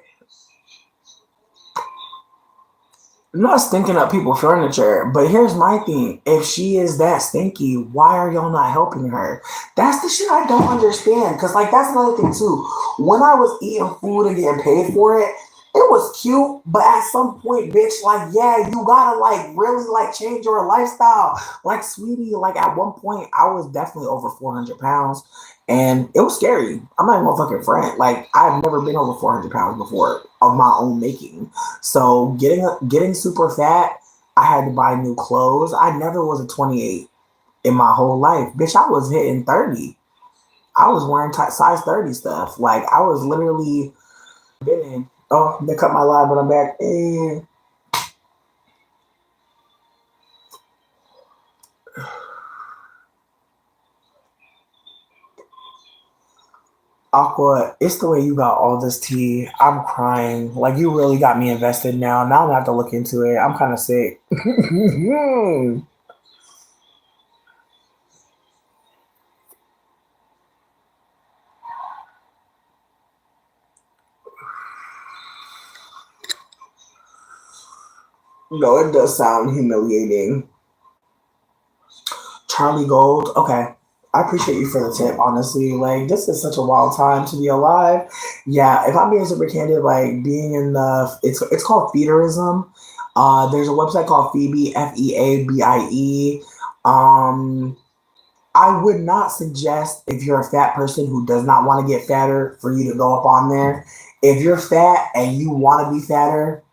I'm not stinking up people's furniture, but here's my thing. If she is that stinky, why are y'all not helping her? That's the shit I don't understand. Cause like that's another thing too. When I was eating food and getting paid for it, it was cute, but at some point, bitch, like, yeah, you gotta like really like change your lifestyle. Like, sweetie, like at one point I was definitely over 400 pounds. And it was scary. I'm not even gonna fucking front. Like I've never been over 400 pounds before of my own making. So getting super fat, I had to buy new clothes. I never was a 28 in my whole life, bitch. I was hitting 30. I was wearing size 30 stuff. Like I was literally been in. Oh, they cut my line, but I'm back. Aqua, it's the way you got all this tea. I'm crying. Like you really got me invested now. Now I'm gonna have to look into it. I'm kind of sick. No, it does sound humiliating. Charlie Gold. Okay. I appreciate you for the tip, honestly. Like, this is such a wild time to be alive. Yeah, if I'm being super candid, like being in the it's called feederism. There's a website called Phoebe, Feabie. Um I would not suggest if you're a fat person who does not want to get fatter for you to go up on there. If you're fat and you want to be fatter,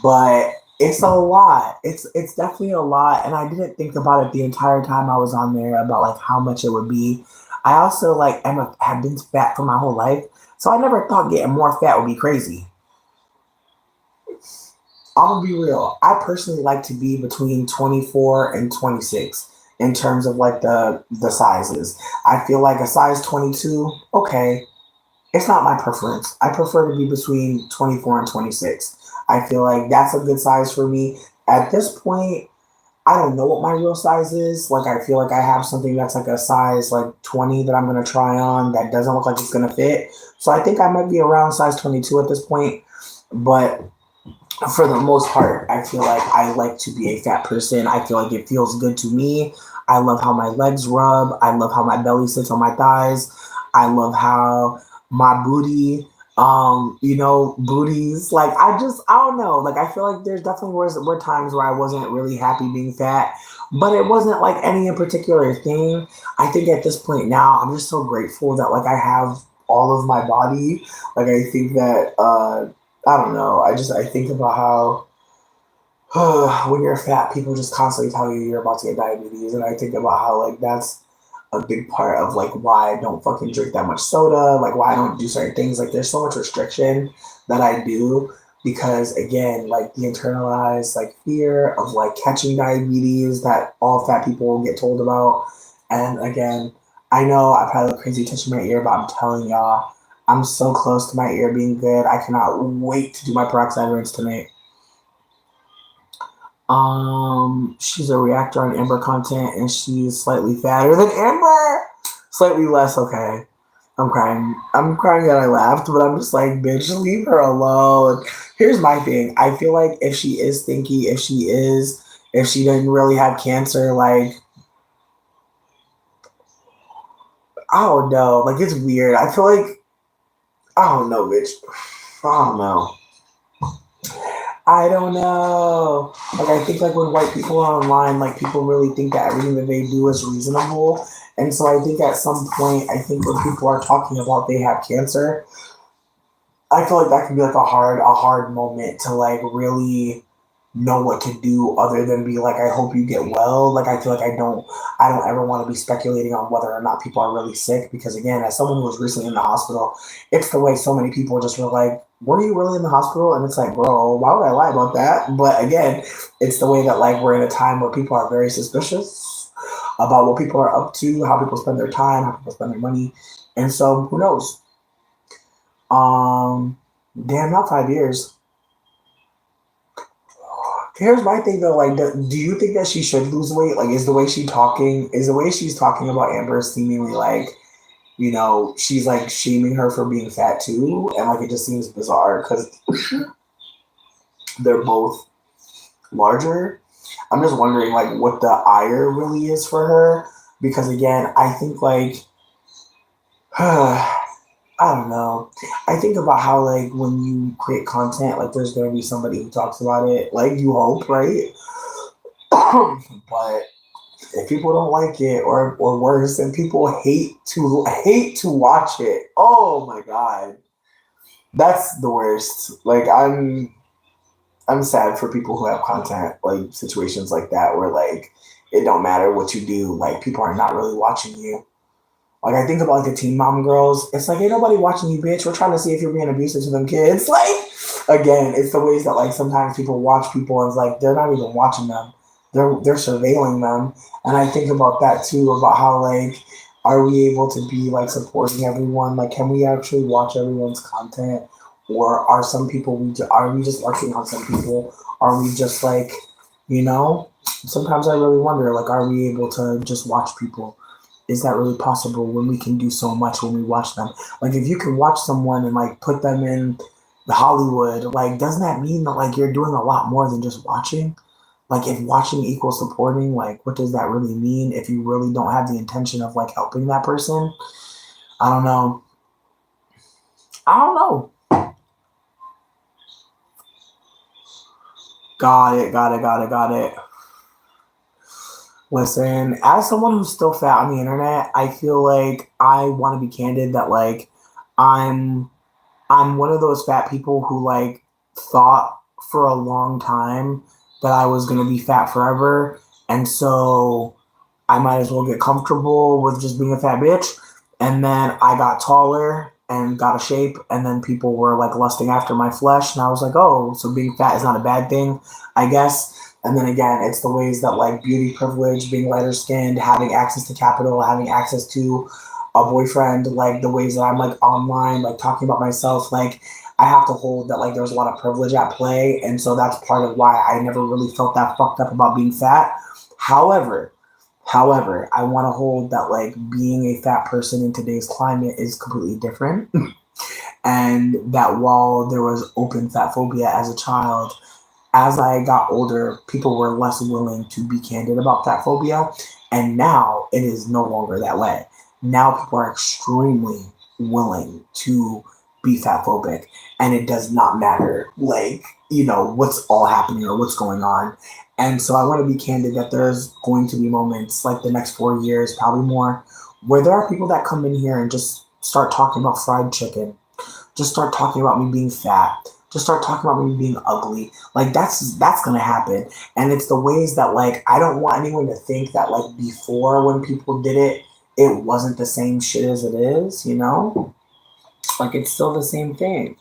but it's a lot. It's definitely a lot, and I didn't think about it the entire time I was on there about like how much it would be. I also like have been fat for my whole life, so I never thought getting more fat would be crazy. I'm gonna be real. I personally like to be between 24 and 26 in terms of like the sizes. I feel like a size 22, okay, it's not my preference. I prefer to be between 24 and 26. I feel like that's a good size for me. At this point, I don't know what my real size is. Like, I feel like I have something that's like a size like 20 that I'm going to try on that doesn't look like it's going to fit. So I think I might be around size 22 at this point. But for the most part, I feel like I like to be a fat person. I feel like it feels good to me. I love how my legs rub. I love how my belly sits on my thighs. I love how my booty, booties. Like I don't know. Like I feel like there's definitely were times where I wasn't really happy being fat, but it wasn't like any in particular thing. I think at this point now, I'm just so grateful that like I have all of my body. Like I think that I don't know. I think about how when you're fat, people just constantly tell you you're about to get diabetes, and I think about how like that's a big part of like why I don't fucking drink that much soda, like why I don't do certain things. Like there's so much restriction that I do because again, like the internalized like fear of like catching diabetes that all fat people get told about. And again, I know I probably look crazy touching my ear, but I'm telling y'all, I'm so close to my ear being good. I cannot wait to do my peroxide rinse tonight. She's a reactor on Amber content, and she's slightly fatter than Amber. Slightly less, okay. I'm crying. I'm crying that I laughed, but I'm just like, bitch, leave her alone. Here's my thing. I feel like if she is stinky, if she didn't really have cancer, like, I don't know. Like, it's weird. I feel like, I don't know, bitch. I don't know. I don't know. Like I think like when white people are online, like people really think that everything that they do is reasonable. And so I think at some point, I think when people are talking about they have cancer, I feel like that can be like a hard moment to like really know what to do other than be like, I hope you get well. Like I feel like I don't ever want to be speculating on whether or not people are really sick because again, as someone who was recently in the hospital, it's the way so many people just were like, were you really in the hospital? And it's like, bro, why would I lie about that? But again, it's the way that like we're in a time where people are very suspicious about what people are up to, how people spend their time, how people spend their money. And so who knows? Um, damn, not 5 years. Here's my thing though, like, do you think that she should lose weight? Like, is the way she's talking about Amber seemingly like, she's like shaming her for being fat too, and like it just seems bizarre because they're both larger. I'm just wondering like what the ire really is for her because again, I think like I don't know. I think about how like when you create content, like there's gonna be somebody who talks about it. Like you hope, right? But if people don't like it, or worse, and people hate to watch it. Oh my god, that's the worst. Like I'm sad for people who have content like situations like that where like it don't matter what you do, like people are not really watching you. Like I think about like the Teen Mom girls. It's like ain't nobody watching you, bitch. We're trying to see if you're being abusive to them kids. Like again, it's the ways that like sometimes people watch people and it's like they're not even watching them. They're surveilling them. And I think about that too, about how like are we able to be like supporting everyone? Like can we actually watch everyone's content? Or are some people are we just working on some people? Are we just like, you know? Sometimes I really wonder, like, are we able to just watch people? Is that really possible when we can do so much when we watch them? Like if you can watch someone and like put them in the Hollywood, like doesn't that mean that like you're doing a lot more than just watching? Like if watching equals supporting, like what does that really mean if you really don't have the intention of like helping that person? I don't know. I don't know. Got it. Listen, as someone who's still fat on the internet, I feel like I want to be candid that like I'm I'm one of those fat people who like thought for a long time that I was gonna be fat forever, and so I might as well get comfortable with just being a fat bitch. And then I got taller and got a shape, and then people were like lusting after my flesh, and I was like, oh, so being fat is not a bad thing, I guess. And then again, it's the ways that like beauty privilege, being lighter skinned, having access to capital, having access to a boyfriend, like the ways that I'm like online, like talking about myself, like I have to hold that like there's a lot of privilege at play. And so that's part of why I never really felt that fucked up about being fat. However, However, I want to hold that like being a fat person in today's climate is completely different. And that while there was open fat phobia as a child, as I got older, people were less willing to be candid about fat phobia. And now it is no longer that way. Now people are extremely willing to be fat phobic. And it does not matter, like, what's all happening or what's going on. And so I want to be candid that there's going to be moments like the next 4 years, probably more, where there are people that come in here and just start talking about fried chicken, just start talking about me being fat, just start talking about me being ugly. Like that's gonna happen. And it's the ways that like I don't want anyone to think that like before when people did it, it wasn't the same shit as it is, you know? Like it's still the same thing.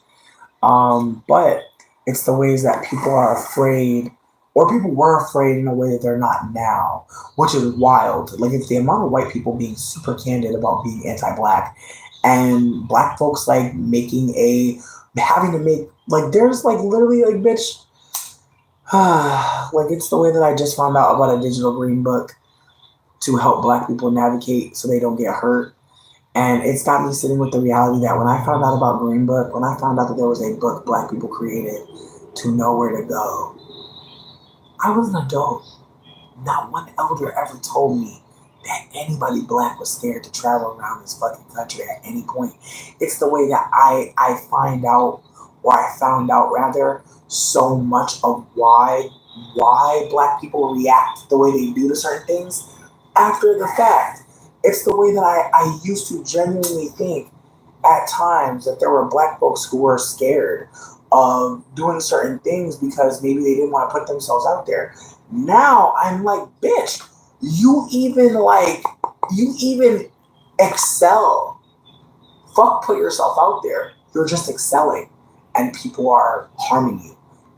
But it's the ways that people are afraid, or people were afraid in a way that they're not now, which is wild. Like it's the amount of white people being super candid about being anti-black, and black folks like having to make like there's like literally like bitch, like it's the way that I just found out about a digital green book to help black people navigate so they don't get hurt. And it's got me sitting with the reality that when I found out about Green Book, when I found out that there was a book black people created to know where to go, I was an adult. Not one elder ever told me that anybody black was scared to travel around this fucking country at any point. It's the way that I find out, or I found out rather, so much of why black people react the way they do to certain things after the fact. It's the way that I used to genuinely think at times that there were black folks who were scared of doing certain things because maybe they didn't want to put themselves out there. Now I'm like, bitch, you even excel. Fuck put yourself out there. You're just excelling and people are harming you,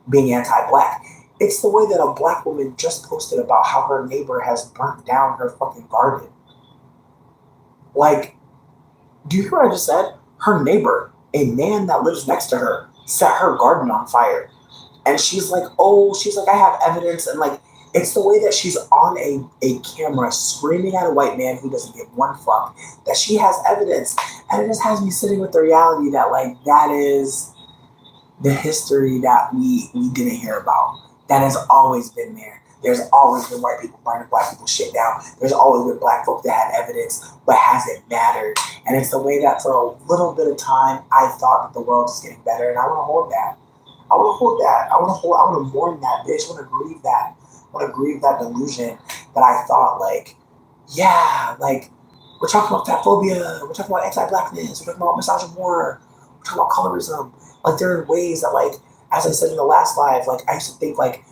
being anti-black. It's the way that a black woman just posted about how her neighbor has burnt down her fucking garden. Like, do you hear what I just said? Her neighbor, a man that lives next to her, set her garden on fire. And she's like, I have evidence. And like, it's the way that she's on a camera screaming at a white man who doesn't give one fuck that she has evidence. And it just has me sitting with the reality that, like, that is the history that we didn't hear about. That has always been there. There's always been white people burning black people shit down. There's always been black folk that had evidence, but hasn't mattered. And it's the way that for a little bit of time, I thought that the world is getting better, and I want to hold that. I want to hold that. I want to mourn that bitch. I want to grieve that. I want to grieve that delusion that I thought, like, yeah, like, we're talking about fat phobia. We're talking about anti-blackness. We're talking about misogyny. We're talking about colorism. Like, there are ways that, like, as I said in the last live, like, I used to think, like,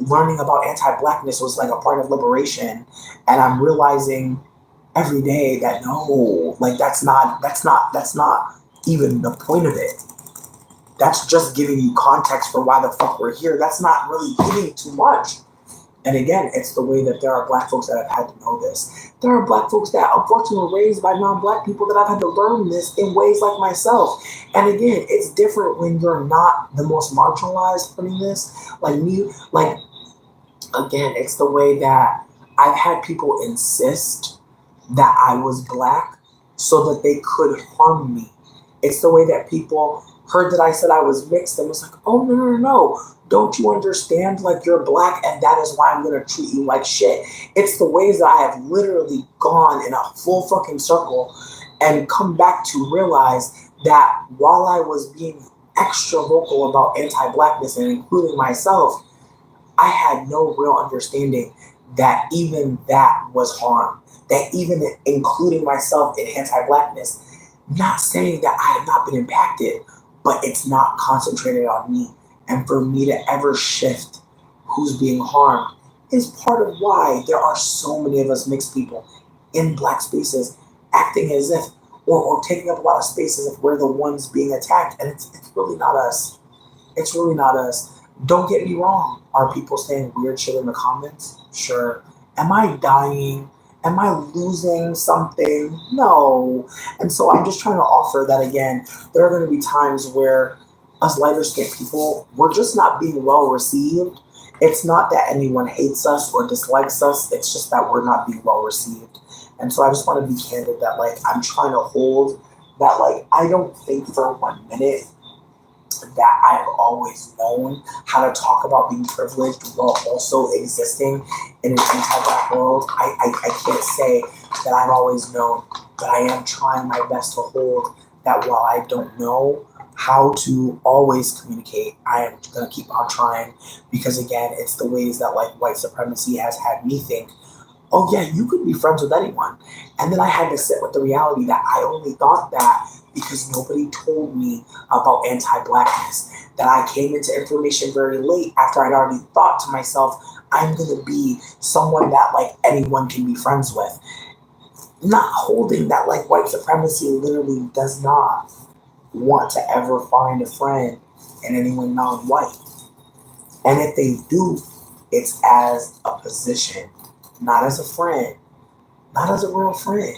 learning about anti-blackness was, like, a part of liberation. And I'm realizing every day that no, like, that's not even the point of it. That's just giving you context for why the fuck we're here. That's not really giving too much. And again, it's the way that there are black folks that have had to know this. There are black folks that unfortunately were raised by non-black people that I've had to learn this in ways like myself. And again, it's different when you're not the most marginalized learning this. Like me, like, again, it's the way that I've had people insist that I was black so that they could harm me. It's the way that people heard that I said I was mixed and was like, oh, no, no, no, no. Don't you understand? Like, you're black and that is why I'm going to treat you like shit. It's the ways that I have literally gone in a full fucking circle and come back to realize that while I was being extra vocal about anti-blackness and including myself, I had no real understanding that even that was harm. That even including myself in anti-blackness, not saying that I have not been impacted, but it's not concentrated on me. And for me to ever shift who's being harmed is part of why there are so many of us mixed people in black spaces acting as if, or taking up a lot of spaces if we're the ones being attacked. And it's really not us. It's really not us. Don't get me wrong. Are people saying weird shit in the comments? Sure. Am I dying? Am I losing something? No. And so I'm just trying to offer that again. There are going to be times where us lighter skinned people, we're just not being well received. It's not that anyone hates us or dislikes us. It's just that we're not being well received. And so I just want to be candid that, like, I'm trying to hold that, like, I don't think for 1 minute that I've always known how to talk about being privileged while also existing in an anti-black world. I can't say that I've always known, but I am trying my best to hold that while I don't know how to always communicate, I am going to keep on trying because, again, it's the ways that, like, white supremacy has had me think, oh yeah, you could be friends with anyone. And then I had to sit with the reality that I only thought that because nobody told me about anti-blackness. That I came into information very late after I'd already thought to myself, I'm going to be someone that, like, anyone can be friends with. not holding that like white supremacy literally does not want to ever find a friend in anyone non-white. And if they do, it's as a position, not as a friend, not as a real friend.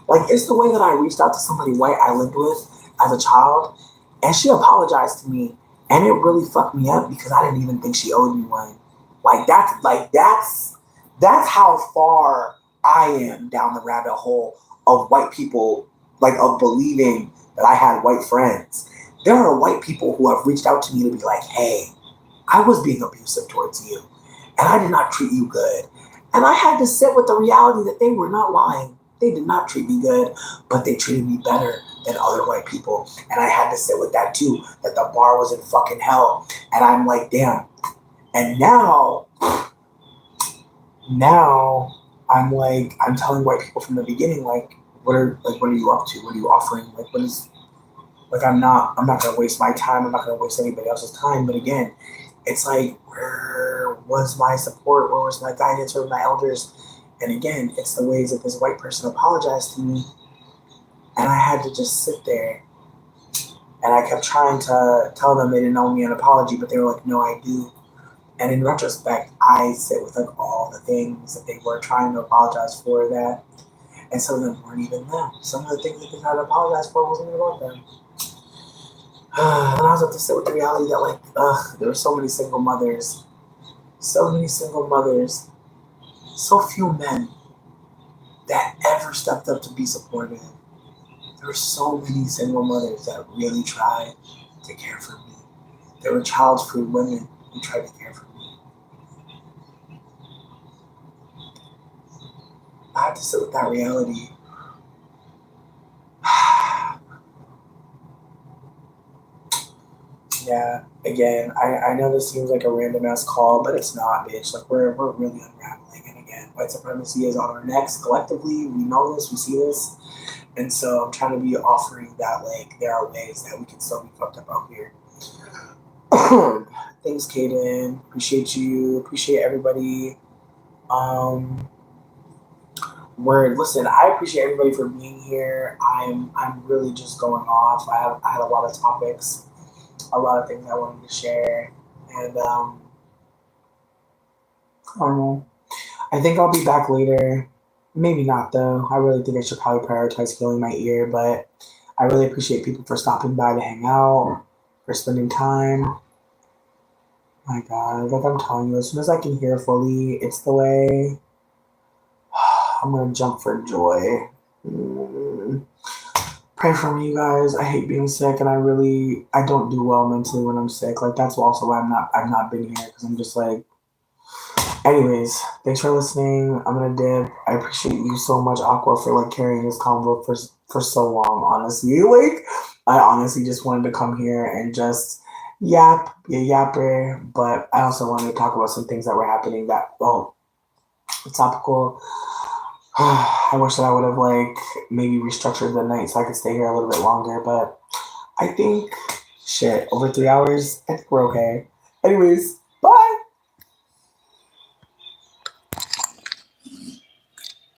Like it's the way that I reached out to somebody white I lived with as a child, and she apologized to me, and it really fucked me up because I didn't even think she owed me one. That's how far I am down the rabbit hole of white people, like of believing that I had white friends. There are white people who have reached out to me to be like, hey, I was being abusive towards you, and I did not treat you good. And I had to sit with the reality that they were not lying. They did not treat me good, but they treated me better than other white people. And I had to sit with that too, that the bar was in fucking hell. And I'm like, damn. And now I'm like, I'm telling white people from the beginning, like, what are you up to? What are you offering? Like, what is, like, I'm not gonna waste my time. I'm not gonna waste anybody else's time. But again, it's like, where was my support? Where was my guidance? Where were my elders? And again, it's the ways that this white person apologized to me, and I had to just sit there. And I kept trying to tell them they didn't owe me an apology, but they were like, no, I do. And in retrospect, I sit with like all the things that they were trying to apologize for that, and some of them weren't even them. Some of the things that they tried to apologize for wasn't even about them. And I was have to sit with the reality that like, there were so many single mothers, so few men that ever stepped up to be supportive. There were so many single mothers that really tried to care for me. There were child-free women who tried to care for me. I had to sit with that reality. Yeah, again, I know this seems like a random ass call, but it's not, bitch. Like we're really unraveling. And again, white supremacy is on our necks collectively. We know this, we see this. And so I'm trying to be offering that like there are ways that we can still be fucked up out here. Thanks, Kaden. Appreciate you. Appreciate everybody. Um, Word. Listen, I appreciate everybody for being here. I'm really just going off. I had a lot of topics, a lot of things I wanted to share, and I don't know. I think I'll be back later. Maybe not though. I really think I should probably prioritize healing my ear, but I really appreciate people for stopping by to hang out, for spending time. My God, like I'm telling you, as soon as I can hear fully, it's the way. I'm gonna jump for joy. Mm. Pray for me, you guys. I hate being sick, and I don't do well mentally when I'm sick. Like that's also why I've not been here because I'm just like. Anyways, thanks for listening. I'm gonna dip. I appreciate you so much, Aqua, for like carrying this convo for so long. Honestly, like I honestly just wanted to come here and just be a yapper, but I also wanted to talk about some things that were happening that topical. I wish that I would have like maybe restructured the night so I could stay here a little bit longer, but I think shit over 3 hours. I think we're okay. Anyways,